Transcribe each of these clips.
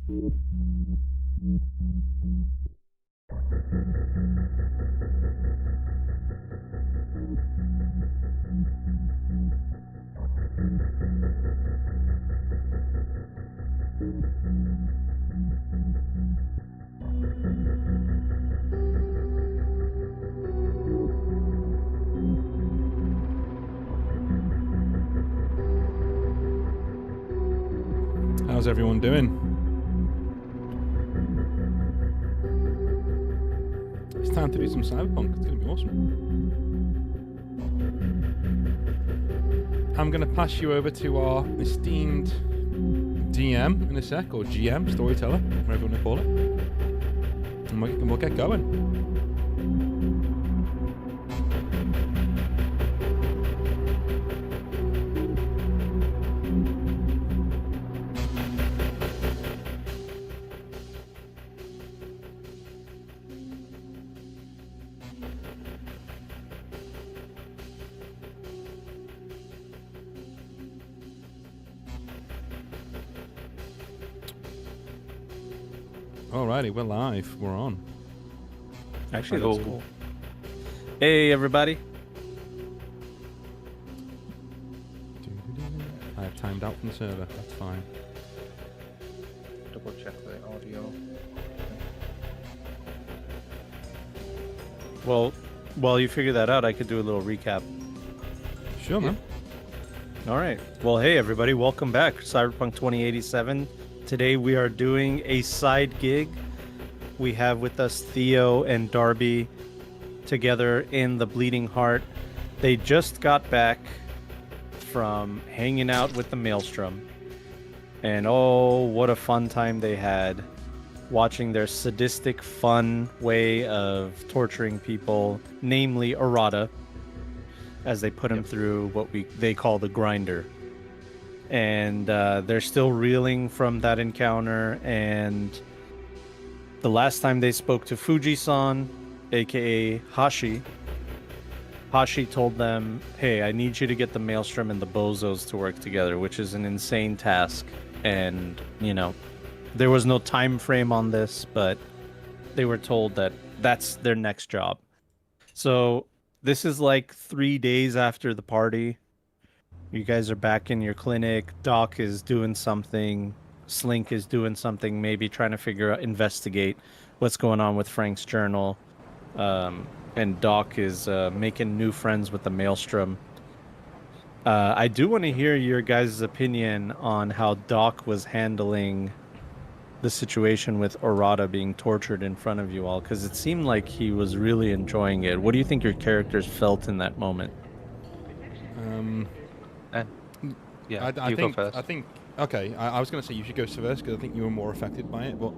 How's everyone doing? It's time to do some Cyberpunk. It's going to be awesome. I'm going to pass you over to our esteemed DM in a sec, or GM, storyteller, whatever you want to call it. And we'll get going. Alrighty, we're live. We're on. Actually, that's cool. Hey, everybody. I have timed out from the server. That's fine. Double check the audio. Well, while you figure that out, I could do a little recap. Sure, man. All right. Well, hey, everybody. Welcome back. Cyberpunk 2087. Today we are doing a side gig. We have with us Theo and Darby together in the Bleeding Heart. They just got back from hanging out with the Maelstrom. And oh, what a fun time they had watching their sadistic, fun way of torturing people, namely Errata, as they put him through what they call the grinder. And they're still reeling from that encounter. And the last time they spoke to Fuji-san, aka Hashi told them, hey, I need you to get the Maelstrom and the Bozos to work together, which is an insane task. And, you know, there was no time frame on this, but they were told that that's their next job. So this is like 3 days after the party. You guys are back in your clinic. Doc is doing something. Slink is doing something, maybe trying to investigate what's going on with Frank's journal. And Doc is making new friends with the Maelstrom. I do want to hear your guys' opinion on how Doc was handling the situation with Errata being tortured in front of you all, because it seemed like he was really enjoying it. What do you think your characters felt in that moment? Yeah, I you think, go first. I think. Okay, I was going to say you should go first because I think you were more affected by it. But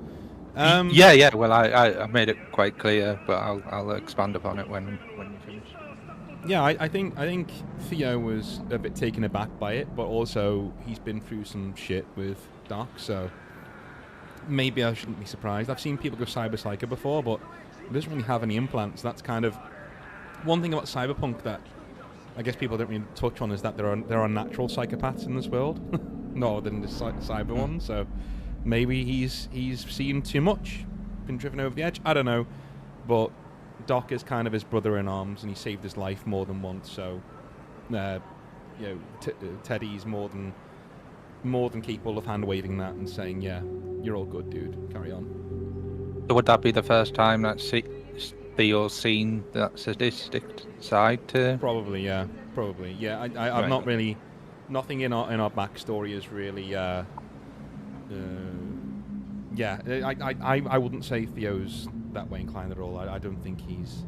yeah. Well, I made it quite clear, but I'll expand upon it when you finish. Yeah, I think Theo was a bit taken aback by it, but also he's been through some shit with Doc, so maybe I shouldn't be surprised. I've seen people go Cyber Psycho before, but it doesn't really have any implants. That's kind of one thing about Cyberpunk that I guess people don't really touch on, is that there are natural psychopaths in this world, no than the cyber one. So maybe he's seen too much, been driven over the edge. I don't know, but Doc is kind of his brother in arms, and he saved his life more than once. So, Teddy's more than capable of hand waving that and saying, "Yeah, you're all good, dude. Carry on." So would that be the first time that Theo's seen that sadistic side to? Probably, yeah. I've not really, nothing in our backstory is really, I wouldn't say Theo's that way inclined at all. I don't think he's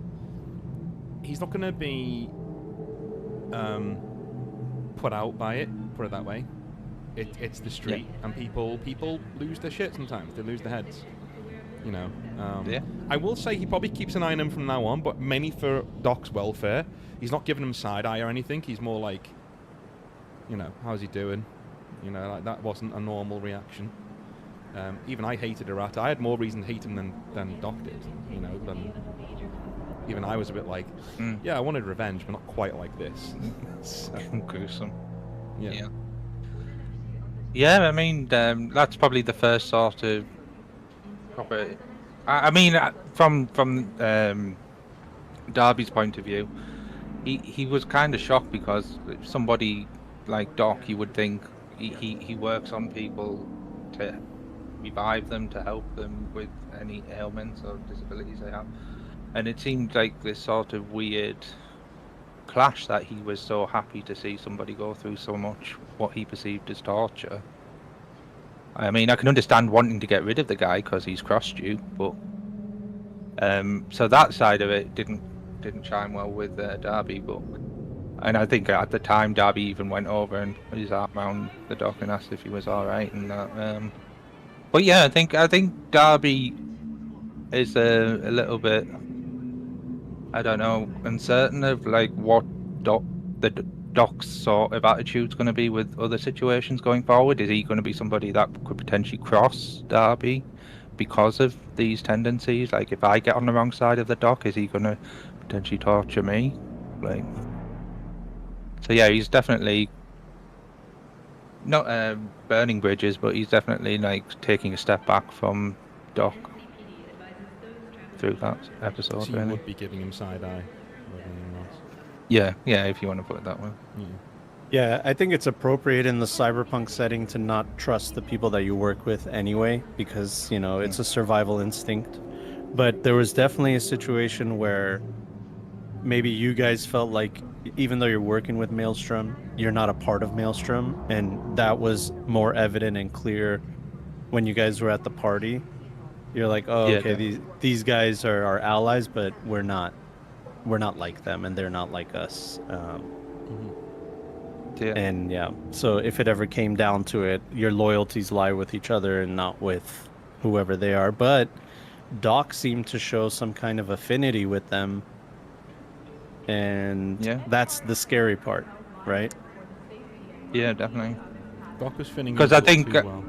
not going to be put out by it. Put it that way. It's the street, and people lose their shit sometimes. They lose their heads. You know. I will say he probably keeps an eye on him from now on, but mainly for Doc's welfare. He's not giving him side eye or anything. He's more like, you know, how's he doing? You know, like that wasn't a normal reaction. Even I hated Errata. I had more reason to hate him than Doc did. You know, even I was a bit like, yeah, I wanted revenge, but not quite like this. Gruesome. Yeah. Yeah, I mean, that's probably the first sort of proper. I mean, from Darby's point of view, he was kind of shocked because somebody like Doc, you would think he works on people to revive them, to help them with any ailments or disabilities they have, and it seemed like this sort of weird clash that he was so happy to see somebody go through so much what he perceived as torture. I mean, I can understand wanting to get rid of the guy because he's crossed you, but so that side of it didn't chime well with Darby. But and I think at the time Darby even went over and put his arm around the Doc and asked if he was all right and that. But yeah, I think Darby is a little bit, I don't know, uncertain of like what Doc's sort of attitude's going to be with other situations going forward. Is he going to be somebody that could potentially cross Darby because of these tendencies? Like, if I get on the wrong side of the Doc, is he going to potentially torture me? Like, so yeah, he's definitely not burning bridges, but he's definitely like taking a step back from Doc through that episode. So you Really, would be giving him side eye, more than anything else. yeah, if you want to put it that way. Yeah. Yeah, I think it's appropriate in the cyberpunk setting to not trust the people that you work with anyway, because, you know, it's a survival instinct. But there was definitely a situation where maybe you guys felt like, even though you're working with Maelstrom, you're not a part of Maelstrom, and that was more evident and clear when you guys were at the party. You're like, oh, Yeah, okay, these guys are our allies, but we're not like them, and they're not like us. yeah. And yeah, so if it ever came down to it, your loyalties lie with each other and not with whoever they are. But Doc seemed to show some kind of affinity with them, and Yeah. that's the scary part, right? Yeah, definitely. Doc was fitting 'Cause into I it think, too well.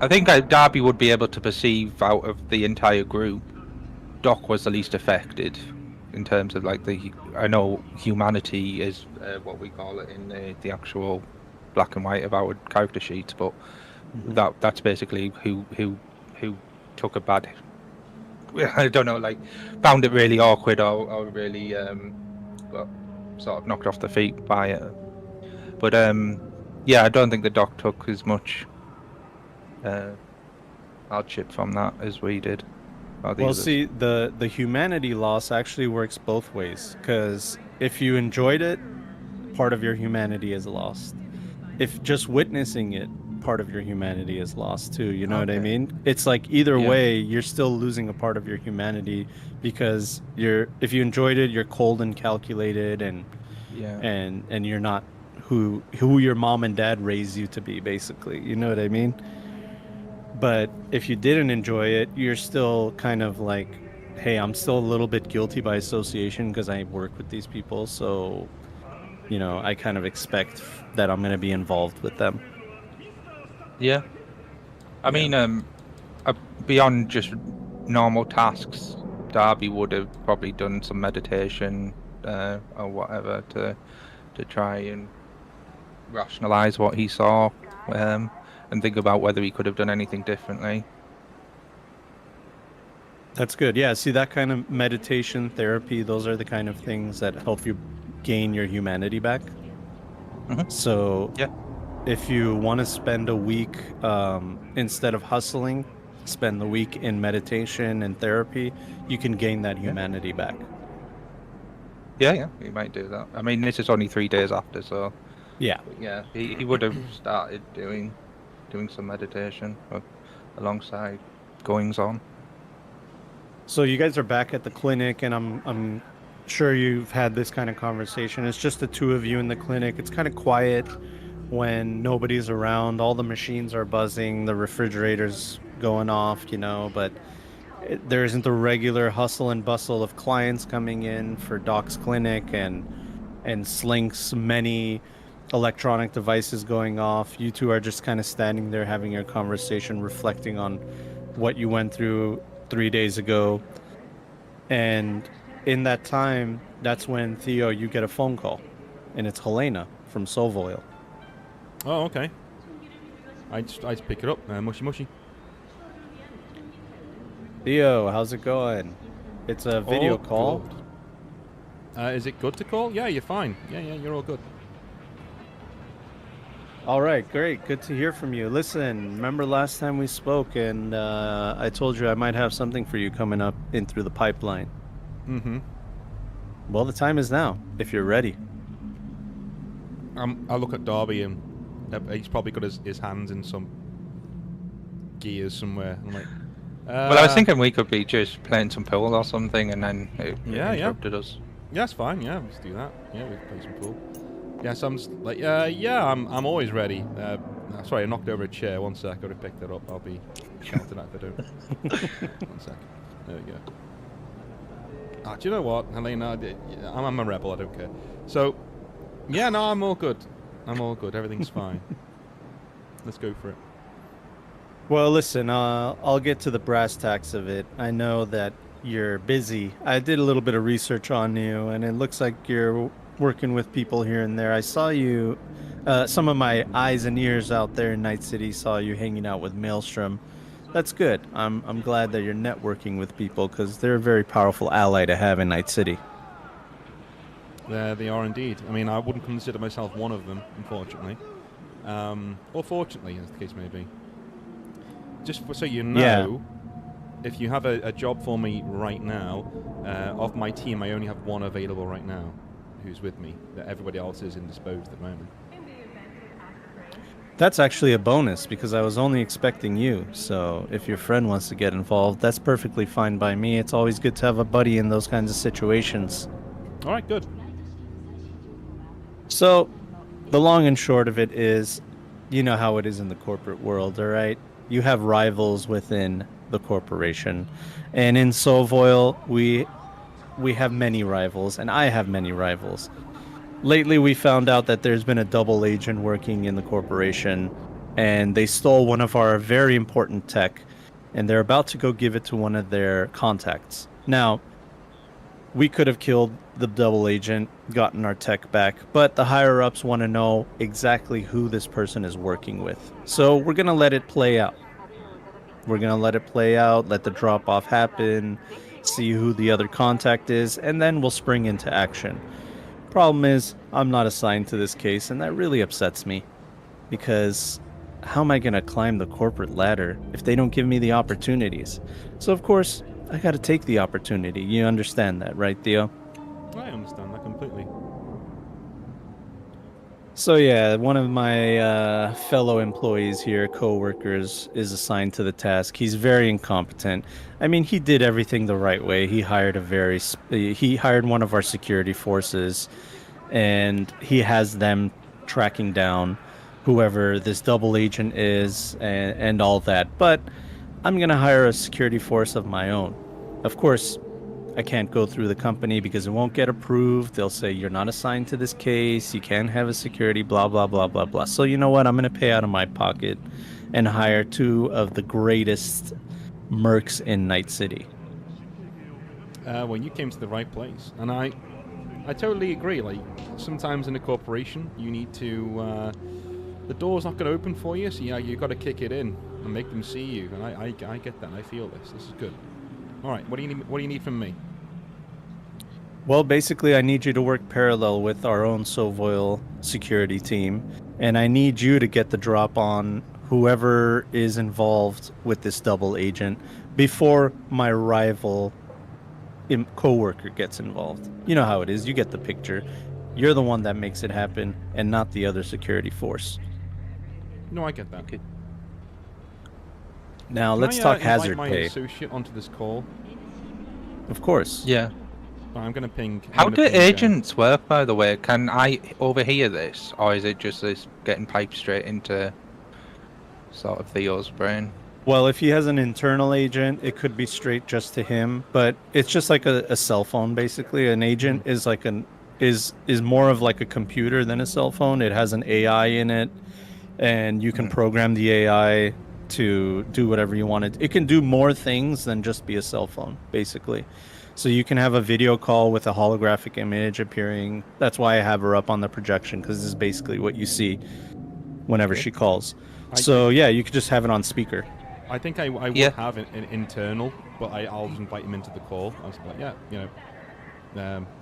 I think Darby would be able to perceive out of the entire group, Doc was the least affected in terms of like I know humanity is what we call it in the actual black and white of our character sheets, but that's basically who took a bad. I don't know, like found it really awkward or really well, sort of knocked off the feet by it. But yeah, I don't think the Doc took as much hardship from that as we did. Or the Well, others. see, the humanity loss actually works both ways, because if you enjoyed it, part of your humanity is lost. If just witnessing it, part of your humanity is lost too. You know what I Okay. mean? It's like either Yeah. way, you're still losing a part of your humanity, because if you enjoyed it, you're cold and calculated, and Yeah. and you're not who your mom and dad raised you to be, basically. You know what I mean? But if you didn't enjoy it, you're still kind of like, hey, I'm still a little bit guilty by association because I work with these people. So, you know, I kind of expect that I'm going to be involved with them. Yeah. I mean, beyond just normal tasks, Darby would have probably done some meditation or whatever to try and rationalize what he saw and think about whether he could have done anything differently. That's good. Yeah. See, that kind of meditation, therapy, those are the kind of things that help you gain your humanity back. Mhm. So, Yeah. if you want to spend a week, instead of hustling, spend the week in meditation and therapy, you can gain that humanity back. Yeah, he might do that. I mean, this is only 3 days after, so Yeah. yeah, he would have started doing some meditation alongside goings on. So you guys are back at the clinic, and I'm sure you've had this kind of conversation. It's just the two of you in the clinic. It's kind of quiet when nobody's around. All the machines are buzzing, the refrigerator's going off, you know, but there isn't the regular hustle and bustle of clients coming in for Doc's clinic, and Slink's many electronic devices going off. You two are just kind of standing there having your conversation, reflecting on what you went through 3 days ago. And in that time, that's when, Theo, you get a phone call, and it's Helena from Sovoil. Oh, okay. I just pick it up. Mushy mushy. Theo, how's it going? It's a video All call. good. Is it good to call? Yeah, you're fine. Yeah, you're all good. All right, great. Good to hear from you. Listen, remember last time we spoke and I told you I might have something for you coming up in through the pipeline. Mm-hmm. Well, the time is now, if you're ready. I look at Darby and he's probably got his hands in some gears somewhere. I'm like, Well, I was thinking we could be just playing some pool or something, and then it interrupted us. Yeah, it's fine. Yeah, let's do that. Yeah, we can play some pool. Yeah, so I'm just like, yeah, I'm always ready. Sorry, I knocked over a chair. 1 sec, I gotta pick that up. I'll be shouting at if I don't. 1 sec. There we go. Ah, do you know what, Helena? I'm a rebel. I don't care. So, yeah, no, I'm all good. I'm all good. Everything's fine. Let's go for it. Well, listen, I'll get to the brass tacks of it. I know that you're busy. I did a little bit of research on you, and it looks like you're working with people here and there. I saw you, some of my eyes and ears out there in Night City saw you hanging out with Maelstrom. That's good. I'm glad that you're networking with people because they're a very powerful ally to have in Night City. They are indeed. I mean, I wouldn't consider myself one of them, unfortunately. Or fortunately, as the case may be. Just so you know, if you have a job for me right now, of my team, I only have one available right now who's with me. Everybody else is indisposed at the moment. That's actually a bonus because I was only expecting you. So if your friend wants to get involved, that's perfectly fine by me. It's always good to have a buddy in those kinds of situations. All right, good. So the long and short of it is, you know how it is in the corporate world, all right? You have rivals within the corporation. And in Sovoil, we have many rivals, and I have many rivals. Lately, we found out that there's been a double agent working in the corporation, and they stole one of our very important tech, and they're about to go give it to one of their contacts. Now, we could have killed the double agent, gotten our tech back, but the higher-ups want to know exactly who this person is working with. So we're going to let it play out. We're going to let it play out, let the drop-off happen, see who the other contact is, and then we'll spring into action. Problem is, I'm not assigned to this case, and that really upsets me. Because how am I going to climb the corporate ladder if they don't give me the opportunities? So, of course, I got to take the opportunity. You understand that, right, Theo? I understand that completely. So yeah, one of my fellow employees here, co-workers, is assigned to the task. He's very incompetent. I mean, he did everything the right way. He hired he hired one of our security forces, and he has them tracking down whoever this double agent is and all that. But I'm gonna hire a security force of my own. Of course, I can't go through the company because it won't get approved. They'll say you're not assigned to this case. You can't have a security, blah, blah, blah, blah, blah. So you know what? I'm going to pay out of my pocket and hire two of the greatest mercs in Night City. Well, you came to the right place. And I totally agree. Like, sometimes in a corporation, you need to... the door's not going to open for you, so you've got to kick it in and make them see you. And I get that. I feel this. This is good. All right, what do you need from me? Well, basically, I need you to work parallel with our own Sovoil security team, and I need you to get the drop on whoever is involved with this double agent before my rival co-worker gets involved. You know how it is. You get the picture. You're the one that makes it happen, and not the other security force. No, I get that. Okay. Now, let's talk hazard invite my pay. associate onto this call? Of course. Yeah. I'm going to ping... How do agents work, by the way? Can I overhear this, or is it just this getting piped straight into sort of Theo's brain? Well, if he has an internal agent, it could be straight just to him, but it's just like a cell phone, basically. An agent is like is more of like a computer than a cell phone. It has an AI in it, and you can program the AI to do whatever you want it. It can do more things than just be a cell phone, basically. So you can have a video call with a holographic image appearing. That's why I have her up on the projection, because this is basically what you see. whenever Okay. she calls. I- So yeah, you could just have it on speaker. I think I would Yeah. have an internal, but I'll just invite him into the call. I was like, yeah,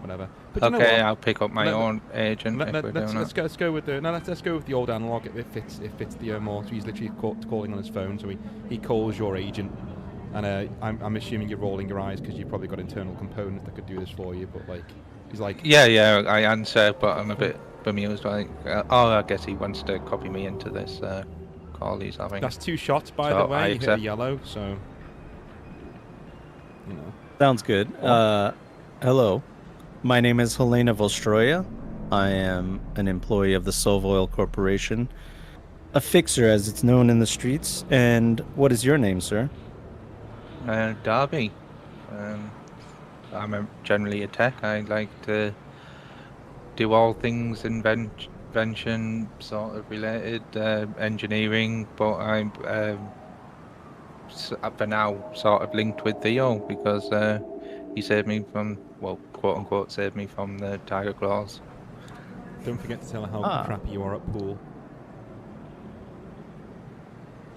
whatever. But you know Okay, what? I'll pick up my own agent if we're doing that. Let's go with the let's go with the old analog. It fits the more. So he's literally calling on his phone. So he calls your agent, and I'm assuming you're rolling your eyes because you've probably got internal components that could do this for you. But like he's like, Yeah, I answer, but I'm a bit bemused. Like, I guess he wants to copy me into this call he's having. that's 2 shots by So the way. I You hit a accept. yellow, so you know. Sounds good. Hello, my name is Helena Volstroya. I am an employee of the Sovoil Corporation, a fixer as it's known in the streets. And what is your name, sir? Darby. Generally a tech. I like to do all things invention sort of related, engineering, but I'm for now sort of linked with Theo because he saved me from, well, quote unquote, saved me from the tiger claws. Don't forget to tell her how Ah. crappy you are at pool.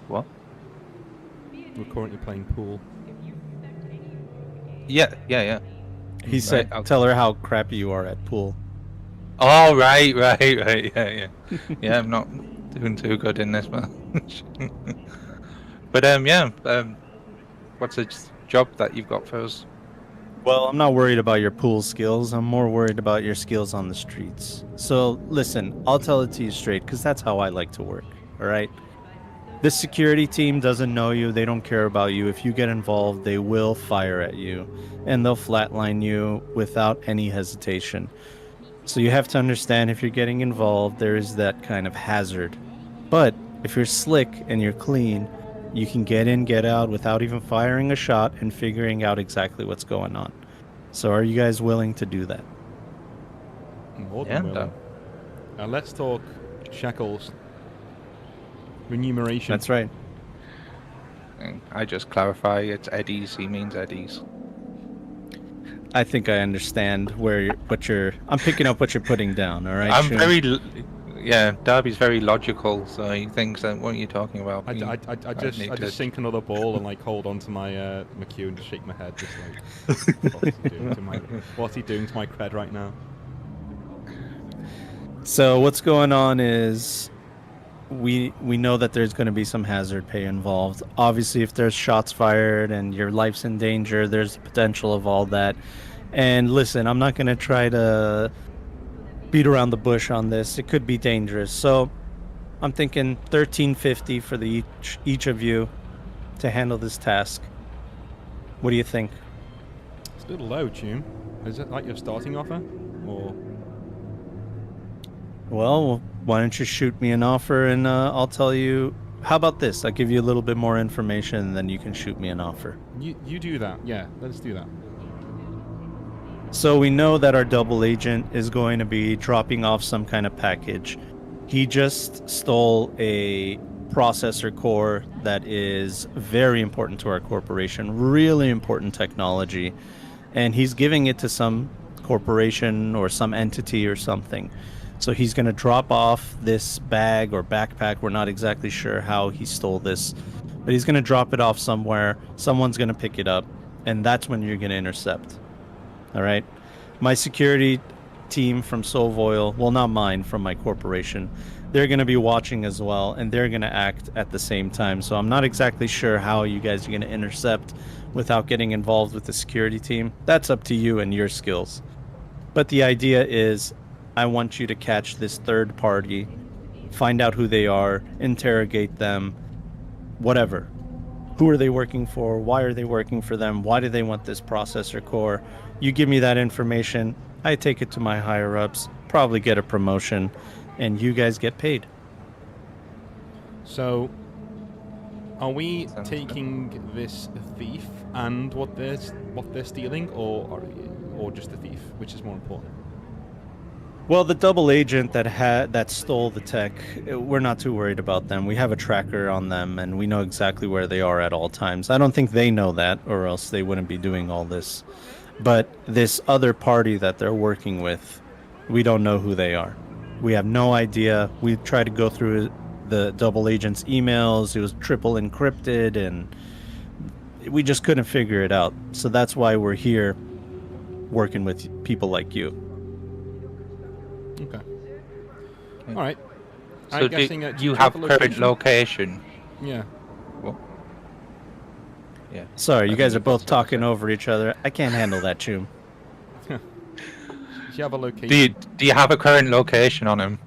What? We're currently playing pool. Yeah. He said, I'll- "Tell her how crappy you are at pool." Oh, right, yeah. Yeah, I'm not doing too good in this match. But what's a job that you've got for us? Well, I'm not worried about your pool skills. I'm more worried about your skills on the streets. So, listen, I'll tell it to you straight because that's how I like to work, all right? This security team doesn't know you. They don't care about you. If you get involved, they will fire at you and they'll flatline you without any hesitation. So you have to understand if you're getting involved, there is that kind of hazard. But if you're slick and you're clean, you can get in, get out without even firing a shot and figuring out exactly what's going on. So are you guys willing to do that? More Yeah, than willing. Let's talk shekels. Remuneration. That's right. And I just clarify, it's Eddie's. He means Eddie's. I think I understand I'm picking up what you're putting down, all right? I'm Shun? Darby's very logical, so he thinks that what are you talking about? I need to- just sink another ball and like hold on to my my cue and just shake my head, just like what's he doing to my cred right now? So what's going on is we know that there's going to be some hazard pay involved. Obviously, if there's shots fired and your life's in danger, there's the potential of all that. And listen, I'm not going to try to beat around the bush on this. It could be dangerous. So I'm thinking 1350 for each of you to handle this task. What do you think? It's a little low, Tune. Is it like your starting offer, or Well, why don't you shoot me an offer and I'll tell you. How about this? I'll give you a little bit more information and then you can shoot me an offer. you do that? Yeah, let's do that. So we know that our double agent is going to be dropping off some kind of package. He just stole a processor core that is very important to our corporation, really important technology, and he's giving it to some corporation or some entity or something. So he's going to drop off this bag or backpack. We're not exactly sure how he stole this, but he's going to drop it off somewhere. Someone's going to pick it up, and that's when you're going to intercept. All right? My security team from Sovoil, well, not mine, from my corporation, they're going to be watching as well, and they're going to act at the same time. So I'm not exactly sure how you guys are going to intercept without getting involved with the security team. That's up to you and your skills. But the idea is I want you to catch this third party, find out who they are, interrogate them, whatever. Who are they working for? Why are they working for them? Why do they want this processor core? You give me that information, I take it to my higher ups, probably get a promotion, and you guys get paid. So, are we Sounds taking this thief and what they're stealing, or just the thief, which is more important? Well, the double agent that stole the tech, we're not too worried about them. We have a tracker on them, and we know exactly where they are at all times. I don't think they know that, or else they wouldn't be doing all this. But this other party that they're working with, we don't know who they are. We have no idea. We tried to go through the double agent's emails. It was triple encrypted, and we just couldn't figure it out. So that's why we're here working with people like you. Okay. All right. So I'm guessing do do you have have a current location? Yeah. Well, yeah. Sorry, you I guys are think both that's what I talking said. over each other. I can't handle that, Choom. Do you have a location? Do you have a current location on him?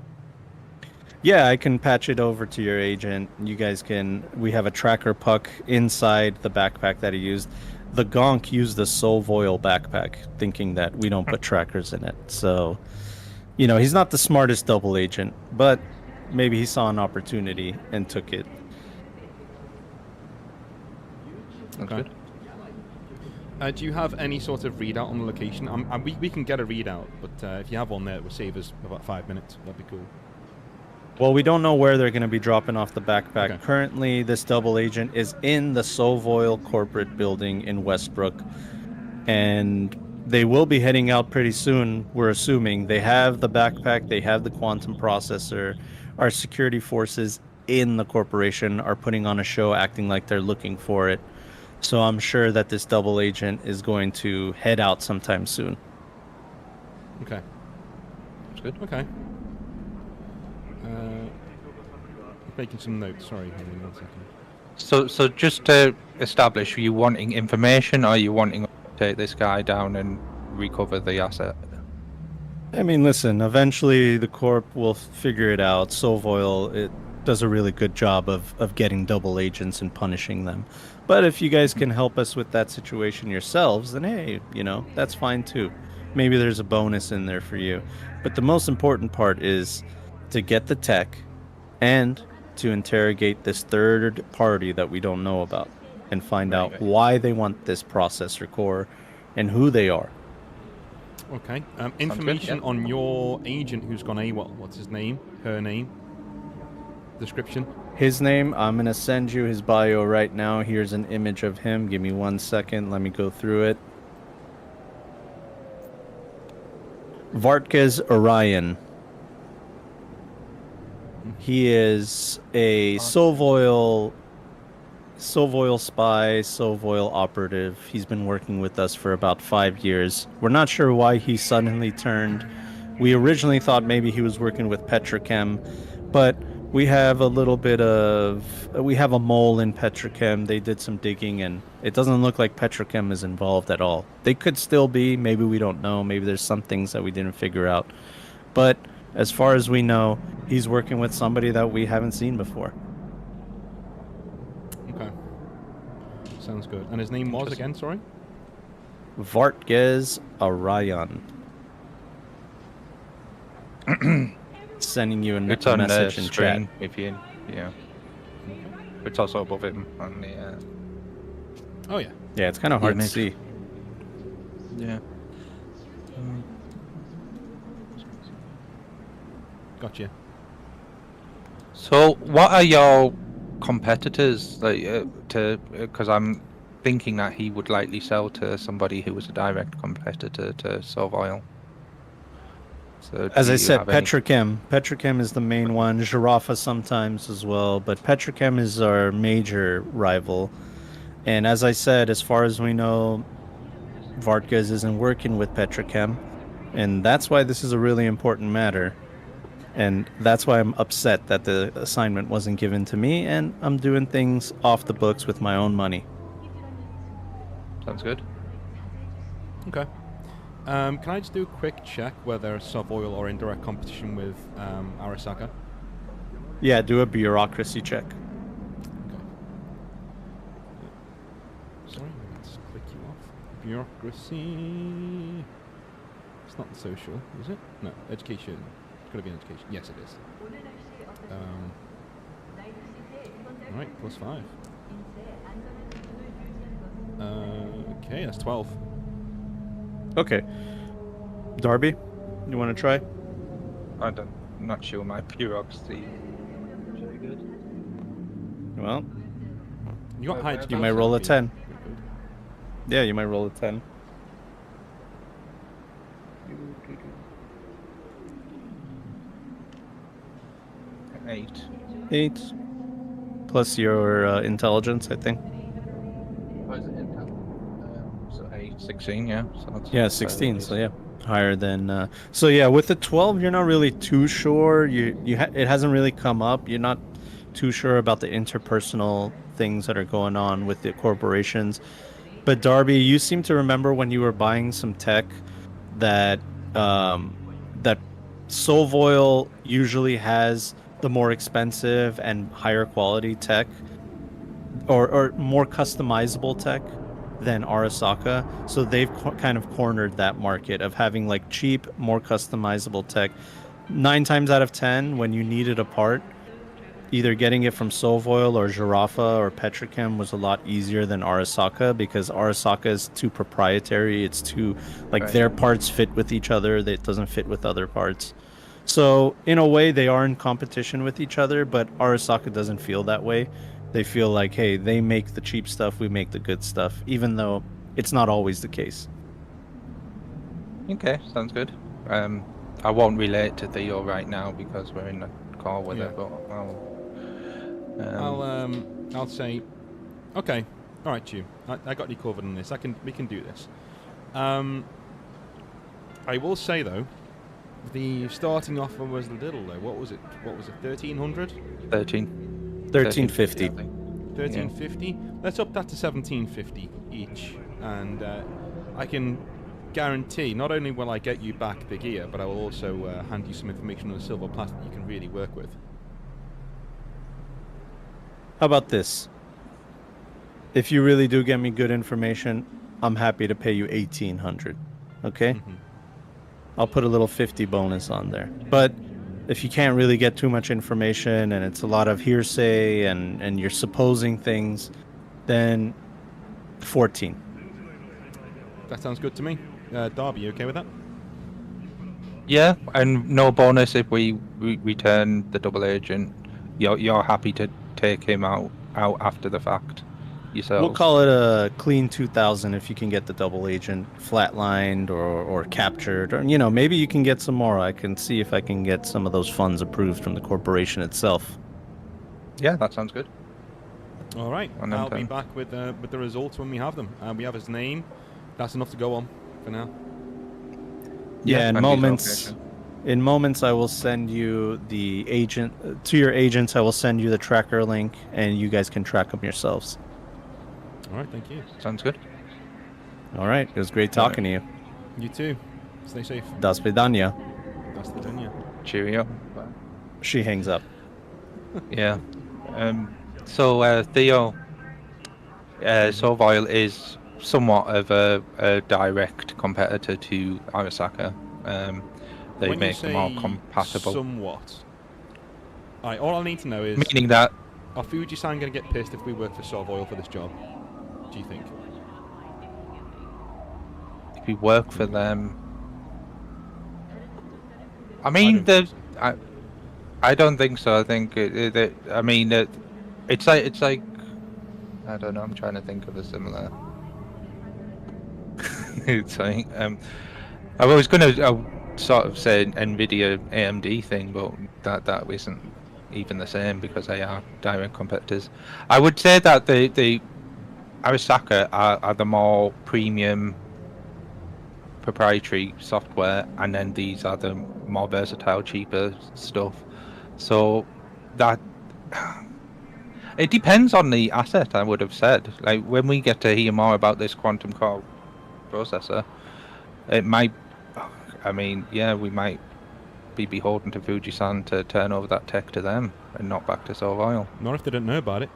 Yeah, I can patch it over to your agent. You guys can. We have a tracker puck inside the backpack that he used. The gonk used the Sovoil backpack, thinking that we don't put trackers in it. So, he's not the smartest double agent, but maybe he saw an opportunity and took it. Sounds Okay. good. Do you have any sort of readout on the location? We can get a readout, but if you have one there, it will save us about 5 minutes. That'd be cool. Well, we don't know where they're going to be dropping off the backpack. Okay. Currently, this double agent is in the Sovoil corporate building in Westbrook, and they will be heading out pretty soon. We're assuming they have the backpack, they have the quantum processor. Our security forces in the corporation are putting on a show, acting like they're looking for it. So I'm sure that this double agent is going to head out sometime soon. Okay. Sounds good. Okay. Making some notes. Sorry, hold on 1 second. So just to establish, are you wanting information, or are you wanting to take this guy down and recover the asset? I mean, listen, eventually the Corp will figure it out. Sovoil, it does a really good job of getting double agents and punishing them. But if you guys can help us with that situation yourselves, then hey, that's fine too. Maybe there's a bonus in there for you. But the most important part is to get the tech and to interrogate this third party that we don't know about and find out why they want this processor core and who they are. Okay. Information yeah. on your agent who's gone AWOL. What's his name? Her name? Description? His name, I'm going to send you his bio right now. Here's an image of him. Give me 1 second. Let me go through it. Vartkes Orion. He is a Sovoil spy, Sovoil operative. He's been working with us for about 5 years. We're not sure why he suddenly turned. We originally thought maybe he was working with Petrochem, but we have a mole in Petrochem. They did some digging, and it doesn't look like Petrochem is involved at all. They could still be. Maybe we don't know. Maybe there's some things that we didn't figure out. But as far as we know, he's working with somebody that we haven't seen before. Okay. Sounds good. And his name was again, sorry? Vartkes Orion. Sending you a It's on the message in chat. screen if you, yeah. It's also above him on the. Oh, yeah. Yeah, it's kind of hard to image. see. Yeah. Gotcha. So, what are your competitors because I'm thinking that he would likely sell to somebody who was a direct competitor to Sovoil. So As do I you said, have any- Petrochem is the main one. Giraffa sometimes as well, but Petrochem is our major rival. And as I said, as far as we know, Vartkes isn't working with Petrochem, and that's why this is a really important matter. And that's why I'm upset that the assignment wasn't given to me, and I'm doing things off the books with my own money. Sounds good. Okay. Can I just do a quick check whether Sovoil are in direct competition with Arasaka? Yeah, do a bureaucracy check. Okay. Sorry, let's click you off. Bureaucracy. It's not the social, is it? No, education. It's got to be an education. Yes, it is. Right, +5. Okay, that's 12. Okay. Darby, you want to try? I'm not sure my bureaucracy. Very good. Well, You got high you might roll a 10. Yeah, you might roll a 10. Eight. 8 plus your intelligence, I think. What is it, Intel? So 8, 16, yeah. So that's Yeah, fairly 16. So decent. yeah, higher than. So yeah, with the 12, you're not really too sure. It hasn't really come up. You're not too sure about the interpersonal things that are going on with the corporations. But Darby, you seem to remember when you were buying some tech that that Solvoil usually has the more expensive and higher quality tech, or more customizable tech than Arasaka. So they've kind of cornered that market of having like cheap, more customizable tech. 9 times out of 10, when you needed a part, either getting it from Solvoil or Jirafa or Petrochem was a lot easier than Arasaka because Arasaka is too proprietary. It's too, like, Right. their parts fit with each other. That doesn't fit with other parts. So in a way, they are in competition with each other, but Arasaka doesn't feel that way. They feel like, hey, they make the cheap stuff, we make the good stuff, even though it's not always the case. Okay, sounds good. I won't relate to Theo right now because we're in a call with Yeah. her, but I'll say, okay, all right, you. I got you covered on this. We can do this. I will say though, the starting offer was little though. What was it? 1,300? 1350. I think. 1350. Let's up that to 1750 each, and I can guarantee not only will I get you back the gear, but I will also hand you some information on the silver plat that you can really work with. How about this? If you really do get me good information, I'm happy to pay you 1,800. Okay? Mhm. I'll put a little 50 bonus on there. But if you can't really get too much information and it's a lot of hearsay and you're supposing things, then 14. That sounds good to me. Darby, you okay with that? Yeah, and no bonus if we return the double agent. You're happy to take him out after the fact yourselves. We'll call it a clean 2,000 if you can get the double agent flatlined or captured. Or, maybe you can get some more. I can see if I can get some of those funds approved from the corporation itself. Yeah, that sounds good. All right. On them I'll be terms. back with the results when we have them. We have his name. That's enough to go on for now. Yeah, and his in moments I will send you the agent to your agents. I will send you the tracker link, and you guys can track them yourselves. All right. Thank you. Sounds good. All right, it was great talking to you. You too. Stay safe. Das vidanya. That's the dunya. Cheerio. She hangs up. Yeah. So Theo, Solvoil is somewhat of a direct competitor to Arasaka. They When make you them all say compatible. somewhat. All right. All I need to know is: Meaning that are Fuji-san going to get pissed if we work for Solvoil for this job? Do you think? if you work for them, I I mean, don't think so. I don't think so. I think it's like I don't know. I'm trying to think of a similar. It's like I was going to sort of say Nvidia AMD thing, but that isn't even the same because they are direct competitors. I would say that the Arasaka are the more premium proprietary software, and then these are the more versatile, cheaper stuff. So that it depends on the asset, I would have said. Like when we get to hear more about this quantum core processor, it might. I mean, yeah, we might be beholden to Fuji-san to turn over that tech to them and not back to Solvoil. Not if they don't know about it.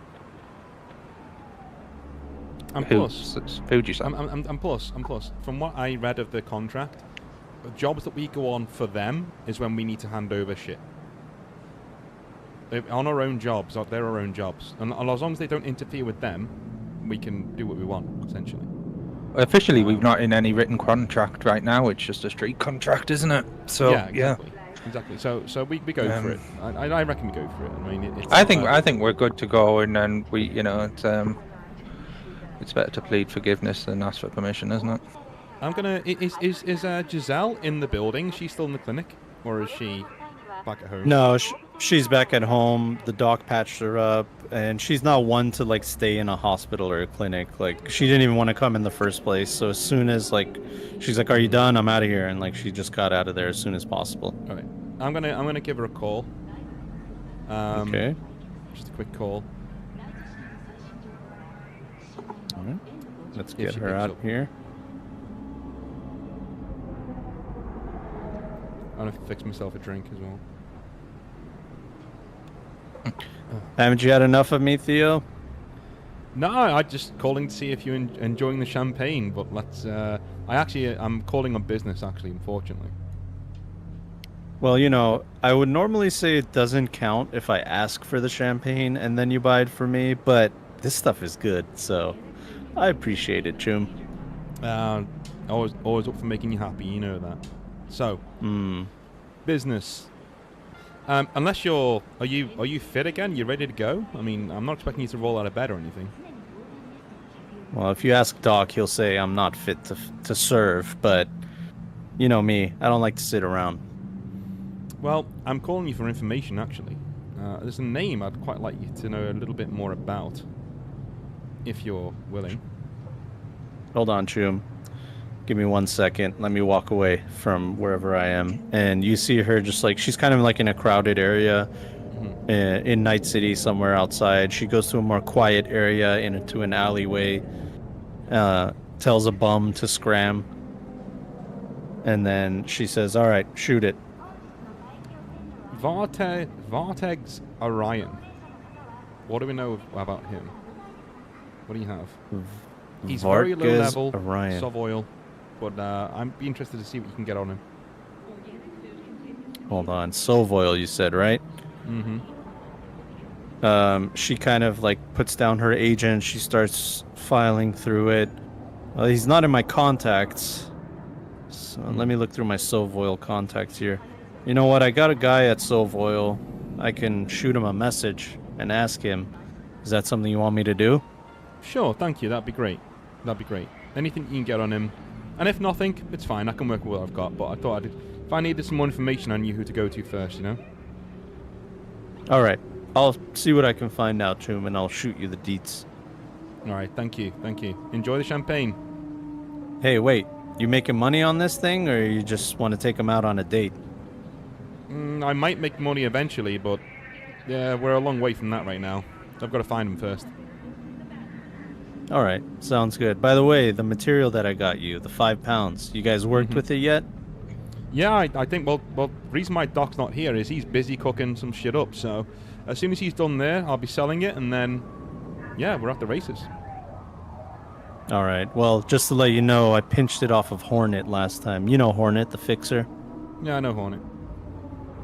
And Who? plus, Fuji-san. and plus, from what I read of the contract, the jobs that we go on for them is when we need to hand over shit. On our own jobs, they're our own jobs, and as long as they don't interfere with them, we can do what we want, essentially. Officially, we've not in any written contract right now. It's just a straight contract, isn't it? So yeah, exactly. So we go for it. I reckon we go for it. I mean, it's I not think we're good to go, and then we, it's better to plead forgiveness than ask for permission, isn't it? I'm gonna. Is Giselle in the building? She's still in the clinic, or is she back at home? No, she's back at home. The doc patched her up, and she's not one to like stay in a hospital or a clinic. Like she didn't even want to come in the first place. So as soon as like she's like, "Are you done? I'm out of here," and like she just got out of there as soon as possible. All right. I'm gonna give her a call. Okay. Just a quick call. All right. Let's If get she her picks out up. here. I'm gonna fix myself a drink as well. Haven't you had enough of me, Theo? No, I just calling to see if you're enjoying the champagne. But let's. I'm calling on business actually. Unfortunately. Well, you know, I would normally say it doesn't count if I ask for the champagne and then you buy it for me, but this stuff is good, so I appreciate it, Chum. Always up for making you happy. You know that. So. Business. Unless are you fit again? You ready to go? I mean, I'm not expecting you to roll out of bed or anything. Well, if you ask Doc, he'll say I'm not fit to serve, but you know me, I don't like to sit around. Well, I'm calling you for information, actually. There's a name I'd quite like you to know a little bit more about, if you're willing. Hold on, Chum. Give me 1 second. Let me walk away from wherever I am. And you see her just like, she's kind of like in a crowded area in Night City, somewhere outside. She goes to a more quiet area into an alleyway, tells a bum to scram. And then she says, all right, shoot it. Vartex Orion. What do we know about him? What do you have? He's very low level, Orion. Sovoil, but I'd be interested to see what you can get on him. Hold on, Sovoil, you said, right? She kind of like puts down her agent. She starts filing through it. Well, he's not in my contacts, so let me look through my Sovoil contacts here. You know what? I got a guy at Sovoil. I can shoot him a message and ask him. Is that something you want me to do? Sure, thank you. That'd be great. That'd be great. Anything you can get on him. And if nothing, it's fine. I can work with what I've got. But I thought if I needed some more information, I knew who to go to first, you know? All right. I'll see what I can find out, Chum, and I'll shoot you the deets. All right, thank you. Thank you. Enjoy the champagne. Hey, wait. You making money on this thing, or you just want to take him out on a date? I might make money eventually, but yeah, we're a long way from that right now. I've got to find him first. All right. Sounds good. By the way, the material that I got you, the 5 pounds, you guys worked with it yet? Yeah, I think, well, the reason my doc's not here is he's busy cooking some shit up, so as soon as he's done there, I'll be selling it, and then, yeah, we're at the races. All right. Well, just to let you know, I pinched it off of Hornet last time. You know Hornet, the fixer? Yeah, I know Hornet.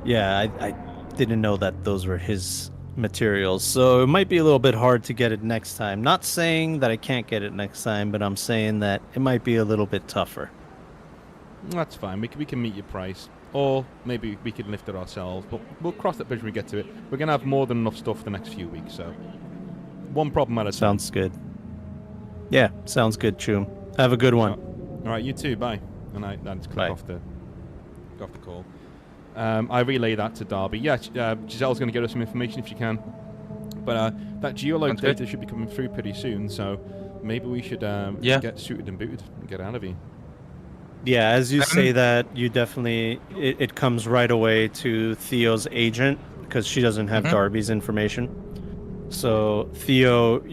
Yeah, I didn't know that those were his materials, so it might be a little bit hard to get it next time. Not saying that I can't get it next time, but I'm saying that it might be a little bit tougher. That's fine. We can meet your price. Or maybe we could lift it ourselves, but we'll cross that bridge when we get to it. We're going to have more than enough stuff the next few weeks, so one problem at a time. Sounds good. Yeah, sounds good, Chum. Have a good one. All right, you too. Bye. And I just click Bye. off the call. I relay that to Darby. Yeah, Giselle's going to get us some information if she can. But that geoload Sounds good. data should be coming through pretty soon, so maybe we should get suited and booted and get out of here. Yeah, as you say that, you definitely it comes right away to Theo's agent because she doesn't have Darby's information. So Theo,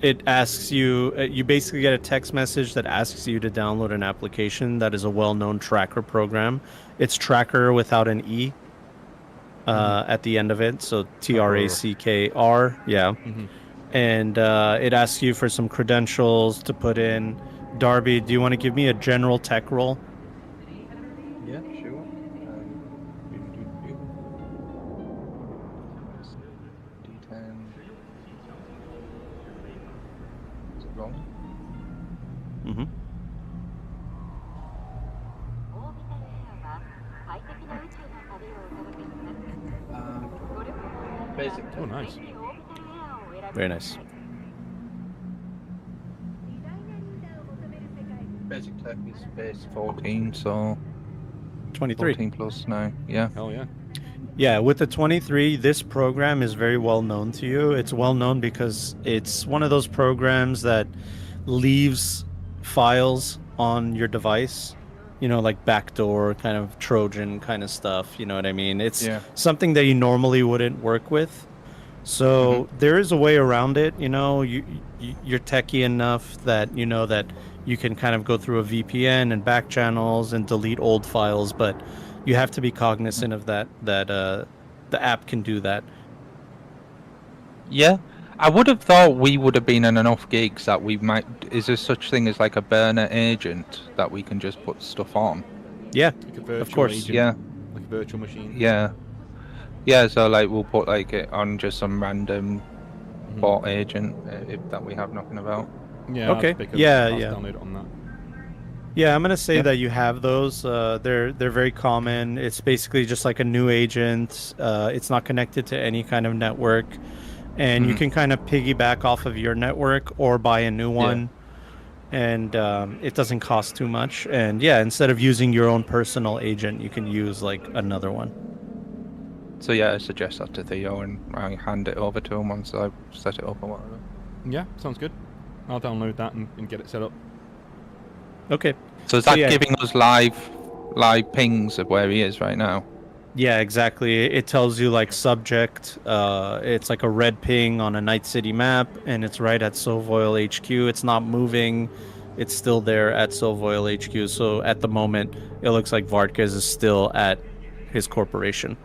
it asks you. You basically get a text message that asks you to download an application that is a well-known tracker program. It's tracker without an e at the end of it, so TRACKR. Yeah, and it asks you for some credentials to put in. Darby, do you want to give me a general tech roll? Yeah, sure. D10. Is it wrong? Mm-hmm. Basic. Oh, nice. Very nice. Basic tech is base 14, so 23. 14 plus 9. Yeah. Hell yeah. Yeah, with the 23, this program is very well known to you. It's well known because it's one of those programs that leaves files on your device, like backdoor kind of Trojan kind of stuff. You know what I mean? It's Yeah. something that you normally wouldn't work with. Hmm. So there is a way around it. You're techie enough that you know that you can kind of go through a VPN and back channels and delete old files, but you have to be cognizant of that the app can do that. Yeah. I would have thought we would have been in enough gigs that we might. Is there such thing as like a burner agent that we can just put stuff on? Yeah, Like a of virtual course. agent, Yeah. like a virtual machine. Yeah. Yeah. So like we'll put like it on just some random Mhm. bot agent if that we have nothing about. Yeah, Okay. I'll Yeah. download it on that. Yeah, I'm gonna say Yeah. that you have those. They're very common. It's basically just like a new agent. It's not connected to any kind of network, and you Hmm. can kind of piggyback off of your network or buy a new Yeah. one. And it doesn't cost too much. And yeah, instead of using your own personal agent, you can use like another one. So yeah, I suggest that to Theo and I hand it over to him once I set it up or whatever. Yeah, sounds good. I'll download that and get it set up. Okay. So is So that yeah, giving us live pings of where he is right now? yeah, exactly. It tells you like subject. It's like a red ping on a Night City map, and it's right at Sovoil HQ. It's not moving. It's still there at Sovoil HQ. So at the moment, it looks like Vartkes is still at his corporation.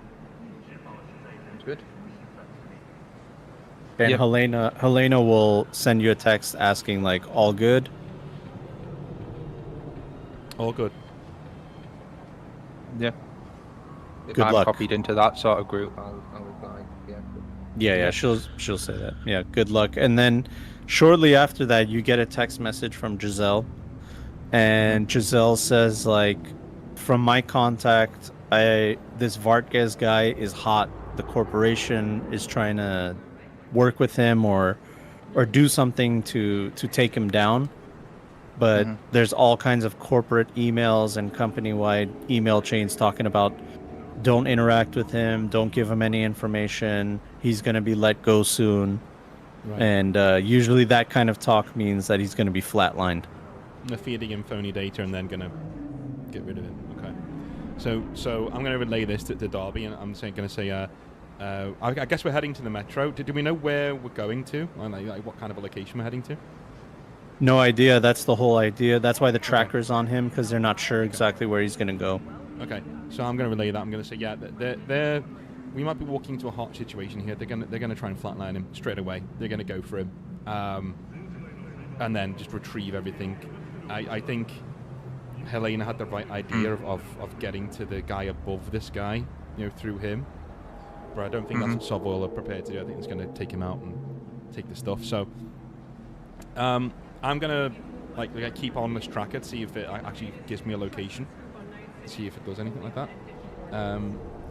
That's good. And Yep. Helena will send you a text asking like all good. All good. Yeah. If Good I'm luck. copied into that sort of group, I'll reply. Yeah. Yeah, Yeah. she'll say that. Yeah, good luck. And then shortly after that, you get a text message from Giselle, and Giselle says like, from my contact, this Vartges guy is hot. The corporation is trying to work with him or do something to take him down. But Hmm. there's all kinds of corporate emails and company-wide email chains talking about don't interact with him, don't give him any information. He's going to be let go soon. Right. And usually that kind of talk means that he's going to be flatlined. They're feeding him phony data and then gonna get rid of it. Okay. So I'm gonna relay this to Darby, and I'm gonna say, I guess we're heading to the metro. Do we know where we're going to? Like what kind of a location we're heading to? No idea. That's the whole idea. That's why the tracker's on him, because they're not sure exactly where he's going to go. Okay. So I'm gonna relay that. I'm gonna say, yeah, they're we might be walking into a hot situation here. They're gonna try and flatline him straight away. They're gonna go for him, and then just retrieve everything. I think Helena had the right idea of getting to the guy above this guy, through him. But I don't think that's what Sovoil are prepared to do. I think it's going to take him out and take the stuff. So, I'm going to keep on this tracker to see if it actually gives me a location. See if it does anything like that.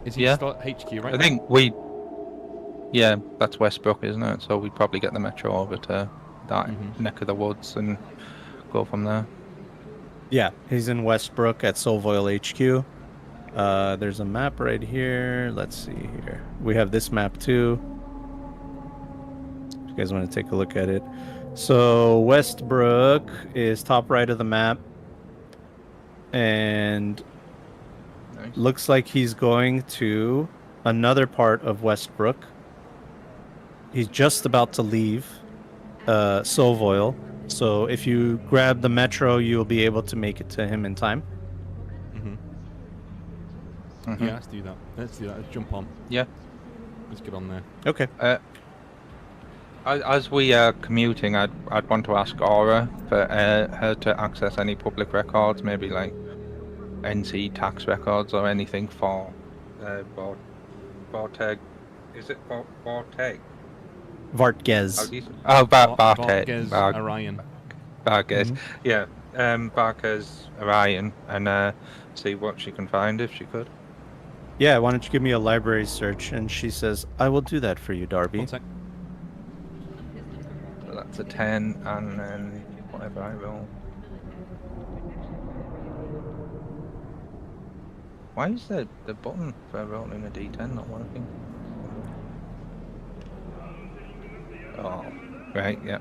Is he still at HQ right I now? think yeah, that's Westbrook, isn't it? So we'd probably get the metro over to that neck of the woods and go from there. Yeah, he's in Westbrook at Sovoil HQ. There's a map right here. Let's see here. We have this map too. If you guys want to take a look at it. So Westbrook is top right of the map. And Nice. looks like he's going to another part of Westbrook. He's just about to leave Sovoil. So if you grab the metro, you'll be able to make it to him in time. Yeah, let's do that. Let's jump on. Yeah. Let's get on there. Okay. As we are commuting, I'd want to ask Aura for her to access any public records, maybe like NC tax records or anything for Vorteg. Is it Vorteg? Vartges. Oh, Barteg. Vargas Orion. Vargas. Yeah. Barker's Orion, and see what she can find if she could. Yeah, why don't you give me a library search? And she says, I will do that for you, Darby. 1 sec. So that's a 10, and then whatever I roll. Why is the button for rolling a d10 not working? Oh, right, yeah.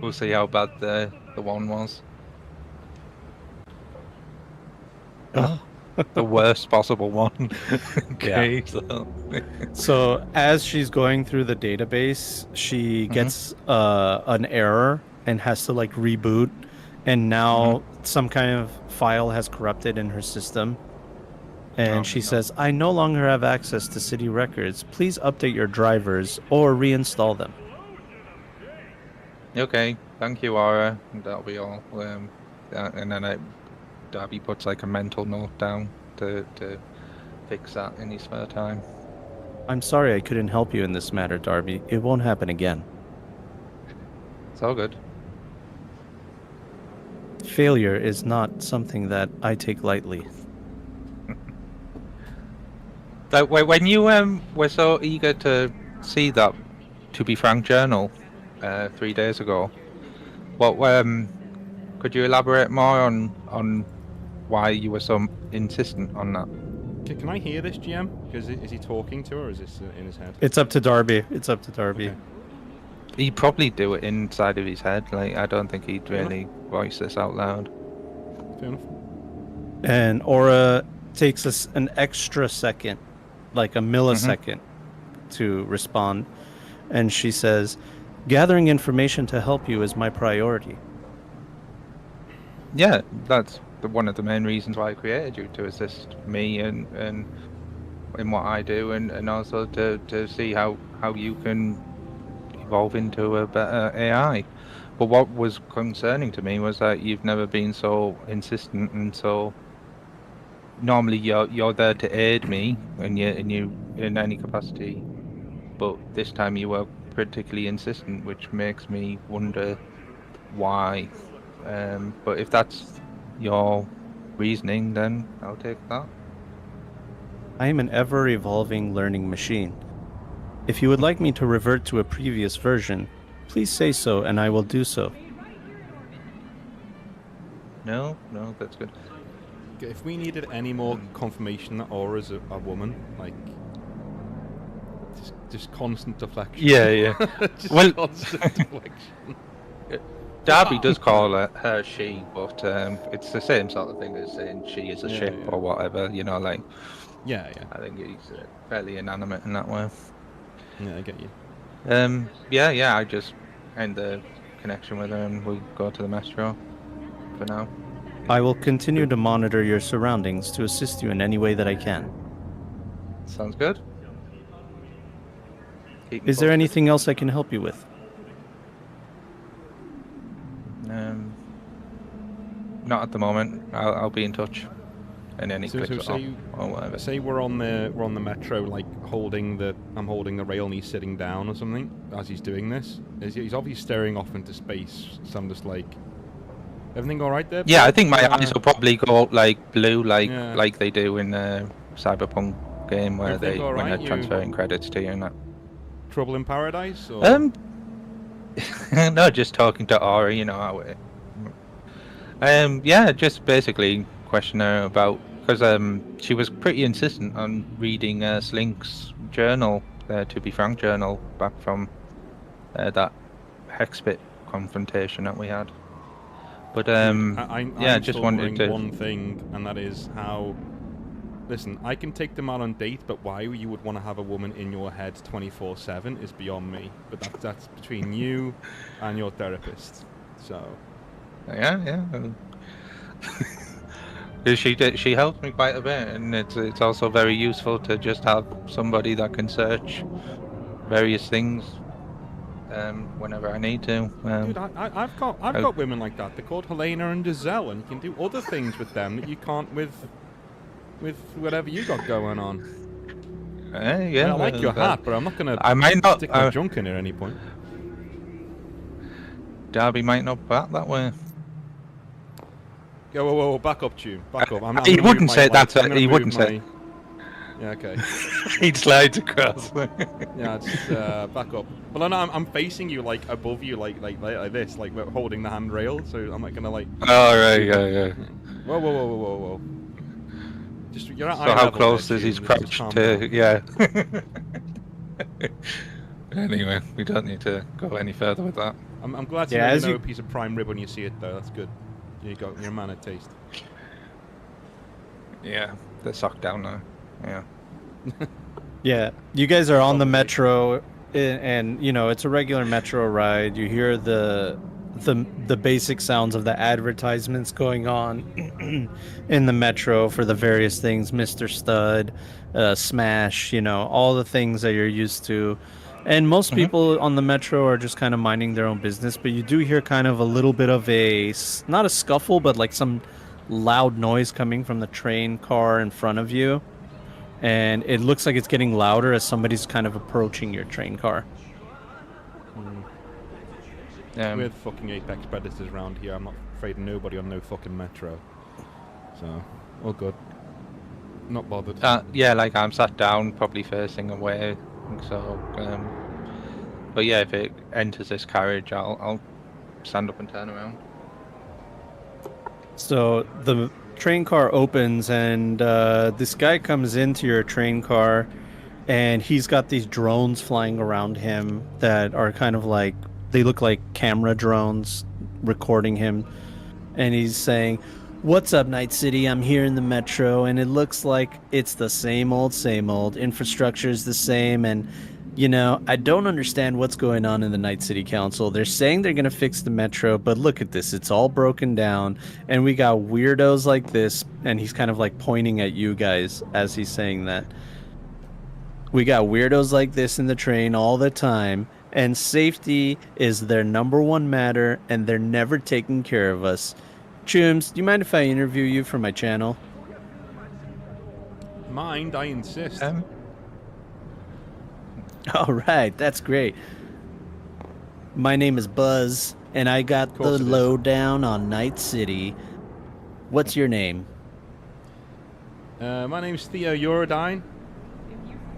We'll see how bad the one was. Oh, the worst possible one. Okay, So as she's going through the database, she gets an error and has to like reboot, and now some kind of file has corrupted in her system. And she says, "I no longer have access to city records. Please update your drivers or reinstall them." Okay, thank you, Aura. That'll be all. And then Darby puts like a mental note down to fix that in his spare time. I'm sorry I couldn't help you in this matter, Darby. It won't happen again. It's all good. Failure is not something that I take lightly. So when you were so eager to see that To Be Frank journal 3 days ago, what could you elaborate more on why you were so insistent on that? Can I hear this, GM? Because is he talking to her, or is this in his head? It's up to Darby. It's up to Darby. Okay. He'd probably do it inside of his head. Like, I don't think he'd really voice this out loud. Fair enough. And Aura takes us an extra second, like a millisecond, to respond. And she says, "Gathering information to help you is my priority." Yeah, that's one of the main reasons why I created you, to assist me and in what I do, and also to see how you can evolve into a better AI. But what was concerning to me was that you've never been so insistent, and so normally you're there to aid me and you in any capacity, but this time you were particularly insistent, which makes me wonder why. But if that's your reasoning, then I'll take that. I am an ever-evolving learning machine. If you would like me to revert to a previous version, please say so and I will do so. No, that's good. If we needed any more confirmation that Aura's a woman, like just constant deflection. Yeah. Just Well, constant deflection. Darby does call her she, but it's the same sort of thing as saying she is a ship or whatever. You know, like. Yeah. I think he's fairly inanimate in that way. Yeah, I get you. Yeah. I just end the connection with her, and we go to the metro for now. I will continue to monitor your surroundings to assist you in any way that I can. Sounds good. Is there anything else I can help you with? Not at the moment. I'll be in touch. And any So clicks say or whatever. say we're on the metro, like I'm holding the rail and he's sitting down or something as he's doing this. He's obviously staring off into space. So I'm just like, everything all right there? Yeah, I think my eyes will probably go like blue, Yeah. like they do in the Cyberpunk game, where Everything all when right? they're transferring credits to you and that. Trouble in paradise? Or? No, just talking to Aura, you know how it. Yeah, just basically question her about, because she was pretty insistent on reading Slink's journal, To Be Frank journal, back from that Hexbit confrontation that we had. But I'm just still wanted wondering to. one thing, and that is how. Listen, I can take them out on date, but why you would want to have a woman in your head 24/7 is beyond me. But that's between you and your therapist. So. Yeah. She helped me quite a bit, and it's also very useful to just have somebody that can search various things whenever I need to. Dude, I've got women like that. They're called Helena and Giselle, and you can do other things with them that you can't with whatever you got going on. Yeah, I like your hat, but I'm not gonna. I might not stick my junk in it at any point. Darby might not bat that way. Whoa, back up, Tune. Back up. He wouldn't say that. He wouldn't say. Yeah, okay. He'd slide across. Yeah, just back up. Well, no, I'm facing you, like above you, like this, like we're holding the handrail. So I'm not gonna like. Oh right, yeah. Whoa. Just you're at So eye how level close there, is he June, just crouched calm to? down. Yeah. Anyway, we don't need to go any further with that. I'm glad to Yeah, know you as know you- a piece of prime rib when you see it, though. That's good. You're a man of taste. Yeah, they're socked down now. Yeah. Yeah, you guys are on the Probably. metro, and you know it's a regular metro ride. You hear the basic sounds of the advertisements going on in the metro for the various things, Mr. Stud, Smash, you know, all the things that you're used to. And most people on the metro are just kind of minding their own business, but you do hear kind of a little bit of not a scuffle, but like some loud noise coming from the train car in front of you. And it looks like it's getting louder as somebody's kind of approaching your train car. We're the fucking apex predators around here. I'm not afraid of nobody on no fucking metro. So, all good. Not bothered. Yeah, like I'm sat down, probably facing away. So, but yeah, if it enters this carriage, I'll stand up and turn around. So the train car opens, and this guy comes into your train car, and he's got these drones flying around him that are kind of like, they look like camera drones recording him. And he's saying, "What's up, Night City? I'm here in the metro, and it looks like it's the same old, same old. Infrastructure's the same, and you know, I don't understand what's going on in the Night City Council. They're saying they're going to fix the metro, but look at this. It's all broken down, and we got weirdos like this." And he's kind of like pointing at you guys as he's saying that. "We got weirdos like this in the train all the time, and safety is their number one matter, and they're never taking care of us. Chooms, do you mind if I interview you for my channel?" Mind, I insist. All right, that's great. "My name is Buzz, and I got the course it is. lowdown on Night City. What's your name?" My name's Theo Eurodyne.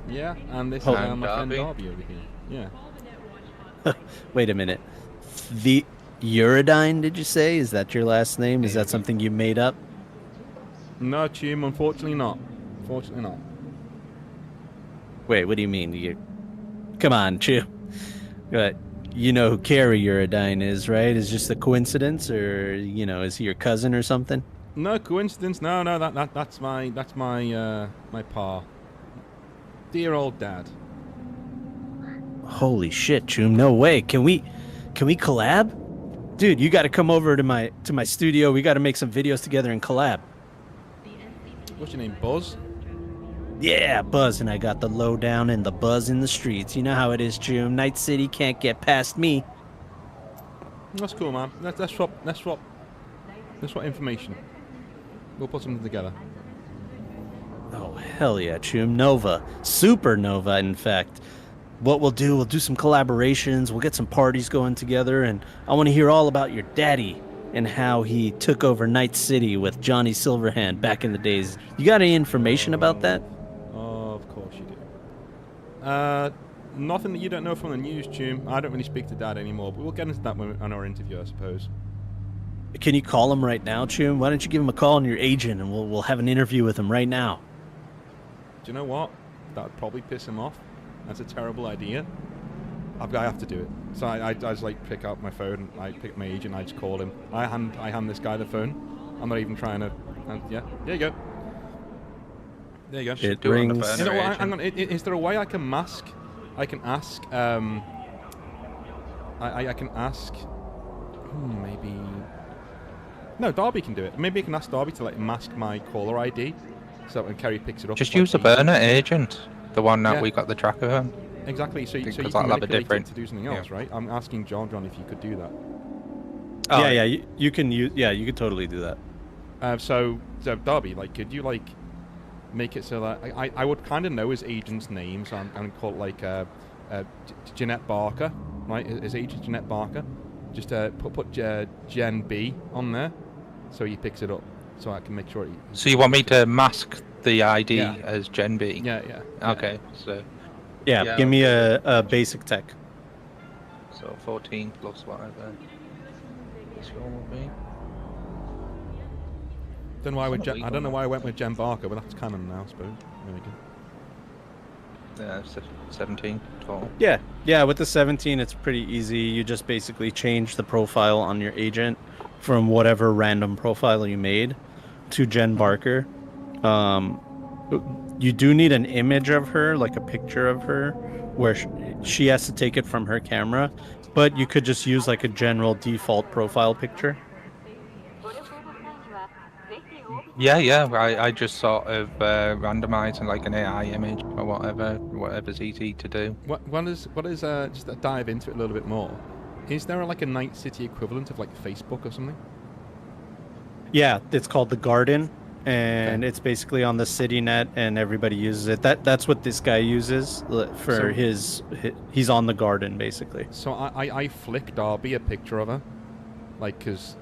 Yeah, and this is I'm my friend Darby. Darby over here. Yeah. Wait a minute. The Uridine, did you say? Is that your last name? Is that something you made up? No, Chum, unfortunately not. Unfortunately not. Wait, what do you mean? Come on, Chew. But you know who Carrie Uridine is, right? Is just a coincidence, or you know, is he your cousin or something? No coincidence. No, that's my my pa. Dear old dad. Holy shit, Choom! No way. Can we collab? Dude, you got to come over to my studio. We got to make some videos together and collab. What's your name, Buzz? Yeah, Buzz, and I got the lowdown and the buzz in the streets. You know how it is, Choom. Night City can't get past me. That's cool, man. Let's swap information. We'll put something together. Oh, hell yeah, Choom. Nova. Supernova, in fact. What we'll do some collaborations, we'll get some parties going together, and I want to hear all about your daddy and how he took over Night City with Johnny Silverhand back in the days. You got any information about that? Oh, of course you do. Nothing that you don't know from the news, Chum. I don't really speak to Dad anymore, but we'll get into that on our interview, I suppose. Can you call him right now, Choom? Why don't you give him a call on your agent, and we'll have an interview with him right now. Do you know what? That would probably piss him off. That's a terrible idea. I have to do it. So I just like pick up my phone, I pick my agent, I just call him. I hand this guy the phone. I'm not even trying to. Yeah, there you go. There you go. It Do it on the rings. phone. You know what, hang on. Is there a way I can mask? I can ask. I can ask. Maybe. No, Darby can do it. Maybe I can ask Darby to like mask my caller ID, so when Kerry picks it up. Just like, use the burner agent, the one that Yeah. we got the tracker on. Exactly. So you Because can that'll have a manipulate it different- to do something yeah. else, right? I'm asking John if you could do that. Oh, yeah, you can use. Yeah, you could totally do that. So Darby, like, could you like make it so that I would kind of know his agent's name, so I'm gonna call it like Jeanette Barker, right? His agent Jeanette Barker. Just put Gen B on there, so he picks it up, so I can make sure. So you want me to mask the ID Yeah. as Gen B? Yeah. Okay, so Yeah, give me a basic tech. 14 plus whatever this one will be. Don't know why I don't know why I went with Jen Barker, but that's canon now, I suppose. There we go. Yeah, 17 total. Yeah. With the 17, it's pretty easy. You just basically change the profile on your agent from whatever random profile you made to Jen Barker. You do need an image of her, like a picture of her, where she has to take it from her camera, but you could just use like a general default profile picture. Yeah. I just sort of randomizing like an AI image or whatever's easy to do. What is just to dive into it a little bit more? Is there like a Night City equivalent of like Facebook or something? Yeah, it's called The Garden, and it's basically on the CityNet, and everybody uses it. That's what this guy uses for he's on The Garden, basically. So I flick Darby a picture of her, like, cause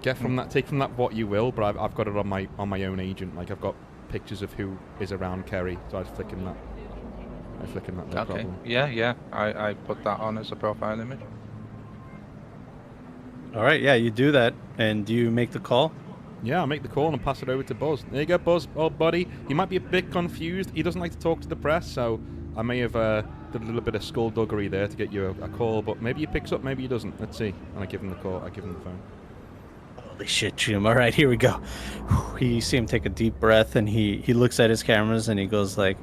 take from that what you will, but I've got it on my own agent. Like, I've got pictures of who is around Kerry, so I'd flick him that. No problem. Yeah. I put that on as a profile image. All right, yeah, you do that, and do you make the call? Yeah, I'll make the call and pass it over to Buzz. There you go, Buzz, old buddy. He might be a bit confused. He doesn't like to talk to the press, so I may have did a little bit of skullduggery there to get you a call, but maybe he picks up, maybe he doesn't. Let's see. And I give him the call. I give him the phone. Holy shit, Jim. All right, here we go. You see him take a deep breath, and he looks at his cameras, and he goes like,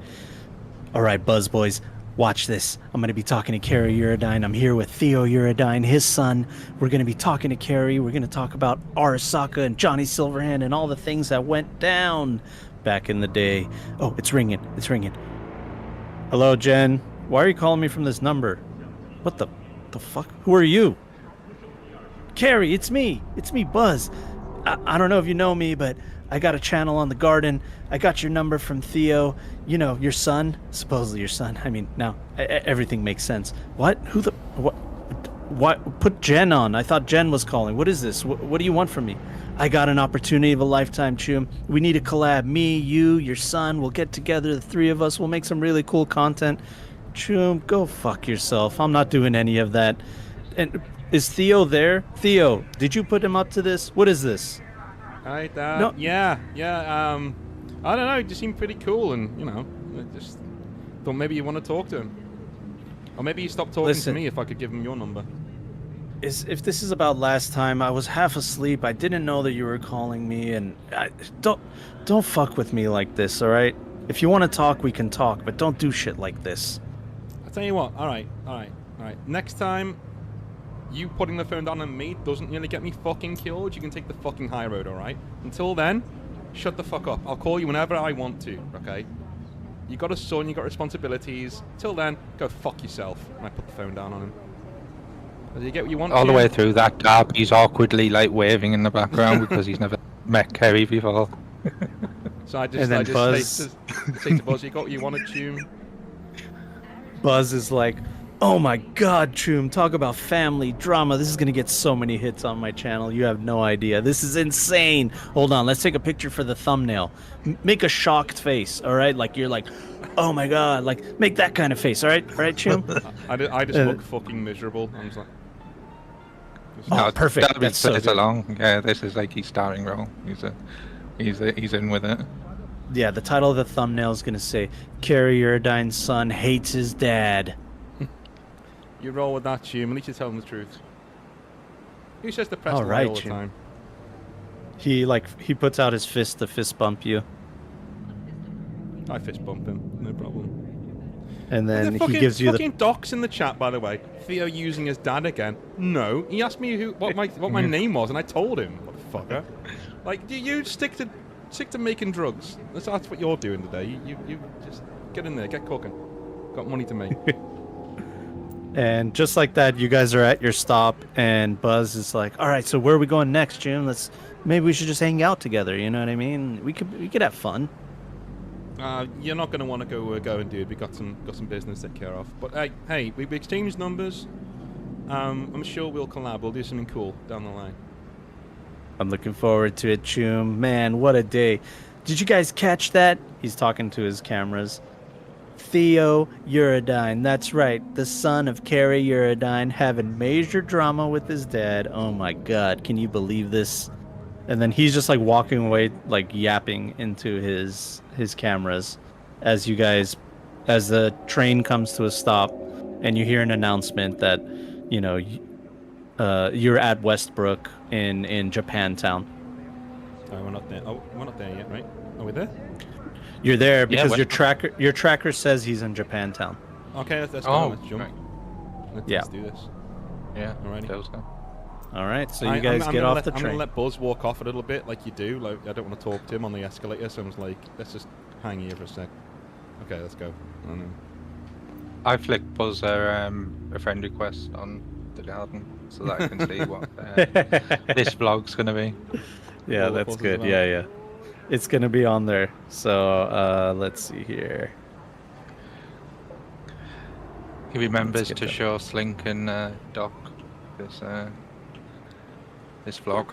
all right, Buzz boys, watch this. I'm going to be talking to Carrie Eurodyne. I'm here with Theo Eurodyne, his son. We're going to be talking to Carrie. We're going to talk about Arasaka and Johnny Silverhand and all the things that went down back in the day. Oh, it's ringing. It's ringing. Hello, Jen. Why are you calling me from this number? What the fuck? Who are you? Carrie, it's me. It's me, Buzz. I don't know if you know me, but I got a channel on The Garden. I got your number from Theo. You know, your son. Supposedly your son. I mean, now everything makes sense. What? Who the... What? Put Jen on. I thought Jen was calling. What is this? What do you want from me? I got an opportunity of a lifetime, Chum. We need a collab. Me, you, your son. We'll get together, the three of us. We'll make some really cool content. Chum, go fuck yourself. I'm not doing any of that. And is Theo there? Theo, did you put him up to this? What is this? Alright, No. Yeah, I don't know, he just seemed pretty cool, and, you know, I just thought maybe you want to talk to him. Or maybe you stop talking to me if I could give him your number. If this is about last time, I was half asleep. I didn't know that you were calling me, and don't fuck with me like this, all right? If you want to talk, we can talk, but don't do shit like this. I'll tell you what, all right. Next time, you putting the phone down on me doesn't really get me fucking killed. You can take the fucking high road, all right? Until then, shut the fuck up. I'll call you whenever I want to, okay? You got a son, you got responsibilities. Till then, go fuck yourself. And I put the phone down on him. Do you get what you want? All the way through that, Darby's awkwardly like waving in the background because he's never met Kerry before. So I just say to Buzz, you got what you want to tune. Buzz is like, oh my god, Choom, talk about family drama. This is gonna get so many hits on my channel. You have no idea. This is insane. Hold on, let's take a picture for the thumbnail. Make a shocked face, all right? Like you're like, oh my god, like make that kind of face, all right? All right, Choom? I just look fucking miserable. I'm just like... Oh, perfect. That's so along. Yeah, this is like his starring role. He's in with it. Yeah, the title of the thumbnail is gonna say, Carrie Eurodyne's son hates his dad. You roll with that, Chum. At least you're telling the truth. Who says the press all lie all the Chum. time? He puts out his fist to fist bump you. I fist bump him, no problem. And then he gives you fucking docs in the chat, by the way. Theo using his dad again. No, he asked me what my name was, and I told him. Motherfucker. Like, you stick to making drugs. That's what you're doing today. You just get in there, get cooking. Got money to make. And just like that, you guys are at your stop, and Buzz is like, "All right, so where are we going next, Jim? Maybe we should just hang out together. You know what I mean? We could have fun." You're not gonna want to go and do it. We got some business to take care of. But hey, we exchanged numbers. I'm sure we'll collab. We'll do something cool down the line. I'm looking forward to it, Choom. Man, what a day! Did you guys catch that? He's talking to his cameras. Theo Eurodyne, that's right, the son of Carrie Eurodyne, having major drama with his dad. Oh my god, can you believe this? And then he's just like walking away, like yapping into his cameras as you guys, as the train comes to a stop, and you hear an announcement that, you know, you're at Westbrook in Japantown. Oh, we're not there. Oh, we're not there yet, right? Are we there? You're there Yeah, because Westbrook. your tracker says he's in Japantown. Okay, let's go. Oh, Let's jump. right. Let's do this. Yeah. Alrighty. Let's go. All right, so you I'm guys get gonna off let, the I'm gonna train. let Buzz walk off a little bit, like you do. Like I don't want to talk to him on the escalator, so I was like, let's just hang here for a sec. Okay, let's go. I flicked Buzz a friend request on the garden so that I can see what this vlog's gonna be. Yeah, All the that's pulses good. about. Yeah. It's gonna be on there. So let's see here. He remembers get to that. show Slink and Doc this vlog.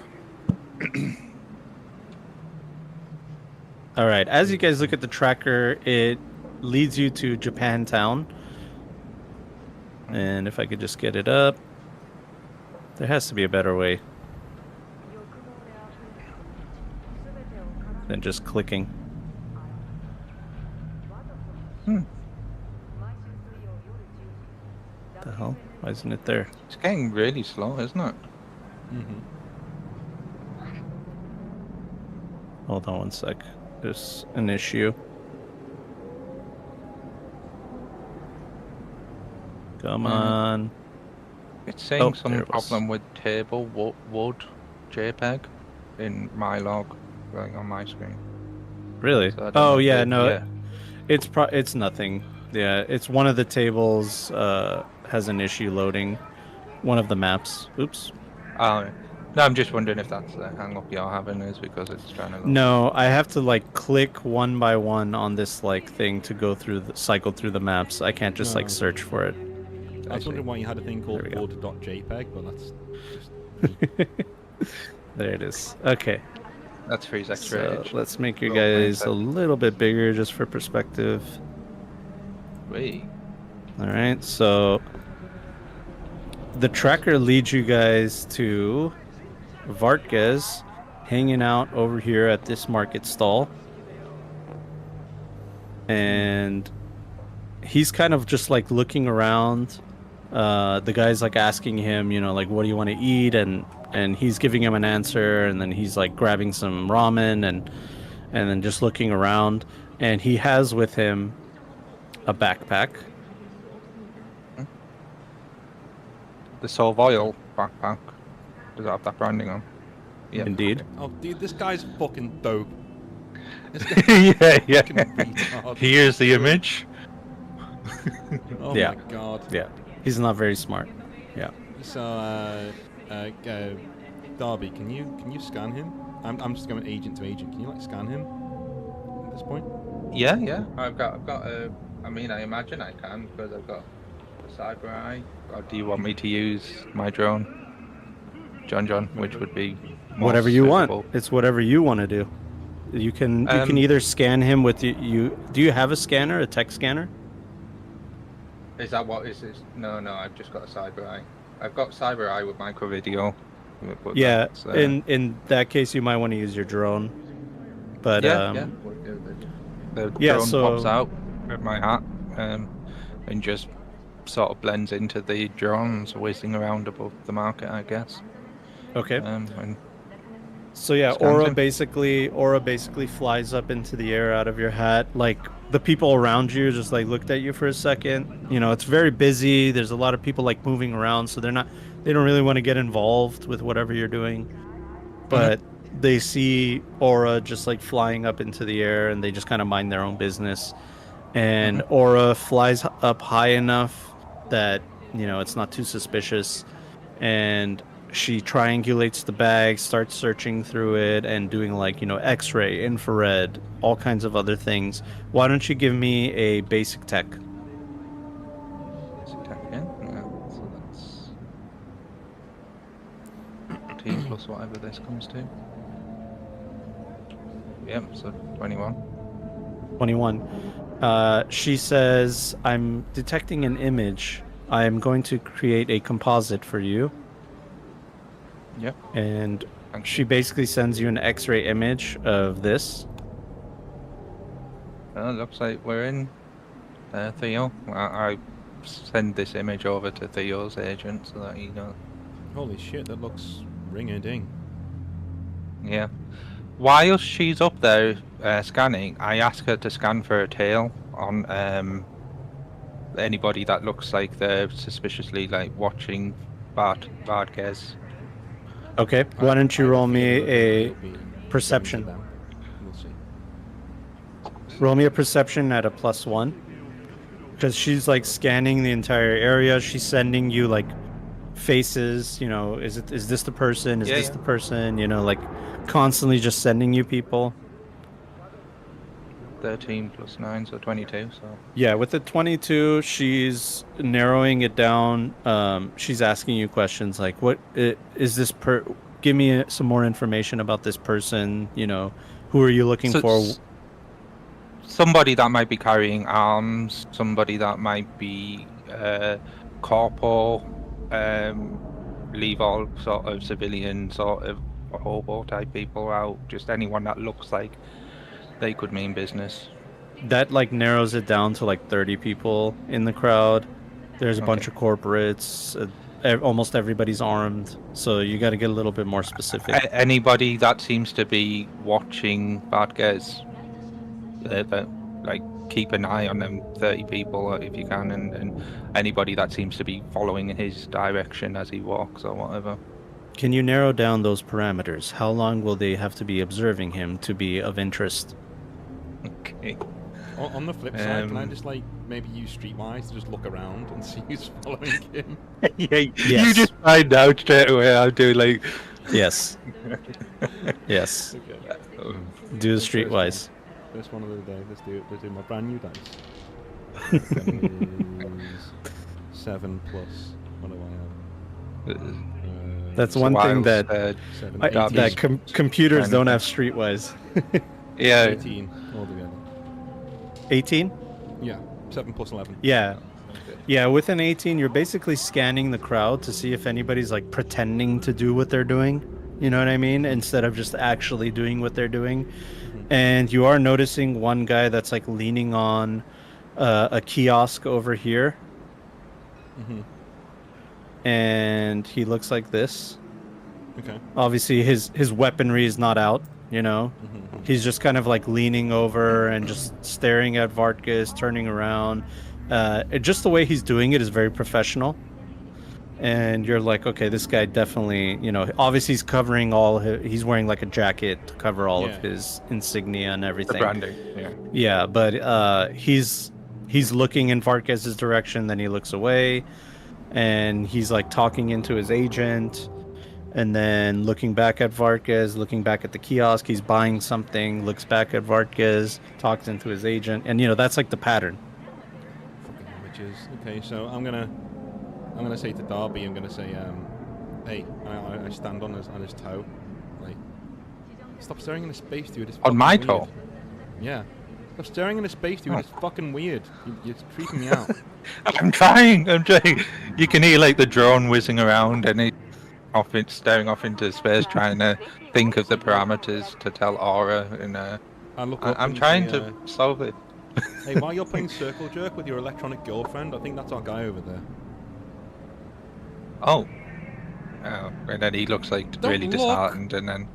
All right, as you guys look at the tracker, it leads you to Japantown. And if I could just get it up, there has to be a better way than just clicking. The hell? Why isn't it there? It's getting really slow, isn't it? Hold on one sec. There's an issue. Come on. It's saying Oh, there some it was. problem with table wood JPEG in my log going on my screen. Really? So I don't Oh know if yeah, it- no, yeah. it's nothing. Yeah, it's one of the tables has an issue loading one of the maps. Oops. Oh, no, I'm just wondering if that's the hang up you're having is because it's trying to load. No, I have to like click one by one on this like thing to go through cycle through the maps. I can't just like Oh. search for it. I was wondering why you had a thing called There we go. board.jpg, but that's just There it is. Okay. That's for his So extra. let's make you Roll guys mindset. a little bit bigger just for perspective. Wait. All right, so the tracker leads you guys to Vartges hanging out over here at this market stall. And he's kind of just like looking around. The guy's like asking him, you know, like, what do you want to eat? And he's giving him an answer, and then he's like grabbing some ramen and then just looking around. And he has with him a backpack. The Solvoil backpack. Does it have that branding on? Yeah. Indeed. oh dude, this guy's fucking dope. This yeah, fucking retard. Here's the image. Oh Yeah. my god. Yeah, he's not very smart. Yeah. So Darby, can you scan him? I'm just going agent to agent. Can you like scan him at this point? Yeah. I've got I mean, I imagine I can because I've got a cyber eye. Or do you want me to use my drone, John, which would be more Whatever you suitable? want. It's whatever you want to do. You can Um, either scan him with you. Do you have a scanner, a tech scanner? Is that what is this? No, I've just got a cyber eye. I've got cyber eye with micro video. But Yeah. that's, In that case, you might want to use your drone. But yeah. The Yeah, drone so- pops out with my hat, and just sort of blends into the drones whizzing around above the market, I guess. okay. And So yeah, Scans Aura basically flies up into the air out of your hat. Like the people around you just like looked at you for a second. You know, it's very busy. There's a lot of people like moving around, so they don't really want to get involved with whatever you're doing. But they see Aura just like flying up into the air, and they just kind of mind their own business. And Aura flies up high enough that, you know, it's not too suspicious. And she triangulates the bag, starts searching through it, and doing like, you know, X-ray, infrared, all kinds of other things. Why don't you give me a basic tech? Basic tech again. Yeah, so that's 14 plus whatever this comes to. Yep, so 21. 21. She says, I'm detecting an image. I am going to create a composite for you. Yep. And Thank She you. basically sends you an X-ray image of this. Well, looks like we're in, Theo. I send this image over to Theo's agent so that he knows. Holy shit, that looks ring-a-ding. Yeah. While she's up there scanning, I ask her to scan for a tail on anybody that looks like they're suspiciously like watching Vardquez. Okay. Why don't you I have roll me feeling that a he'll be going to perception? them. We'll see. Roll me a perception at a +1. Because she's like scanning the entire area. She's sending you like faces. You know, is this the person? Is Yeah, this yeah. the person? You know, like constantly just sending you people. 13 plus 9, so 22. So Yeah, with the 22, she's narrowing it down. She's asking you questions like, "What is this per? Give me some more information about this person. You know, who are you looking So for?" somebody that might be carrying arms, somebody that might be corporal, leave all sort of civilian, sort of hobo type people out. Just anyone that looks like they could mean business. That like narrows it down to like 30 people in the crowd. There's a bunch Okay. of corporates. Almost everybody's armed, so you got to get a little bit more specific. Anybody that seems to be watching Vardquez, like keep an eye on them 30 people if you can, and anybody that seems to be following in his direction as he walks or whatever. Can you narrow down those parameters? How long will they have to be observing him to be of interest? Okay. On the flip side, can I just like maybe use Streetwise to just look around and see who's following him? Yeah, you Yes. just find out straight away. I'll do like. Yes. Yes. Okay. Do the First streetwise. First one of the day. Let's do it. Let's do my brand new dice. Is 7 plus. What do I have? That's one thing that 7, that 18. computers don't have streetwise. yeah. 18 altogether. 18? Yeah, 7 plus 11. Yeah. Okay. Yeah, with an 18, you're basically scanning the crowd to see if anybody's like pretending to do what they're doing. You know what I mean? Instead of just actually doing what they're doing. And you are noticing one guy that's like leaning on a kiosk over here. Mm-hmm. And he looks like this. Okay. Obviously, his weaponry is not out. You know, Mm-hmm. he's just kind of like leaning over and just staring at Vartkas, turning around. Just the way he's doing it is very professional. And you're like, okay, this guy definitely, you know, obviously he's covering he's wearing like a jacket to cover all of his insignia and The everything. branding. Yeah. Yeah, but he's looking in Varkes's direction, then he looks away, and he's like talking into his agent, and then looking back at Varkes, looking back at the kiosk, he's buying something, looks back at Varkes, talks into his agent, and you know that's like the pattern. Fucking amateurs. Okay, so I'm gonna say to Darby, I'm gonna say, hey, I stand on his toe, like, stop staring into space, dude. It's On fucking my weird. toe? Yeah. Stop staring into space, dude. Oh. It's fucking weird. You're creeping me out. I'm trying. You can hear like the drone whizzing around, and he's staring off into space, trying to think of the parameters to tell Aura. And I look up I'm and trying say, to solve it. hey, while you're playing Circle Jerk with your electronic girlfriend, I think that's our guy over there. Oh. And then he looks like Don't really look. disheartened, and then.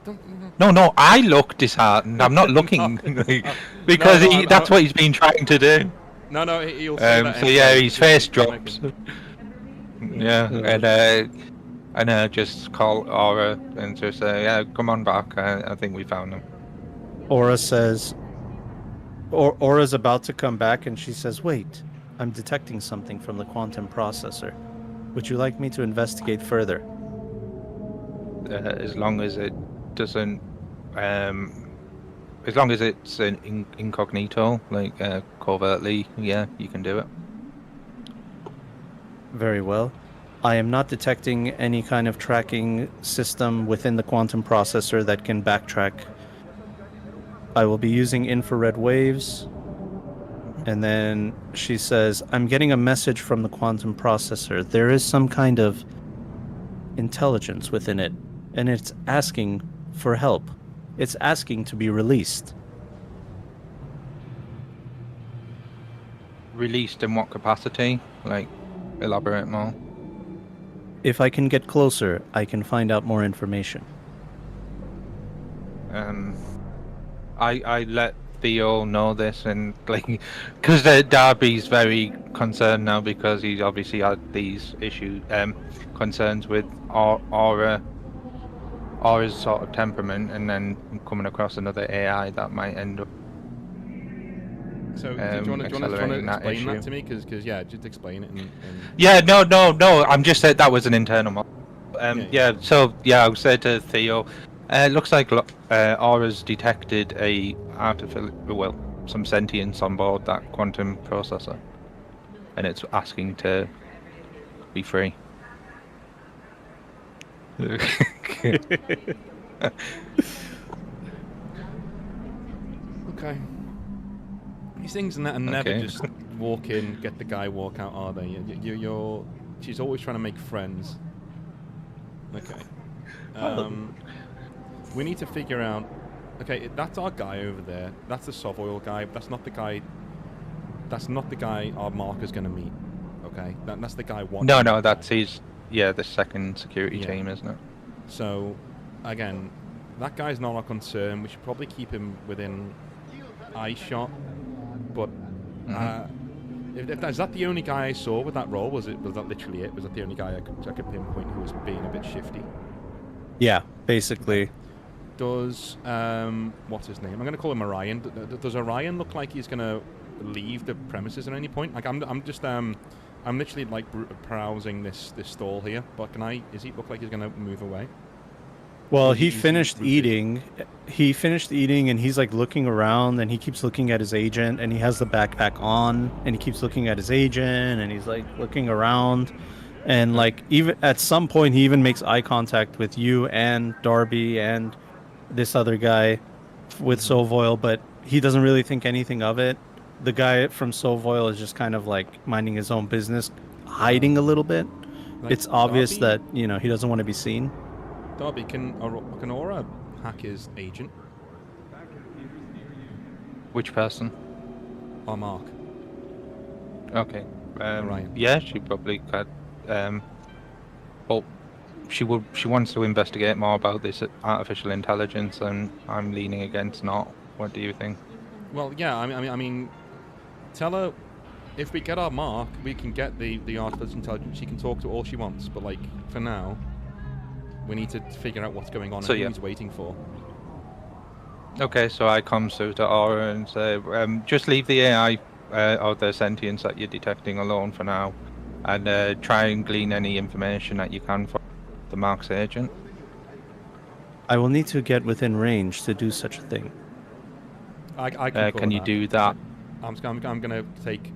Don't, No, I look disheartened. I'm not looking because No, that's what he's been trying to do. No, he'll say that So anyway, yeah, his he's face just drops. panicking. Yeah, and just call Aura and just say, yeah, come on back. I think we found him. Aura says, Aura's about to come back, and she says, "Wait, I'm detecting something from the quantum processor. Would you like me to investigate further?" As long as it doesn't, as long as it's an incognito, like covertly, yeah, you can do it. Very well. I am not detecting any kind of tracking system within the quantum processor that can backtrack. I will be using infrared waves. And then she says, I'm getting a message from the quantum processor. There is some kind of intelligence within it. and it's asking for help. It's asking to be released. Released in what capacity? Like, elaborate more. If I can get closer, I can find out more information. I let Theo know this, and like, because Darby's very concerned now because he's obviously had these concerns with Aura's sort of temperament, and then coming across another AI that might end up. So do you want to accelerating that explain that issue. to me? Because yeah, just explain it. And Yeah, no. I'm just saying that was an internal model. Yeah. So yeah, I would say to Theo, it looks like Aura's detected some sentience on board that quantum processor, and it's asking to be free. Okay. These things are never Okay. just walk in, get the guy, walk out, are they? She's always trying to make friends. Okay. We need to figure out. Okay, that's our guy over there. That's the Sovoil guy. But that's not the guy. That's not the guy our marker's going to meet. Okay, that's the guy. No, that's his. Yeah, the second security team, isn't it? So, again, that guy's not our concern. We should probably keep him within eye shot. But is that the only guy I saw with that role? Was that literally it? Was that the only guy I could pinpoint who was being a bit shifty? Yeah, basically. Does what's his name? I'm going to call him Orion. Does Orion look like he's going to leave the premises at any point? Like I'm literally like browsing this stall here. But does he look like he's going to move away? Well, he finished eating. He finished eating, and he's like looking around, and he keeps looking at his agent, and he has the backpack on, and he keeps looking at his agent, and he's like looking around, and like even at some point he even makes eye contact with you and Darby and this other guy with Sovoil, but he doesn't really think anything of it. The guy from Sovoil is just kind of like minding his own business, hiding a little bit. Like It's obvious Darby? that he doesn't want to be seen. Darby, can Aura hack his agent? Which person? Or Mark? Okay. Orion. Yeah, she probably could. Well, she wants to investigate more about this artificial intelligence, and I'm leaning against not. What do you think? Well, yeah. I mean, tell her if we get our Mark, we can get the artificial intelligence. She can talk to all she wants, but like for now, we need to figure out what's going on and who he's waiting for. Okay, so I come through to Aura and say, just leave the AI or the sentience that you're detecting alone for now, and try and glean any information that you can from the Mark's agent. I will need to get within range to do such a thing. I can you do that? I'm gonna take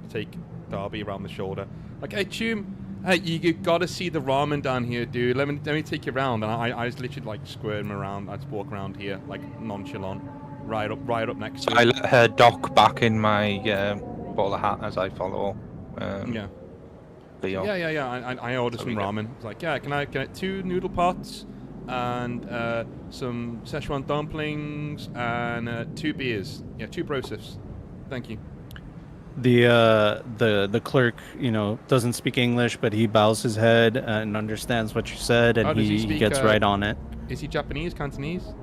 Darby around the shoulder. Like, hey, Chum, hey, you gotta see the ramen down here, dude. Let me take you around. And I just literally like squirm around. I just walk around here like nonchalant, right up next to I her. let her dock back in my bowler hat as I follow. Yeah. Theo. Yeah. I order some ramen. It's like, yeah, can I get 2 noodle pots and some Szechuan dumplings and 2 beers. Yeah, 2 brosifs. Thank you. The clerk, doesn't speak English, but he bows his head and understands what you said, and he gets right on it. Is he Japanese, Cantonese?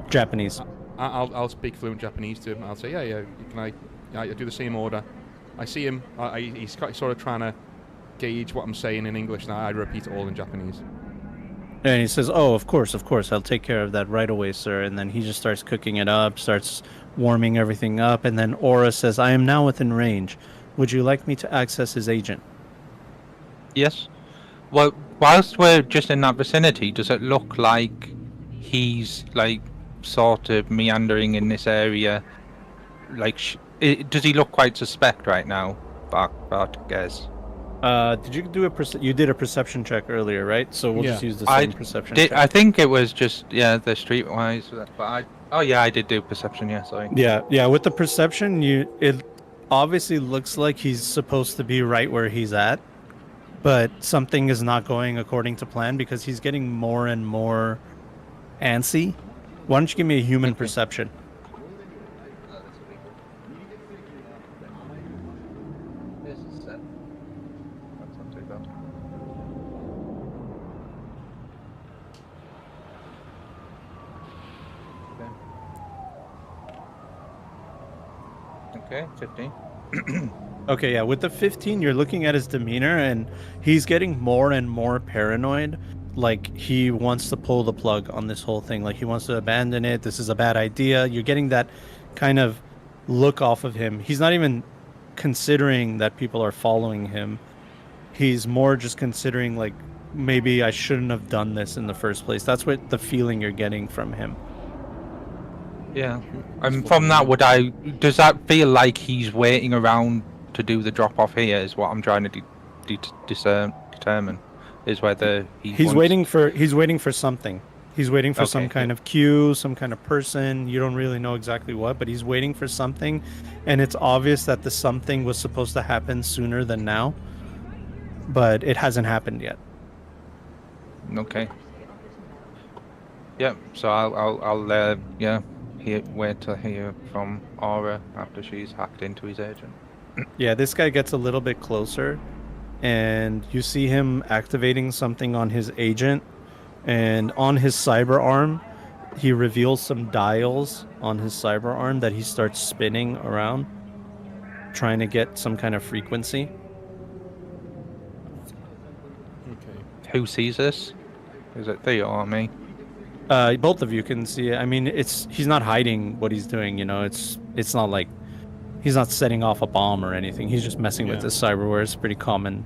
Japanese. I'll speak fluent Japanese to him. I'll say, yeah. Can I do the same order? I see him. He's sort of trying to gauge what I'm saying in English, and I repeat it all in Japanese. And he says, "Oh, of course, I'll take care of that right away, sir." And then he just starts cooking it up, starts warming everything up, and then Aura says, "I am now within range. Would you like me to access his agent?" Yes. Well, whilst we're just in that vicinity, does it look like he's like sort of meandering in this area? Like, does he look quite suspect right now? But guess. Did you do you did a perception check earlier, right? So we'll just use the same perception check. I think it was just the streetwise, but I did do perception. Yeah, sorry. Yeah. With the perception, it obviously looks like he's supposed to be right where he's at, but something is not going according to plan because he's getting more and more Antsy? Why don't you give me a human perception? This is set. That's not too bad. Okay, 15. Okay, yeah, with the 15, you're looking at his demeanor, and he's getting more and more paranoid. Like, he wants to pull the plug on this whole thing. Like, he wants to abandon it. This is a bad idea. You're getting that kind of look off of him. He's not even considering that people are following him. He's more just considering, like, maybe I shouldn't have done this in the first place. That's what the feeling you're getting from him. Yeah. And from that, does that feel like he's waiting around to do the drop off here? Is what I'm trying to determine, is whether he's waiting for something. He's waiting for some kind of cue, some kind of person. You don't really know exactly what, but he's waiting for something, and it's obvious that the something was supposed to happen sooner than now, but it hasn't happened yet. Okay. Yeah. So I'll wait to hear from Aura after she's hacked into his agent. Yeah, this guy gets a little bit closer, and you see him activating something on his agent, and on his cyber arm, he reveals some dials on his cyber arm that he starts spinning around, trying to get some kind of frequency. Okay. Who sees this? Is it Theo or me? Both of you can see it. I mean, he's not hiding what he's doing. You know, it's not like he's not setting off a bomb or anything. He's just messing with this cyberware. It's a pretty common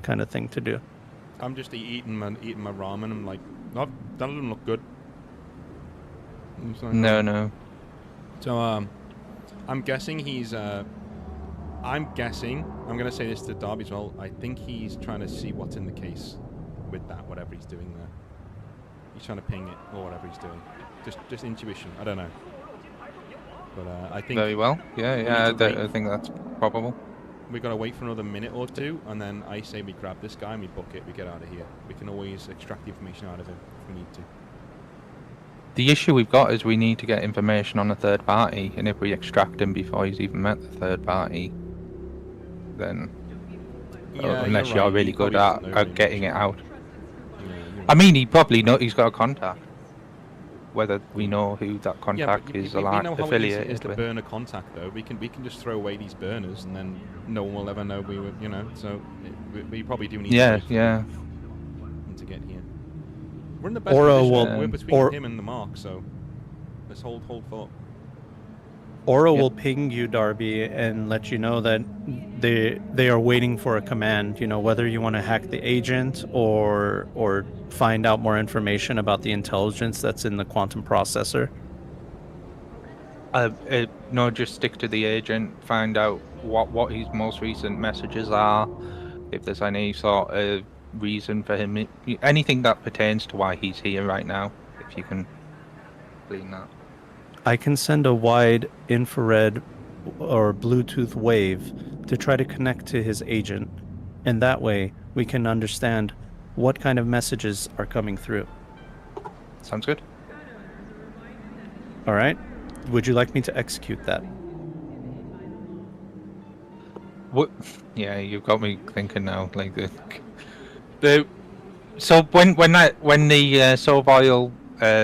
kind of thing to do. I'm just eating my ramen. I'm like, oh, that doesn't look good. Like, no. So I'm guessing he's. I'm gonna say this to Darby as well. I think he's trying to see what's in the case with that, whatever he's doing there. He's trying to ping it or whatever he's doing. Just intuition. I don't know. But I think very well. Yeah. I think that's probable. We gotta wait for another minute or two, and then I say we grab this guy and we book it. We get out of here. We can always extract the information out of him if we need to. The issue we've got is we need to get information on a third party, and if we extract him before he's even met the third party, then unless you're really good at getting it out. I mean, he probably he's got a contact. Whether we know who that contact is affiliated with. with. Burner contact though. We can just throw away these burners and then no one will ever know we were, So we probably do need. Yeah. To get here, we're in the best Aura position. We're between him and the mark, so let's hold thought. Aura will ping you, Darby, and let you know that they are waiting for a command. You know, whether you want to hack the agent or find out more information about the intelligence that's in the quantum processor. No, just stick to the agent. Find out what his most recent messages are. If there's any sort of reason for him, anything that pertains to why he's here right now. If you can glean that. I can send a wide infrared or Bluetooth wave to try to connect to his agent, and that way we can understand what kind of messages are coming through. Sounds good. All right. Would you like me to execute that? What? Yeah, you've got me thinking now. Like so when the Soviel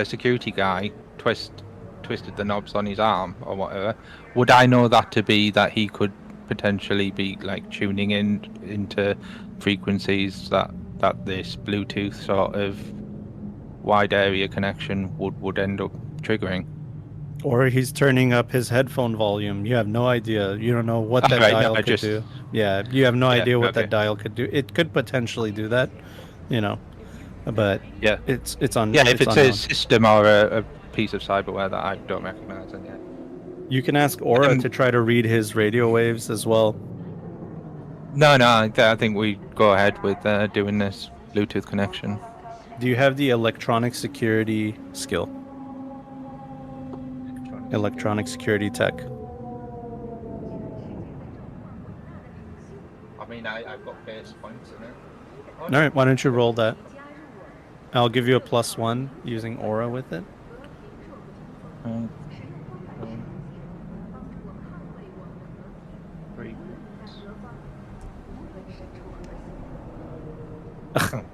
security guy twisted the knobs on his arm or whatever, would I know that to be that he could potentially be like tuning into frequencies that this Bluetooth sort of wide area connection would end up triggering? Or he's turning up his headphone volume. You have no idea. You don't know what that dial could do. Yeah, you have no idea what that dial could do. It could potentially do that, but it's on. Yeah, if it's a system or a piece of cyberware that I don't recognize, then yeah. You can ask Aura to try to read his radio waves as well. No, I think we go ahead with doing this Bluetooth connection. Do you have the electronic security skill? Electronic security tech. I mean, I've got base points in it. All right, why don't you roll that? I'll give you a +1 using aura with it. Um, 3.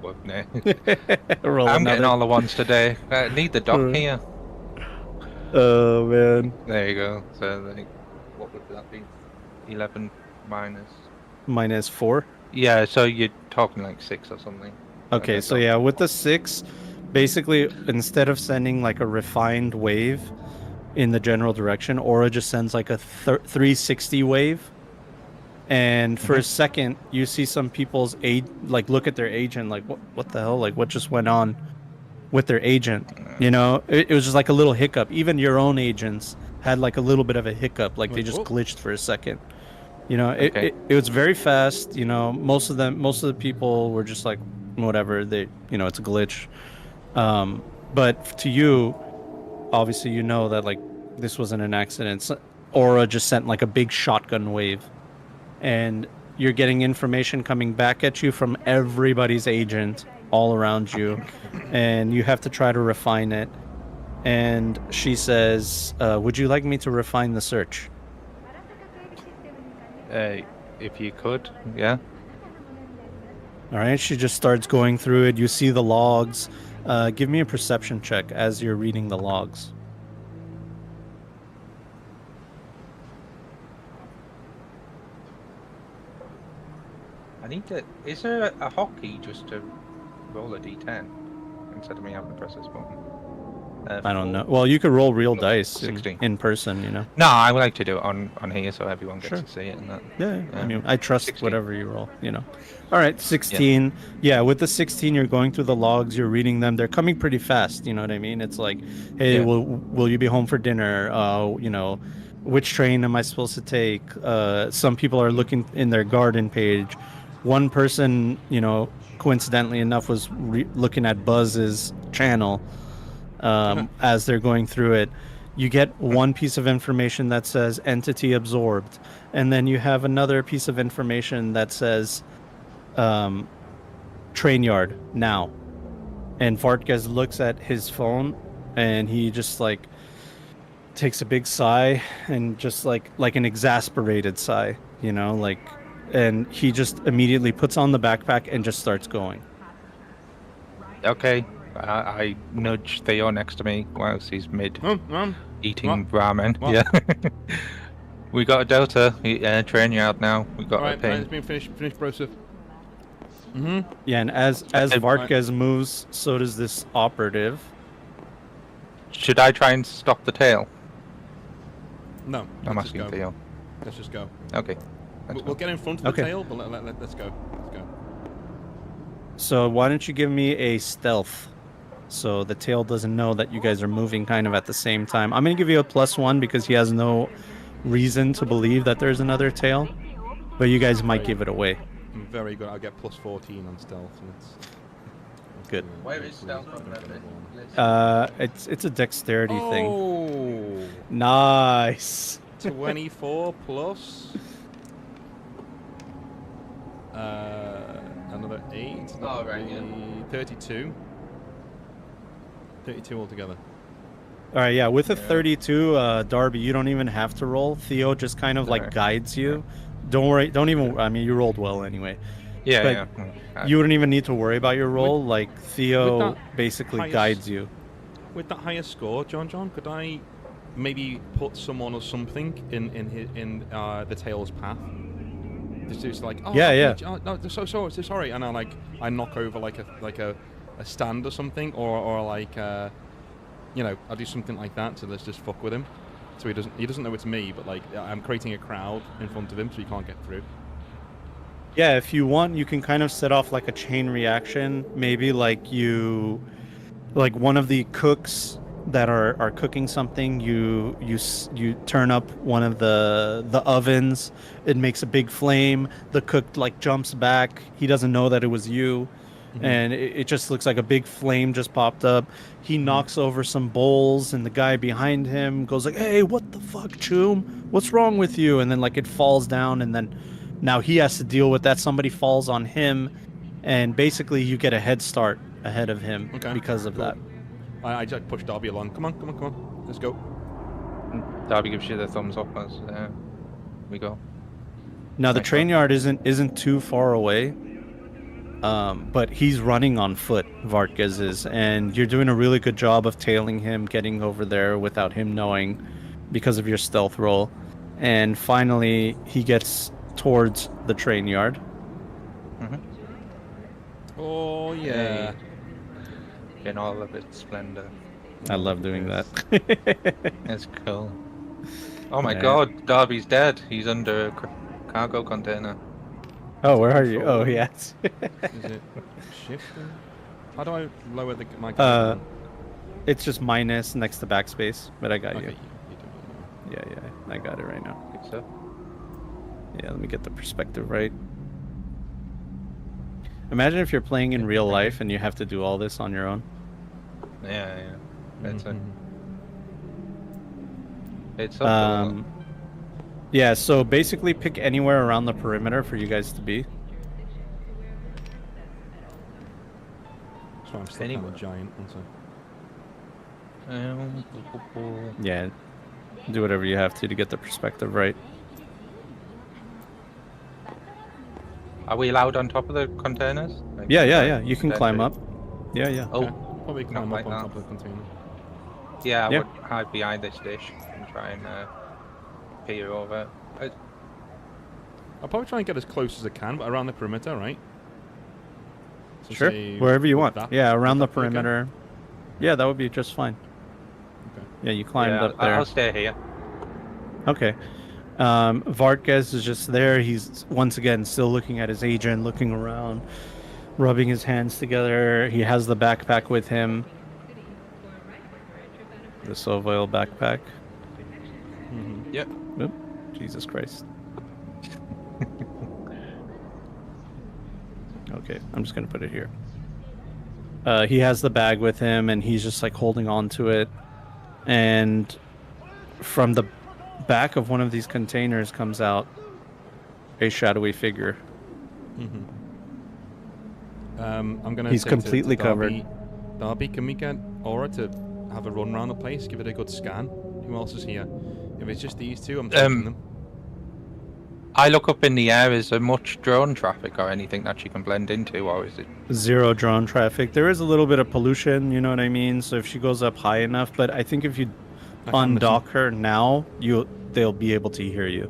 What, no. Roll I'm getting another. all the ones today. I need the dock here. Oh man. There you go. So, like, what would that be? 11 minus. -4. Yeah, so you're talking like 6 or something. Okay, so yeah, with the 6, basically instead of sending like a refined wave in the general direction, aura just sends like a 360 wave. And for a second, you see some people's like look at their agent, like what the hell, like what just went on with their agent? You know, it was just like a little hiccup. Even your own agents had like a little bit of a hiccup, like they just glitched for a second. You know, it was very fast. You know, most of the people were just like, whatever. It's a glitch. But to you, obviously, you know that like this wasn't an accident. Aura just sent like a big shotgun wave, and you're getting information coming back at you from everybody's agent all around you, and you have to try to refine it. And she says, "Would you like me to refine the search?" If you could, yeah. All right, she just starts going through it. You see the logs. Give me a perception check as you're reading the logs. I need to. Is there a hotkey just to roll a d10 instead of me having to press this button? I don't know. Well, you could roll real dice 16. in person, you know. No, I would like to do it on here so everyone gets to see it. And that. Yeah, I mean, I trust 16. whatever you roll, you know. All right, 16. Yeah, with the 16, you're going through the logs, you're reading them. They're coming pretty fast, you know what I mean? It's like, hey, will you be home for dinner? You know, which train am I supposed to take? Some people are looking in their garden page. One person, you know, coincidentally enough, was looking at Buzz's channel. As they're going through it, you get one piece of information that says entity absorbed, and then you have another piece of information that says train yard now. And Vartges looks at his phone, and he just like takes a big sigh, and just like an exasperated sigh, you know, like, and he just immediately puts on the backpack and just starts going. Okay. I nudge Theo next to me whilst he's eating ramen. What? Yeah. We got a Delta train yard now. We got a ping. It's been finished, Broseph. Yeah, and as Vartges moves, so does this operative. Should I try and stop the tail? No. I'm let's asking just go. Theo. Let's just go. Okay. We'll get in front of the tail, but let's go. Let's go. So why don't you give me a stealth? So the tail doesn't know that you guys are moving kind of at the same time. I'm going to give you a +1 because he has no reason to believe that there's another tail. But you guys might give it away. Very good. I'll get +14 on stealth. And it's good. Where is stealth on that list? It's a dexterity thing. Oh, Nice. 24 plus another 8. Oh, right, yeah. 32. 32 altogether. All right, yeah. With a 32, Darby, you don't even have to roll. Theo just kind of like guides you. Don't worry. Don't even. I mean, you rolled well anyway. Yeah. You wouldn't even need to worry about your roll. Like Theo basically guides you. With that higher score, John, could I maybe put someone or something in the tail's path? Just like, oh yeah. No, so sorry, and I knock over like a stand or something, or like you know, I'll do something like that to just fuck with him, so he doesn't know it's me, but like I'm creating a crowd in front of him so he can't get through. Yeah, if you want, you can kind of set off like a chain reaction. Maybe like one of the cooks that are cooking something, you turn up one of the ovens. It makes a big flame. The cook like jumps back. He doesn't know that it was you. And it just looks like a big flame just popped up. He knocks over some bowls, and the guy behind him goes like, "Hey, what the fuck, Choom? What's wrong with you?" And then like it falls down, and then now he has to deal with that. Somebody falls on him, and basically you get a head start ahead of him Okay, because of cool. that. I just pushed Darby along. Come on. Let's go. Darby gives you the thumbs up as we go. Now the Nice train one. yard isn't too far away, but he's running on foot. Vartges is, and you're doing a really good job of tailing him, getting over there without him knowing, because of your stealth roll. And finally, he gets towards the train yard. Oh yeah. In all of its splendor. I love doing that. It's cool. Oh my Yeah. god, Darby's dead. He's under a cargo container. Oh, where are you? Control. Oh, yes. Is it shifting? How do I lower my guy down? It's just minus next to backspace, but I got Okay, you. you do it now. Yeah, I got it right now. Think so. Yeah, let me get the perspective right. Imagine if you're playing in real life and you have to do all this on your own. Yeah. It's Mhm. it's up. Yeah, so basically pick anywhere around the perimeter for you guys to be. So I'm still kind Anywhere. of giant. Yeah, do whatever you have to get the perspective right. Are we allowed on top of the containers? Like, Yeah. You can dead climb big? up. Yeah. Oh, Okay. Probably climb like up on that. top of the container. yeah, I Yeah. would hide behind this dish and try and peer over. I'll probably try and get as close as I can, but around the perimeter, right? So Sure, say wherever you would want. that- Yeah, around would the that be okay? perimeter. Yeah, that would be just fine. Okay. Yeah, you climbed yeah, up there. I'll stay here. Okay. Vartges is just there. He's once again still looking at his agent, looking around, rubbing his hands together. He has the backpack with him. The Sovoil backpack. Mhm. Yep. Oop, Jesus Christ. Okay, I'm just gonna put it here. He has the bag with him, and he's just like holding on to it. And from the back of one of these containers comes out a shadowy figure. I'm gonna. He's say completely to covered. Darby, can we get Aura to have a run around the place, give it a good scan? Who else is here? If it's just these two, I'm taking them. I look up in the air. Is there much drone traffic or anything that she can blend into, or is it? Zero drone traffic. There is a little bit of pollution, you know what I mean? So if she goes up high enough, but I think if you I can't listen. undock her now, they'll be able to hear you.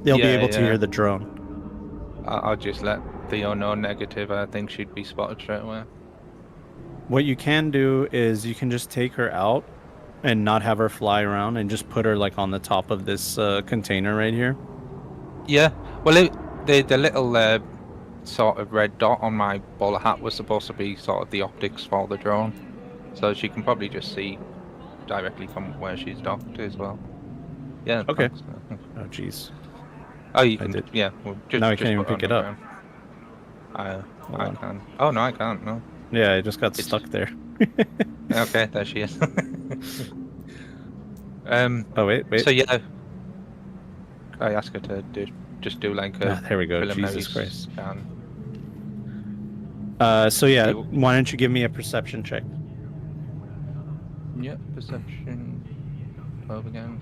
They'll be Yeah, able to yeah. hear the drone. I'll just let Theo know negative. I think she'd be spotted straight away. What you can do is you can just take her out and not have her fly around and just put her like on the top of this container right here. Yeah. Well, the little sort of red dot on my bowler hat was supposed to be sort of the optics for the drone, so she can probably just see directly from where she's docked as well. Yeah. Okay. thanks. Oh jeez. Oh, you I can. did. Yeah. Well, just, Now I just can't even put pick her it on up. the ground. Hold I on. can. Oh no, I can't. No. Yeah, I just got It's- stuck there. Okay, there she is. Oh wait. So yeah, I ask her to just do like a There we go. preliminary Jesus Christ. scan. So yeah, You- why don't you give me a perception check? Yeah, perception. 12 again.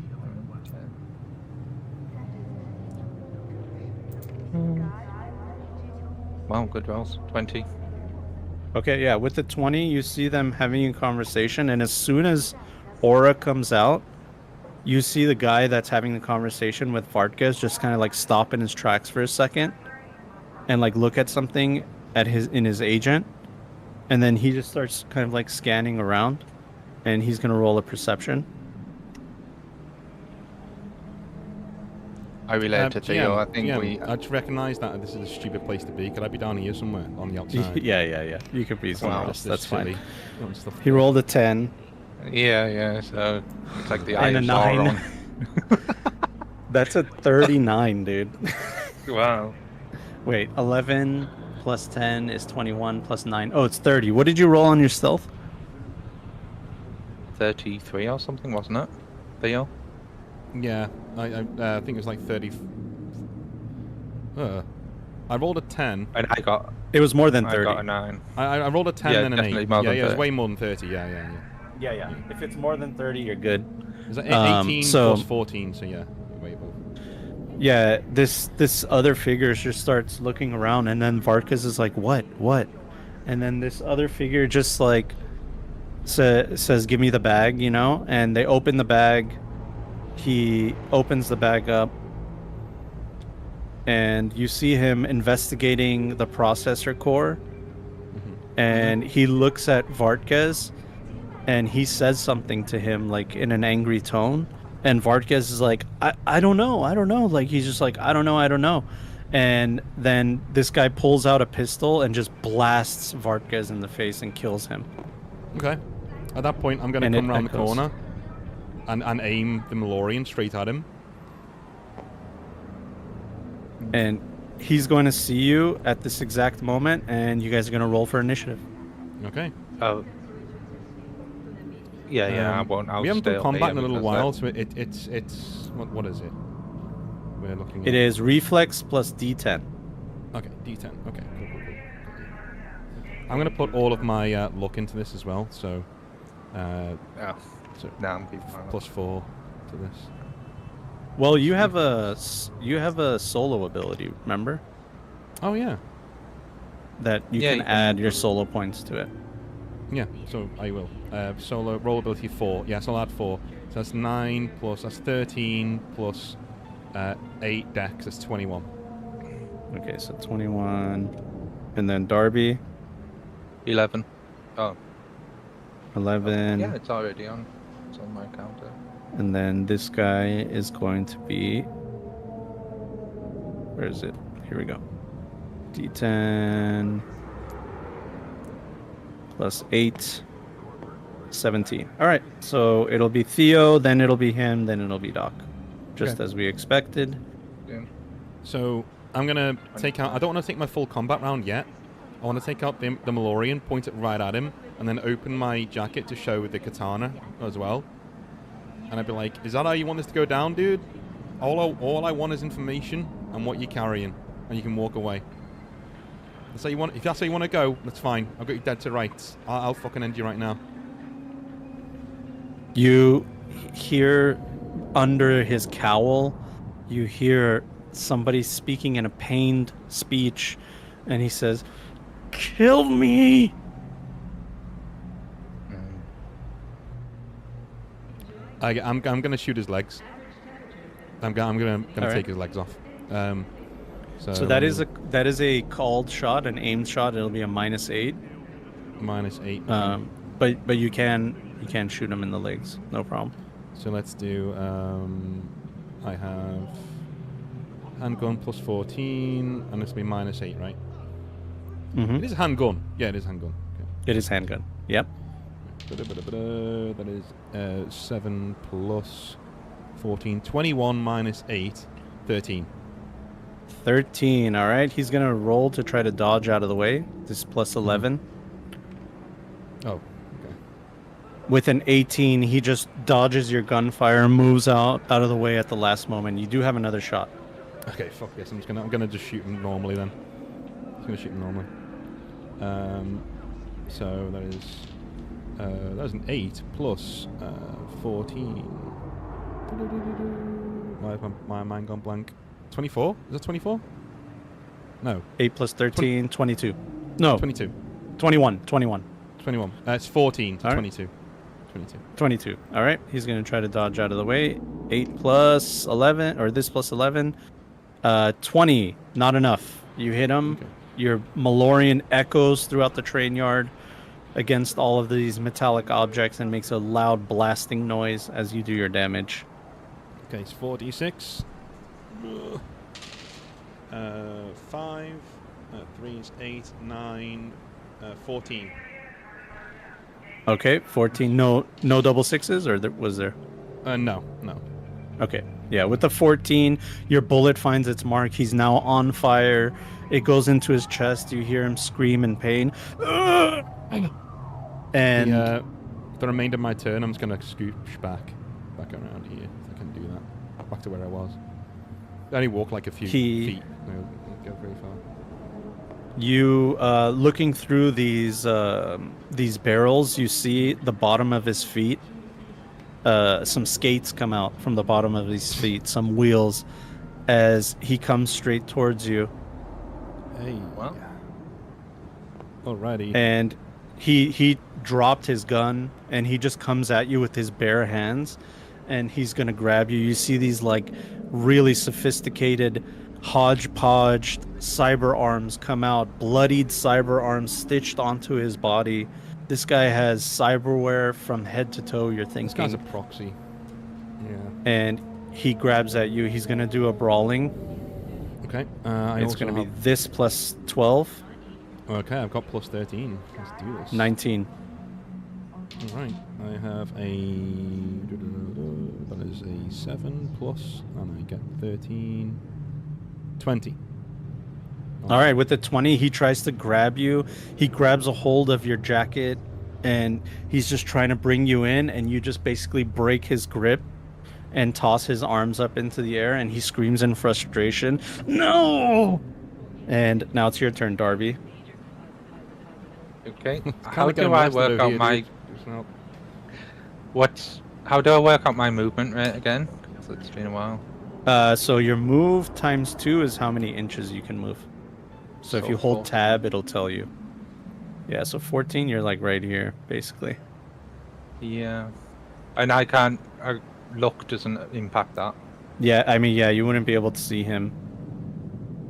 10. Wow, good rolls. 20. Okay, yeah, with the 20, you see them having a conversation, and as soon as Aura comes out, you see the guy that's having the conversation with Vartges just kind of like stop in his tracks for a second and like look at something in his agent, and then he just starts kind of like scanning around, and he's gonna roll a perception. I relayed to Theo. I think GM, we. I just recognise that this is a stupid place to be. Could I be down here somewhere on the outside? Yeah. You could be somewhere Wow, else. This That's is fine. silly. Not stuff He like rolled a 10 Yeah. So it's like the eye and a of 9. Sauron. That's a 39, dude. Wow. Wait, 11 plus 10 is 21 plus 9. Oh, it's 30. What did you roll on your stealth? 33 or something, wasn't it? Theo. that. Yeah, I think it was like 30. I rolled a 10. And I got It was more than I 30. got a 9. I rolled a 10 Yeah, and an 8. definitely more Yeah, than yeah, it was 30. way more than 30. Yeah, yeah, yeah. Yeah. If it's more than 30, you're good. Is that 18 So- plus 14? So yeah, way above. Yeah, this other figure just starts looking around, and then Varkas is like, "What? What?" And then this other figure just like says, "Give me the bag," you know. And they open the bag. He opens the bag up, and you see him investigating the processor core. And he looks at Varkas, and he says something to him like in an angry tone. And Varkas is like, I don't know. Like, he's just like, I don't know. And then this guy pulls out a pistol and just blasts Varkas in the face and kills him. Okay. At that point, I'm going to And come it around the echoes. corner and aim the Malorian straight at him. And he's going to see you at this exact moment, and you guys are going to roll for initiative. Okay. Oh. Yeah, I won't. I'll we haven't stay done up combat here in a little because while, that- so it's what is it? We're looking at It is reflex plus D10. Okay, D10. Okay, cool. I'm gonna put all of my luck into this as well. So, Oh, so no, I'm keeping my plus 4 to this. Well, you have a solo ability, remember? Oh yeah, That you Yeah, can you can- add your solo points to it. yeah. So I will. Solo roll ability 4. Yeah, so I'll add 4. So that's 9 plus that's 13 plus 8 dex. That's 21. Okay, so 21. And then Darby, 11. Oh, 11. yeah, it's already on. It's on my counter. And then this guy is going to be. Where is it? Here we go. D10 plus 8. 17. All right, so it'll be Theo, then it'll be him, then it'll be Doc. Just Okay. as we expected. Yeah. So I'm gonna take out. I don't want to take my full combat round yet. I want to take out the Malorian, point it right at him, and then open my jacket to show the katana as well. And I'd be like, "Is that how you want this to go down, dude? All I want is information and what you're carrying, and you can walk away. That's how you want. If that's how you want to go, that's fine. I've got you dead to rights. I'll fucking end you right now." You hear under his cowl, you hear somebody speaking in a pained speech, and he says, "Kill me!" I'm gonna shoot his legs. I'm gonna Alright. take his legs off. So that is a called shot, an aimed shot. It'll be a -8. -8. But you can shoot him in the legs, no problem. So let's do. I have handgun plus 14, and this will be -8, right? It is a handgun. Yeah, it is a handgun. Okay. It is handgun. Yep. That is 7 plus 14. 21 minus 8. 13. 13. All right. He's gonna roll to try to dodge out of the way. This is plus 11. Oh, okay. With an 18, he just dodges your gunfire, moves out of the way at the last moment. You do have another shot. Okay, fuck this. I'm gonna just shoot him normally then. I'm gonna shoot him normally. So that is an 8 plus 14. Why have my mind gone blank? 24? Is that 24? No, 8 plus 13, 22. No, 22. 21. 21. 21. It's 14 to All right. 22. 22. 22. All right. He's going to try to dodge out of the way. 8 plus 11, or this plus 11. 20. Not enough. You hit him. Okay. Your Malorian echoes throughout the train yard against all of these metallic objects and makes a loud blasting noise as you do your damage. Okay, it's 4d6. 5. 3 is 8. 9. 14. Okay, 14. No double sixes, or was there? No. Okay. Yeah, with the 14, your bullet finds its mark. He's now on fire. It goes into his chest. You hear him scream in pain. And The remainder of my turn, I'm just going to scooch back around here. If I can do that. Back to where I was. I only walk like a few feet. I don't go very far. You looking through these barrels, you see the bottom of his feet. Some skates come out from the bottom of his feet, some wheels, as he comes straight towards you. Hey. Well. Alrighty. And he dropped his gun, and he just comes at you with his bare hands, and he's gonna grab you. You see these like really sophisticated hodgepodge cyber arms come out, bloodied cyber arms stitched onto his body. This guy has cyberware from head to toe, you're thinking. This guy's a proxy. Yeah. And he grabs at you. He's gonna do a brawling. Okay. It's gonna be this plus 12. Okay, I've got plus 13. Let's do this. 19. Alright. I have a... That is a 7 plus, and I get 13... 20. All right, with the 20, he tries to grab you. He grabs a hold of your jacket, and he's just trying to bring you in, and you just basically break his grip and toss his arms up into the air, and he screams in frustration, "No!" And now it's your turn, Darby. Okay. How do I work out my... How do I work out my movement rate again? 'Cause it's been a while. So your move times 2 is how many inches you can move. So if you hold tab, it'll tell you. Yeah, so 14, you're like right here, basically. Yeah. And I can't... luck doesn't impact that. Yeah, I mean, yeah, you wouldn't be able to see him.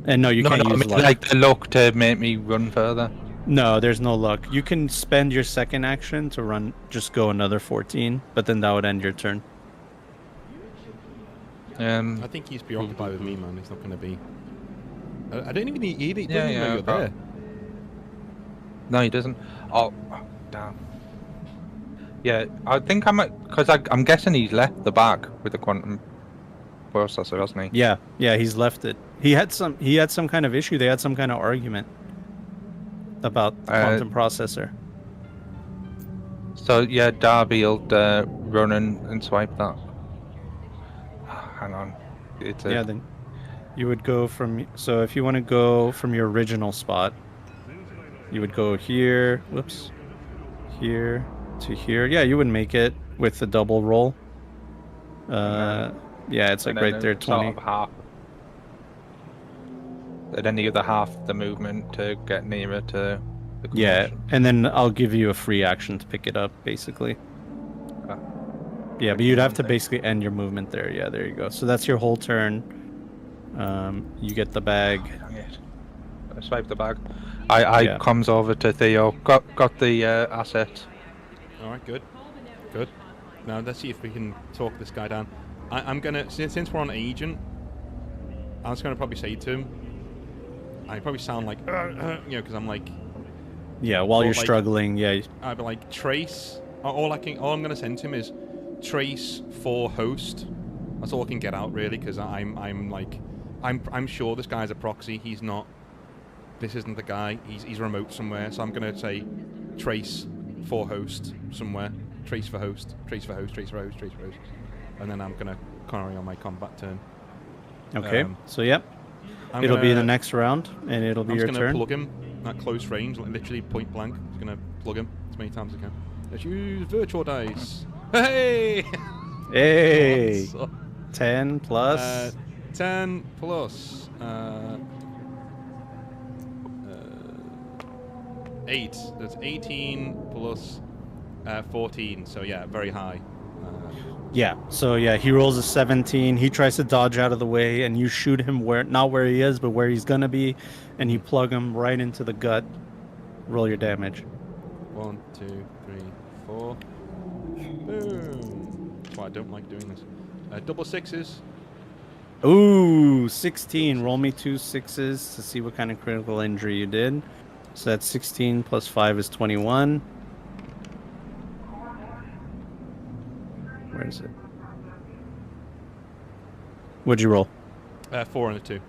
And no, you can't use luck. Like the luck to make me run further. No, there's no luck. You can spend your second action to run, just go another 14, but then that would end your turn. I think he's preoccupied with me, man. He's not going to be... I don't even need... He doesn't even know you're there. No, he doesn't. Oh, damn. Yeah, I think I might... Because I'm guessing he's left the bag with the quantum processor, hasn't he? Yeah, he's left it. He had some kind of issue. They had some kind of argument about the quantum processor. So, yeah, Darby will run and swipe that. Hang on. Yeah, then you would go from... So if you want to go from your original spot, you would go here, whoops, here to here. Yeah, you would make it with the double roll. Yeah, it's like right there, 20. Sort of half. And then the other half the movement to get nearer to the commotion. Yeah, and then I'll give you a free action to pick it up, basically. Yeah, but you'd have to basically end your movement there. Yeah, there you go. So that's your whole turn. You get the bag. Oh, dang it. I swipe the bag. I comes over to Theo. Got the asset. All right, good. Now let's see if we can talk this guy down. I'm gonna, since we're on agent, I was gonna probably say to him. I probably sound like, because I'm like. Yeah, while you're struggling, yeah. I'd be like trace. All I'm gonna send to him is trace for host. That's all I can get out really, because I'm sure this guy's a proxy. He's not. This isn't the guy. He's remote somewhere. So I'm gonna say trace for host somewhere. Trace for host. Trace for host. Trace for host. Trace for host. And then I'm gonna carry on my combat turn. Okay. So yep. It'll be the next round, and it'll be your turn. I'm gonna plug him at close range, literally point blank. I'm just gonna plug him as many times as I can. Let's use virtual dice. Hey! Hey! 10 plus? 10 plus. 8. That's 18 plus 14. So yeah, very high. Yeah. So yeah, he rolls a 17. He tries to dodge out of the way, and you shoot him not where he is, but where he's gonna be, and you plug him right into the gut. Roll your damage. 1, 2, 3, 4. Boom. That's why I don't like doing this. Double sixes. Ooh, 16. Roll me 2 6s to see what kind of critical injury you did. So that's 16 plus 5 is 21. Where is it? What'd you roll? 4 and a 2.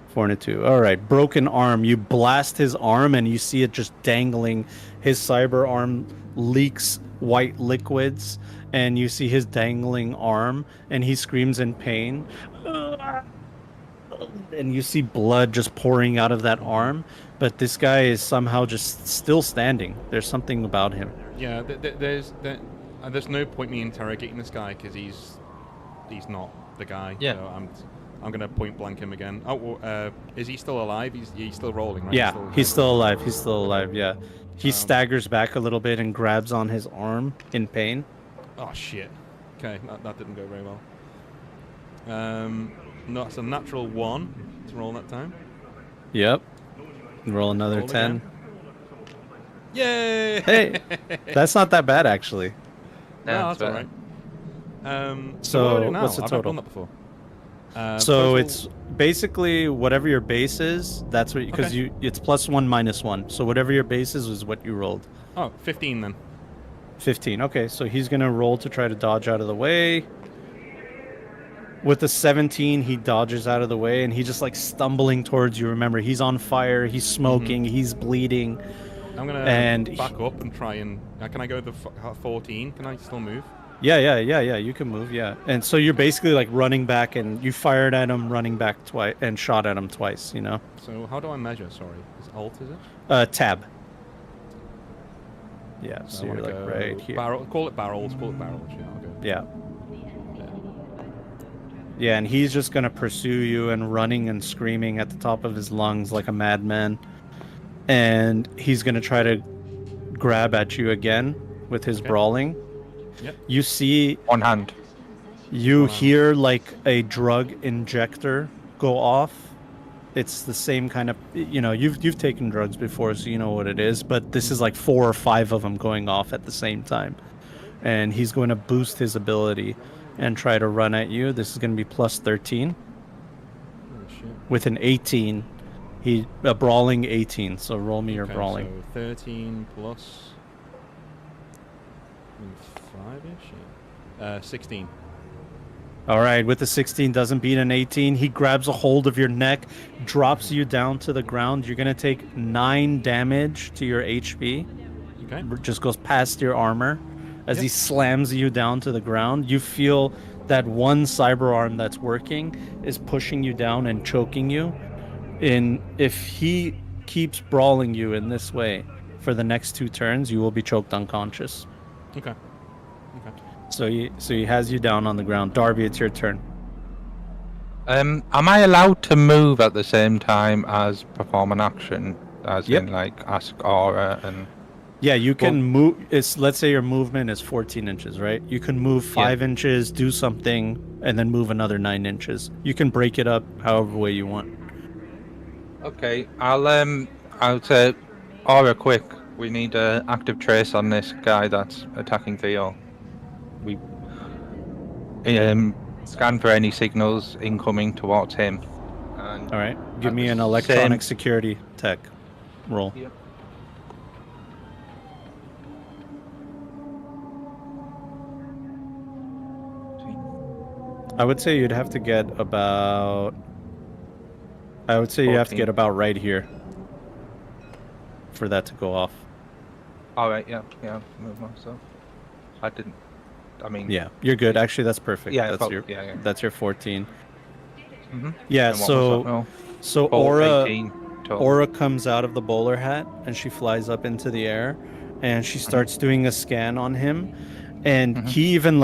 4 and a 2. All right. Broken arm. You blast his arm, and you see it just dangling. His cyber arm leaks white liquids, and you see his dangling arm, and he screams in pain. and you see blood just pouring out of that arm. But this guy is somehow just still standing. There's something about him. Yeah, there's no point me interrogating this guy because he's not the guy. Yeah. So I'm gonna point blank him again. Oh, well, is he still alive? He's still rolling, right? Yeah, he's still alive. He's still alive. Yeah, he Um, staggers back a little bit and grabs on his arm in pain. Oh shit. Okay, that didn't go very well. No, it's a natural 1 to roll that time. Yep. Roll another Roll 10. again. Yay! Hey, that's not that bad actually. No, that's better. alright. So, what do I do now? what's the I've not total? done that before. So total- it's basically whatever your base is. That's what because Okay. it's +1 -1. So whatever your base is what you rolled. 15 then. 15. Okay, so he's gonna roll to try to dodge out of the way. With the 17, he dodges out of the way and he's just like stumbling towards you. Remember, he's on fire. He's smoking. He's bleeding. I'm gonna And back up and try and. Can I go the 14? Can I still move? Yeah. You can move. Yeah, and so you're basically like running back, and you fired at him, running back twice, and shot at him twice. You know. So how do I measure? Sorry, is Alt is it? Tab. Yeah. So I you're wanna like go right here. Call it barrels. Call it barrels. Yeah, I'll go. Yeah. Yeah, and he's just gonna pursue you and running and screaming at the top of his lungs like a madman. And he's gonna try to grab at you again with his Okay. brawling. Yep. You see, One hand. you Wow. hear like a drug injector go off. It's the same kind of, you've taken drugs before, so you know what it is. But this is like 4 or 5 of them going off at the same time, and he's going to boost his ability and try to run at you. This is going to be +13 Oh, shit. with an 18. A brawling 18. So roll me your Okay, brawling. So 13 plus 5-ish. 16. All right, with the 16 doesn't beat an 18. He grabs a hold of your neck, drops you down to the ground. You're going to take 9 damage to your HP. Okay. Just goes past your armor as he Yep. slams you down to the ground. You feel that one cyber arm that's working is pushing you down and choking you. If he keeps brawling you in this way for the next 2 turns, you will be choked unconscious. Okay. Okay. So he has you down on the ground. Darby, it's your turn. Am I allowed to move at the same time as perform an action? As Yep. in, like, ask Aura and... Yeah, you can move. Let's say your movement is 14 inches, right? You can move 5 inches, do something, and then move another 9 inches. You can break it up however way you want. Okay, I'll say, Aura, quick. We need a active trace on this guy that's attacking Theo. We scan for any signals incoming towards him. And All right. Give At me the an electronic same- security tech roll. Yep. I would say you'd have to get about. I would say you have to 14. get about right here for that to go off. All right, yeah, move myself. I didn't. I mean, Yeah, you're good. Actually, that's perfect. Yeah, that's your yeah. that's your 14. Mhm. Yeah. And what was that roll? So Oh, Aura 18 total. Aura comes out of the bowler hat and she flies up into the air, and she starts doing a scan on him, and he even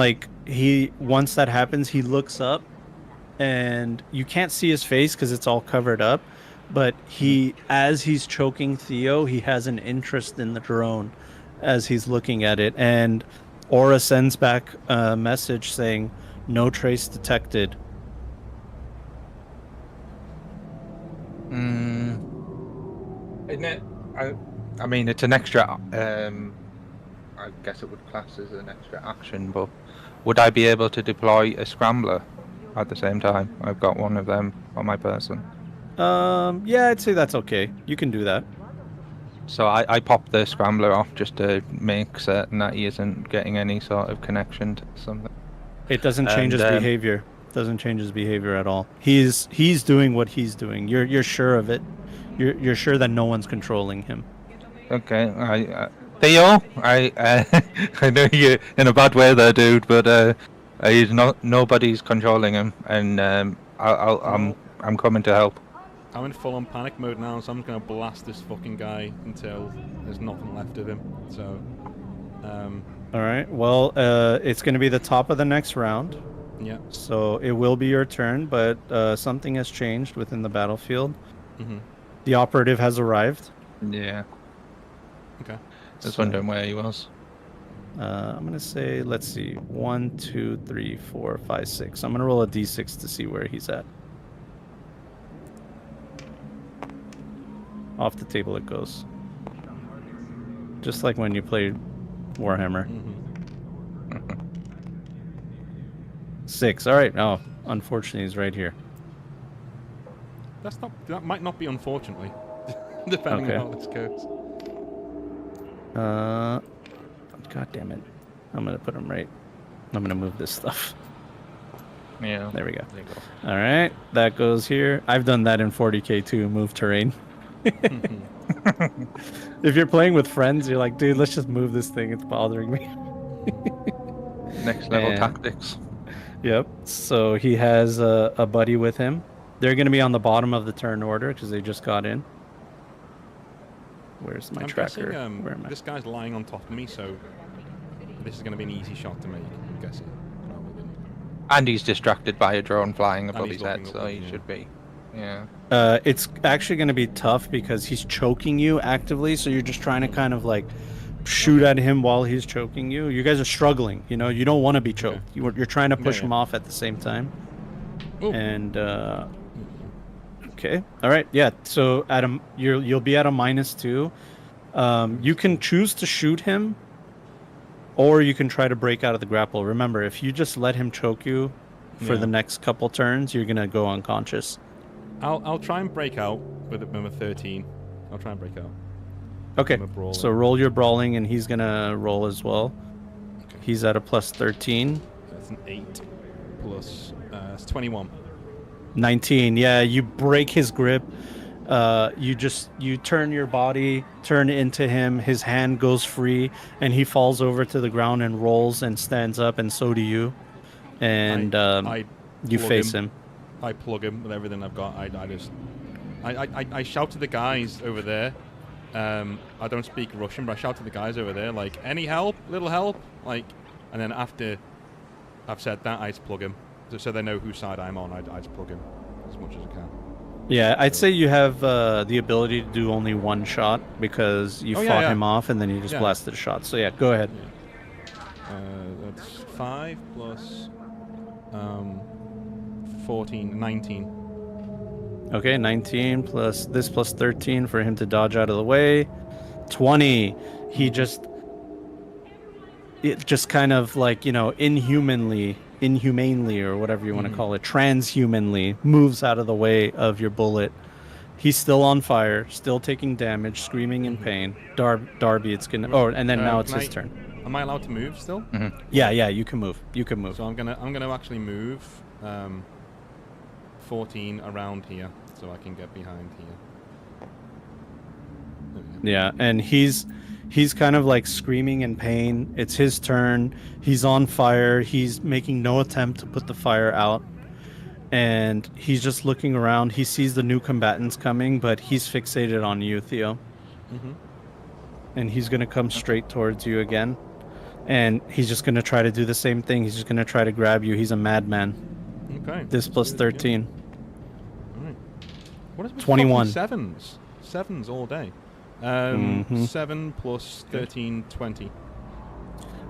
once that happens, he looks up, and you can't see his face because it's all covered up, but as he's choking Theo, he has an interest in the drone as he's looking at it, and Aura sends back a message saying no trace detected. Isn't it? I mean, it's an extra. I guess it would class as an extra action, but would I be able to deploy a scrambler at the same time? I've got one of them on my person. Yeah, I'd say that's okay. You can do that. So I pop the scrambler off just to make certain that he isn't getting any sort of connection to something. It doesn't change his And, behavior. Doesn't change his behavior at all. He's doing what he's doing. You're sure of it. You're sure that no one's controlling him. Okay, Theo, I know you're in a bad way there, dude, but he's nobody's controlling him, and I'm I'm coming to help. I'm in full-on panic mode now, so I'm gonna blast this fucking guy until there's nothing left of him. So, All right. Well, it's going to be the top of the next round. yeah. So it will be your turn, but something has changed within the battlefield. Mm-hmm. The operative has arrived. Yeah. Okay. Just So, wondering where he was. I'm going to say, let's see, 1, 2, 3, 4, 5, 6. I'm going to roll a d6 to see where he's at. Off the table it goes. Just like when you played Warhammer. Mm-hmm. 6. All right. Oh, unfortunately, he's right here. That might not be unfortunately, depending Okay. on how this goes. God damn it. I'm going to put him right. I'm going to move this stuff. Yeah. There we go. There you go. All right. That goes here. I've done that in 40k too, move terrain. If you're playing with friends, you're like, dude, let's just move this thing. It's bothering me. Next level And- tactics. Yep. So he has a buddy with him. They're going to be on the bottom of the turn order because they just got in. Where's my I'm tracker? guessing Where am I? this guy's lying on top of me, so this is going to be an easy shot to make. I'm guessing. Rather than- And he's distracted by a drone flying above he's his head, looking so upwards, he yeah. should be. Yeah. It's actually going to be tough because he's choking you actively, so you're just trying to kind of like shoot at him while he's choking you. You guys are struggling, you know. You don't want to be choked. Okay. You're trying to push Yeah. him off at the same time. Ooh. And okay, all right, yeah. So Adam, you'll be at a -2. You can choose to shoot him, or you can try to break out of the grapple. Remember, if you just let him choke you for Yeah. the next couple turns, you're gonna go unconscious. I'll try and break out with a 13. I'll try and break out. Okay, I'm a brawler. so roll your brawling, and he's gonna roll as well. Okay. He's at a +13. That's an 8 plus. It's 21. 19. Yeah, you break his grip. You turn your body, turn into him. His hand goes free, and he falls over to the ground and rolls and stands up, and so do you. And I you plug face him. I plug him with everything I've got. I shout to the guys over there. I don't speak Russian, but I shout to the guys over there, like, any help? Little help? Like, and then after I've said that, I just plug him. So they know whose side I'm on, I just plug him as much as I can. Yeah, I'd say you have the ability to do only one shot because you Oh, yeah, fought yeah. him off and then you just Yeah. blasted a shot. So yeah, go ahead. That's 5 plus 14, 19. Okay, 19 plus this plus 13 for him to dodge out of the way. 20. He just kind of like, you know, inhumanely or whatever you want to call it, transhumanly moves out of the way of your bullet. He's still on fire, still taking damage, screaming in pain. Darby, it's gonna. Oh, and then now it's his turn. Am I allowed to move still? Yeah, you can move. You can move. So I'm gonna actually move 14 around here, so I can get behind here. There we go. Yeah, and he's kind of like screaming in pain. It's his turn. He's on fire. He's making no attempt to put the fire out. And he's just looking around. He sees the new combatants coming, but he's fixated on you, Theo. Mhm. And he's going to come straight towards you again. And he's just going to try to do the same thing. He's just going to try to grab you. He's a madman. Okay. This plus That's good, 13. yeah. All right. What is with 21. fucking sevens? Sevens all day. Mhm. 7 plus 13, 20.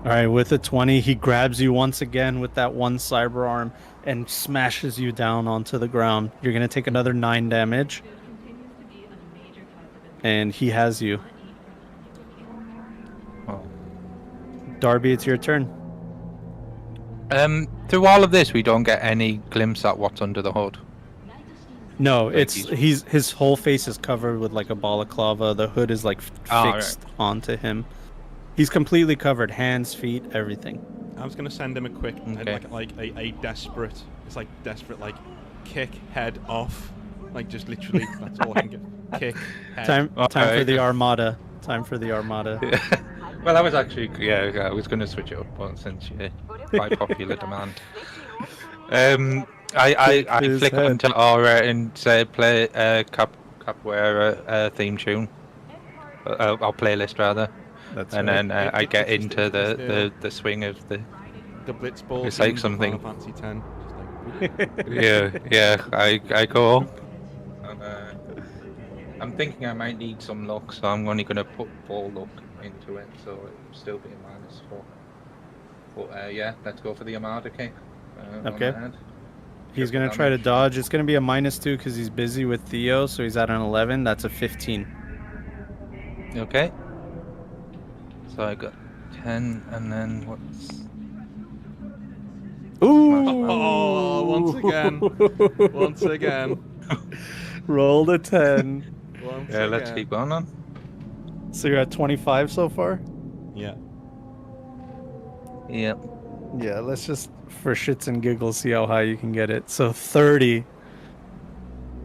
All right, with a 20, he grabs you once again with that one cyber arm and smashes you down onto the ground. You're going to take another 9 damage. And he has you. Oh. Darby, it's your turn. Through all of this, we don't get any glimpse at what's under the hood. No, Like it's his whole face is covered with like a balaclava. The hood is like Oh, fixed onto him. He's completely covered, hands, feet, everything. I was gonna send him a quick, Okay. like a desperate. It's like desperate, like kick head off, like just literally. That's all I can get. Kick head. Time for Alright. the Armada. Time for the Armada. Well, I was actually, I was going to switch it up, but since quite popular demand. I his flick head. onto Aura and say play Capoeira theme tune. Or playlist rather. That's And right. then I get It's into just the swing of the. the Blitzball It's like theme to something. Final Fantasy X. Just like, Yeah. I go up. And, I'm thinking I might need some luck, so I'm only gonna put 4 luck into it, so it'll still be a -4. But yeah, let's go for the Armada kick. On Okay. the head. He's Triple going to try to damage. dodge. It's going to be a -2 because he's busy with Theo, so he's at an 11. That's a 15. Okay. So I got 10, and then what's? Ooh! Oh, once again. Once again. Rolled a 10. Once Yeah, again. let's keep going on. So you're at 25 so far? Yeah. Yeah. Yeah, let's just, for shits and giggles, see how high you can get it. So 30.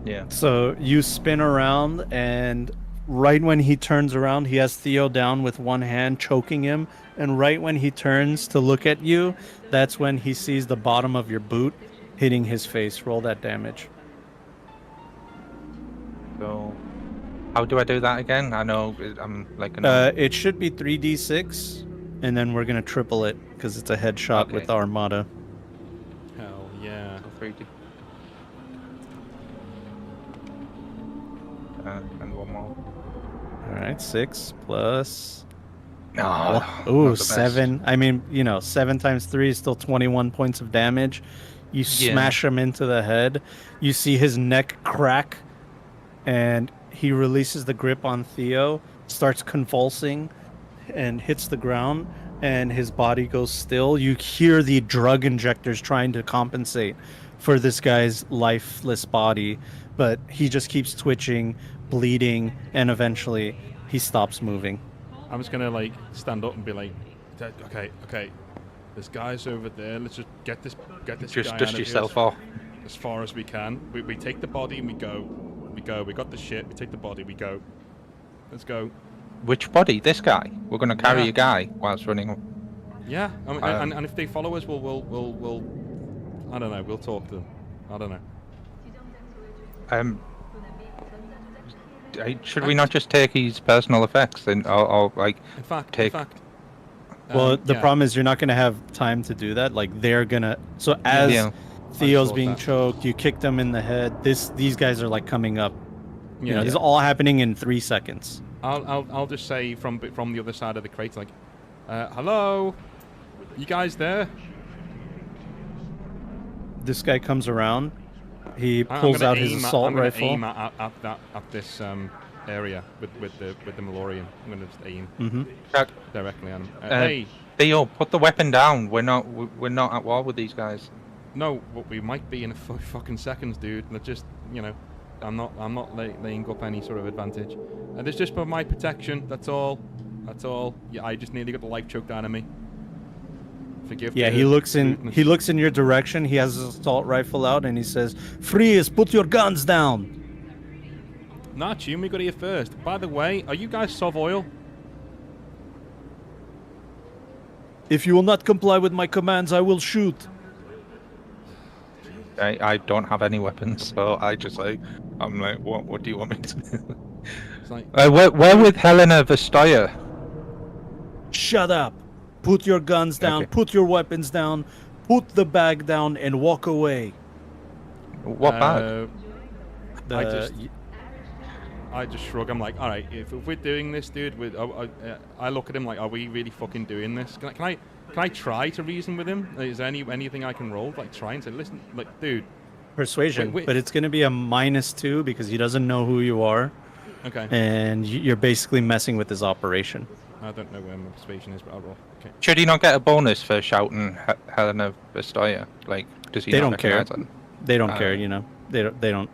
Yeah. So you spin around, and right when he turns around, he has Theo down with one hand, choking him. And right when he turns to look at you, that's when he sees the bottom of your boot hitting his face. Roll that damage. So, how do I do that again? I know I'm like an. It should be 3d6, and then we're going to triple it because it's a headshot Okay. with Armada. Hell yeah. 3D. And one more. All right, 6 plus. No. Ooh, not the best. 7. I mean, 7 times 3 is still 21 points of damage. You smash him into the head. You see his neck crack, and he releases the grip on Theo, starts convulsing, and hits the ground, and his body goes still. You hear the drug injectors trying to compensate for this guy's lifeless body, but he just keeps twitching, bleeding, and eventually he stops moving. I'm just gonna like stand up and be like, okay, this guy's over there. Let's just get this Just guy dust out of yourself here off. as far as we can. We take the body and we go. We got the shit. We take the body. We go. Let's go. Which body? This guy. We're gonna carry Yeah. a guy whilst running. Yeah. I mean, and if they follow us, we'll I don't know. We'll talk to them. I don't know. Should we not just take his personal effects and or like In fact. Well, the yeah. problem is you're not going to have time to do that. Like, they're going to... So as Yeah. Theo's thought being that. choked, you kick them in the head. These guys are, like, coming up. You know, Yeah. this is all happening in 3 seconds. I'll just say from the other side of the crate, like, hello, you guys there? This guy comes around. He I'm pulls gonna out his aim assault I'm gonna rifle. aim at this area with the Malorian. I'm gonna just aim directly at him. Hey, Theo, put the weapon down. We're not at war with these guys. no, but we might be in a fucking seconds, dude. Let's just, I'm not laying up any sort of advantage. And it's just for my protection. That's all. Yeah, I just nearly got the life choked out of me. Forgive. Yeah, the he looks rudeness. in your direction. He has his assault rifle out, and he says, "Freeze! Put your guns down!" Not you. We got here first. By the way, are you guys Sov Oil? If you will not comply with my commands, I will shoot. I don't have any weapons, so I'm like, what do you want me to do? It's like, We're with Helena Vestoya. Shut up. Put your guns down. Okay. Put your weapons down. Put the bag down and walk away. What bag? The- I just shrug. I'm like, all right, if we're doing this, dude, I look at him like, are we really fucking doing this? Can I try to reason with him? Is there anything I can roll? Like, try and say, listen, like, dude. Persuasion, Wait. but it's going to be a -2 because he doesn't know who you are, Okay. and you're basically messing with his operation. I don't know where my persuasion is, but I'll roll. Okay. Should he not get a bonus for shouting Helena Vestoya? Like, does he They not don't care. recognize it? They don't care, you know. They don't.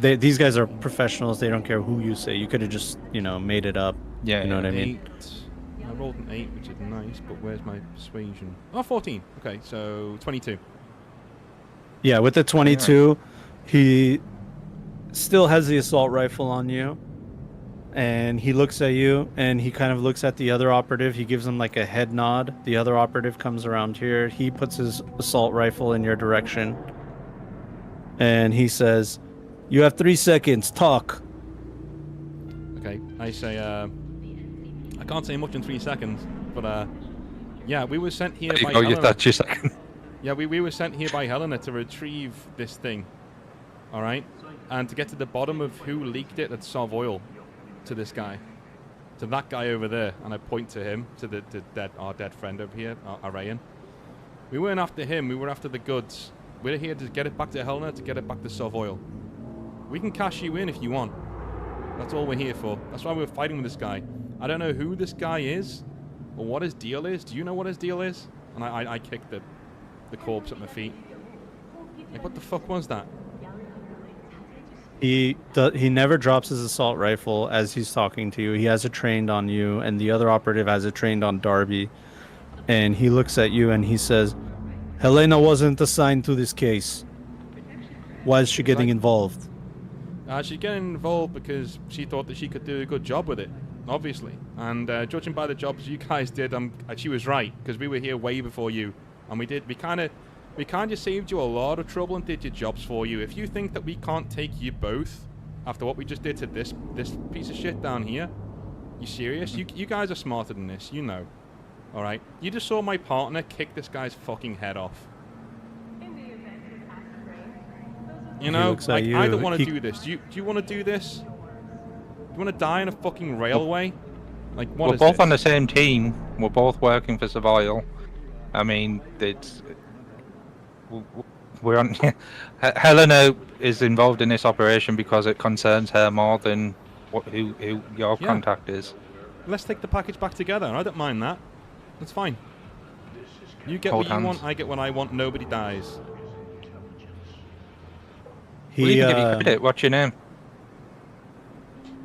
These guys are professionals. They don't care who you say. You could have just, made it up. Yeah, You know what I mean? 8. I rolled an 8, which is nice, but where's my persuasion? Oh, 14. Okay, so 22. Yeah, with the 22, he still has the assault rifle on you. And he looks at you, and he kind of looks at the other operative. He gives him like a head nod. The other operative comes around here. He puts his assault rifle in your direction. And he says, "You have 3 seconds. Talk." Okay, I say, I can't say much in 3 seconds, but yeah, we were sent here by Helena. That's your second. Yeah, we were sent here by Helena to retrieve this thing, all right, and to get to the bottom of who leaked it at Sov Oil to this guy, to that guy over there, and I point to him, to our dead friend over here, Arayan. We weren't after him, we were after the goods. We're here to get it back to Helena, to get it back to Sov Oil. We can cash you in if you want. That's all we're here for. That's why we're fighting with this guy. I don't know who this guy is, or what his deal is. Do you know what his deal is? And I kicked the corpse at my feet. Like, what the fuck was that? He never drops his assault rifle as he's talking to you. He has it trained on you, and the other operative has it trained on Darby. And he looks at you and he says, "Helena wasn't assigned to this case. Why is she getting involved?" She's getting involved because she thought that she could do a good job with it, obviously. And judging by the jobs you guys did, she was right, because we were here way before you. And we kind of saved you a lot of trouble and did your jobs for you. If you think that we can't take you both after what we just did to this piece of shit down here, you serious? You guys are smarter than this, you know. All right? You just saw my partner kick this guy's fucking head off. You know, like, I don't want to do this. Do you want to do this? Do you want to die in a fucking railway? Like, what We're is both this? on the same team. We're both working for Sov Oil. I mean, we're on. Helena is involved in this operation because it concerns her more than who your contact is. Let's take the package back together. I don't mind that. That's fine. You get Hold what you hands. want, I get what I want, nobody dies. We'll even give you credit. What's your name?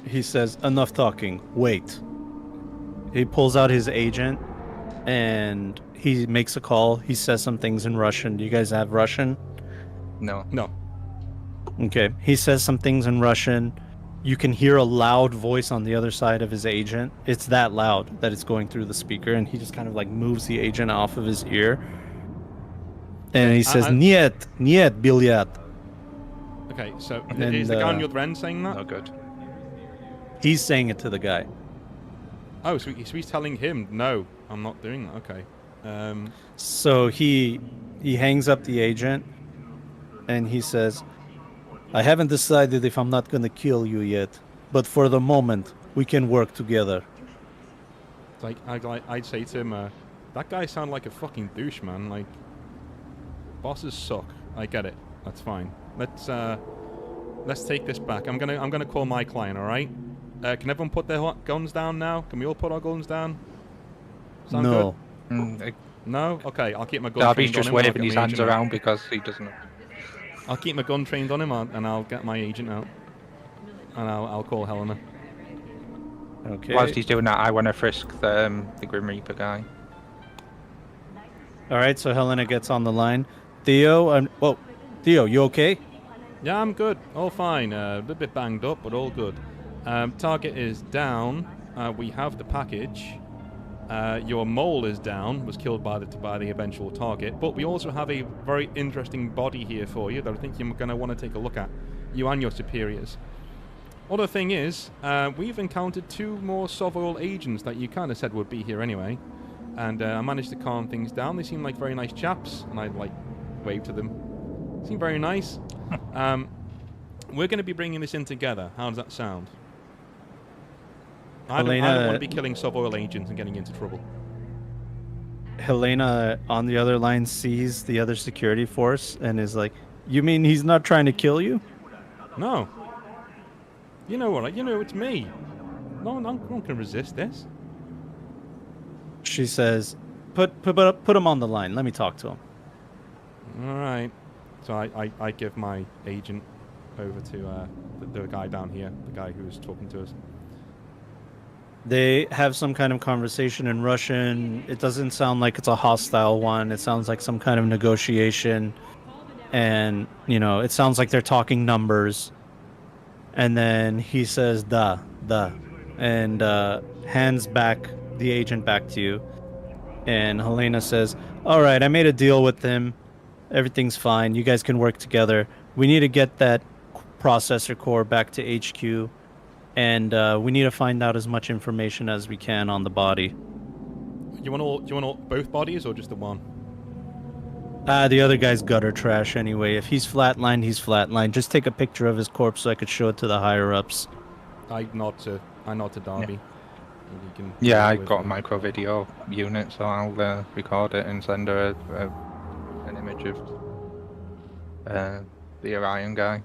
He says, "Enough talking. Wait." He pulls out his agent and he makes a call. He says some things in Russian. Do you guys have Russian? No. No. Okay. He says some things in Russian. You can hear a loud voice on the other side of his agent. It's that loud that it's going through the speaker, and he just kind of like moves the agent off of his ear. And he says, "Niet, niet, bilyat." Okay, so And, is the guy on your other end saying that? No good. He's saying it to the guy. Oh, so he's telling him, no, I'm not doing that. Okay. So he hangs up the agent, and he says, "I haven't decided if I'm not gonna kill you yet, but for the moment, we can work together." It's like, I'd say to him, that guy sounded like a fucking douche, man. Like, bosses suck. I get it. That's fine. Let's take this back. I'm gonna call my client. All right. Can everyone put their guns down now? Can we all put our guns down? Sound No. good? No. Okay. I'll keep my gun. Darby's trained just on him, I'll waving get his my hands agent out. around because he doesn't. I'll keep my gun trained on him, and I'll get my agent out, and I'll call Helena. Okay. Whilst he's doing that, I want to frisk the Grim Reaper guy. All right. So Helena gets on the line. Theo, Theo, you okay? Yeah, I'm good. All fine. A little bit banged up, but all good. Target is down. We have the package. Your mole is down. Was killed by the eventual target. But we also have a very interesting body here for you that I think you're going to want to take a look at. You and your superiors. Other thing is, we've encountered 2 more Sov Oil agents that you kind of said would be here anyway. And I managed to calm things down. They seem like very nice chaps. And I'd like wave to them. Seem very nice. We're going to be bringing this in together. How does that sound? I don't want to be killing Sov Oil agents and getting into trouble. Helena on the other line sees the other security force and is like, "You mean he's not trying to kill you?" No. You know what? You know it's me. No one can resist this. She says, "Put him on the line. Let me talk to him." All right. So I give my agent over to the guy down here, the guy who's talking to us. They have some kind of conversation in Russian. It doesn't sound like it's a hostile one. It sounds like some kind of negotiation. And, it sounds like they're talking numbers. And then he says, da, and hands back the agent back to you. And Helena says, "All right, I made a deal with him. Everything's fine. You guys can work together. We need to get that processor core back to HQ, and we need to find out as much information as we can on the body. You want both bodies or just the one? The other guy's gutter trash anyway. If he's flatlined, he's flatlined. Just take a picture of his corpse so I could show it to the higher ups. I nod to Darby. Yeah. And he can Yeah, deal I with got a it. micro video unit, so I'll record it and send her an image of the Orion guy.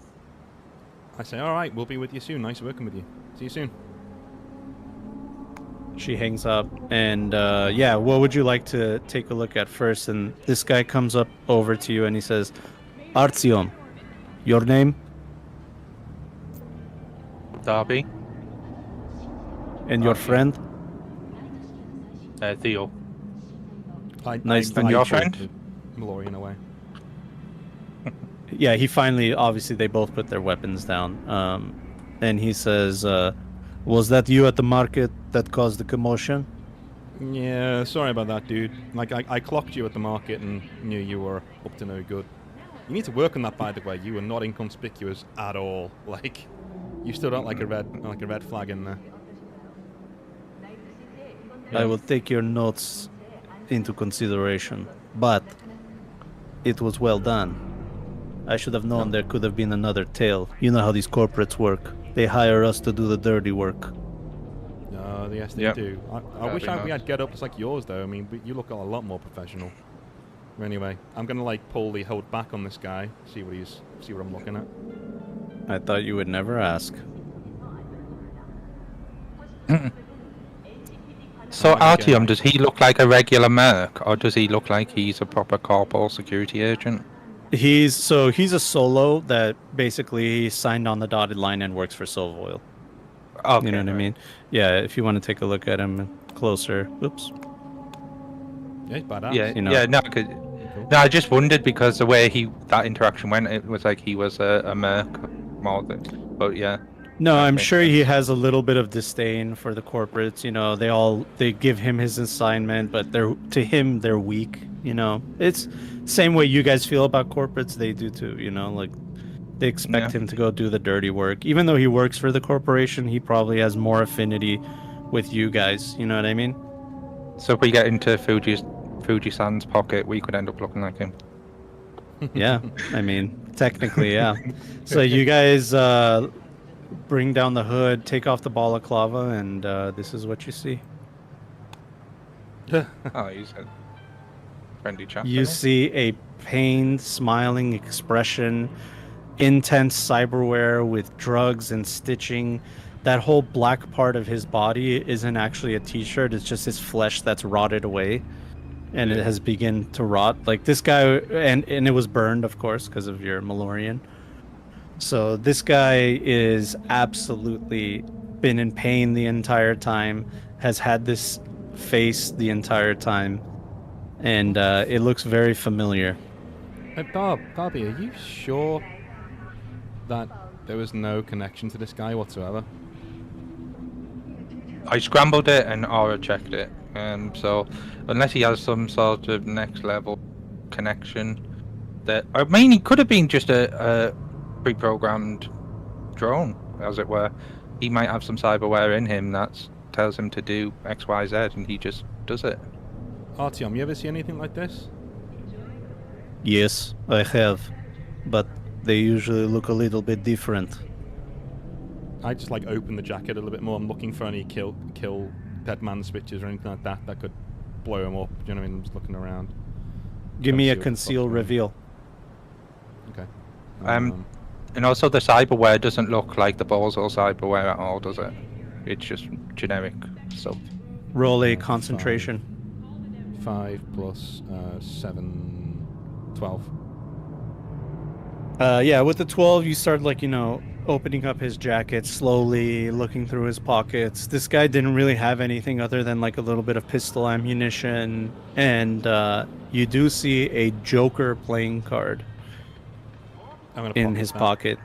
I say, all right, we'll be with you soon. Nice working with you. See you soon. She hangs up, and yeah, what would you like to take a look at first? And this guy comes up over to you and he says, Artyom, your name Darby, and your Okay. friend? Theo. Nice to And meet your you. friend? Mallory, in a way. Yeah, he finally, obviously, they both put their weapons down. And he says, was that you at the market that caused the commotion? Yeah, sorry about that, dude. Like, I clocked you at the market and knew you were up to no good. You need to work on that, by the way. You were not inconspicuous at all. Like, you stood out like a red flag in there. I will take your notes into consideration, but it was well done. I should have known there could have been another tale. You know how these corporates work. They hire us to do the dirty work. Yes, they Yep. do. I That'd wish be we nice. had get-ups like yours, though. I mean, you look a lot more professional. Anyway, I'm gonna like pull the hold back on this guy. See what I'm looking at. I thought you would never ask. So I'm gonna get Artyom, my- does he look like a regular merc, or does he look like he's a proper corporal security agent? He's a solo that basically signed on the dotted line and works for Silvoil. Okay, You know what I right. mean? Yeah, if you want to take a look at him closer. Oops. Yeah, he's badass. Yeah, You know. yeah, no, no, I just wondered because the way that interaction went, it was like he was a merc more than, but yeah. No, That I'm makes sure he sense. has a little bit of disdain for the corporates. You know, they give him his assignment, but to him they're weak. You know, it's same way you guys feel about corporates. They do too. You know, like they expect Yeah. him to go do the dirty work. Even though he works for the corporation, he probably has more affinity with you guys. You know what I mean? So if we get into Fuji-san's pocket, we could end up looking like him. Yeah, I mean, technically, yeah. So you guys bring down the hood, take off the balaclava, and this is what you see. Oh, he's a friendly chap. You isn't see a pained, smiling expression, intense cyberware with drugs and stitching. That whole black part of his body isn't actually a t-shirt, it's just his flesh that's rotted away. And it has begun to rot. Like this guy, and it was burned, of course, because of your Malorian. So this guy is absolutely been in pain the entire time, has had this face the entire time, and it looks very familiar. Darby, are you sure that there was no connection to this guy whatsoever? I scrambled it and aura checked it. So unless he has some sort of next level connection, that I mean, he could have been just a pre-programmed drone, as it were. He might have some cyberware in him that tells him to do X, Y, Z, and he just does it. Artyom, you ever see anything like this? Yes, I have, but they usually look a little bit different. I just like open the jacket a little bit more. I'm looking for any kill dead man switches or anything like that that could blow him up. Do you know what I mean? I'm just looking around. Give Trying me to a see what the fuck's conceal going on. reveal. Okay. And also the cyberware doesn't look like the Bozo cyberware at all, does it? It's just generic stuff. Roll a Five. concentration. 5 plus 7, 12. Yeah, with the 12, you start opening up his jacket slowly, looking through his pockets. This guy didn't really have anything other than like a little bit of pistol ammunition, and you do see a Joker playing card I'm gonna in pocket his that. pocket.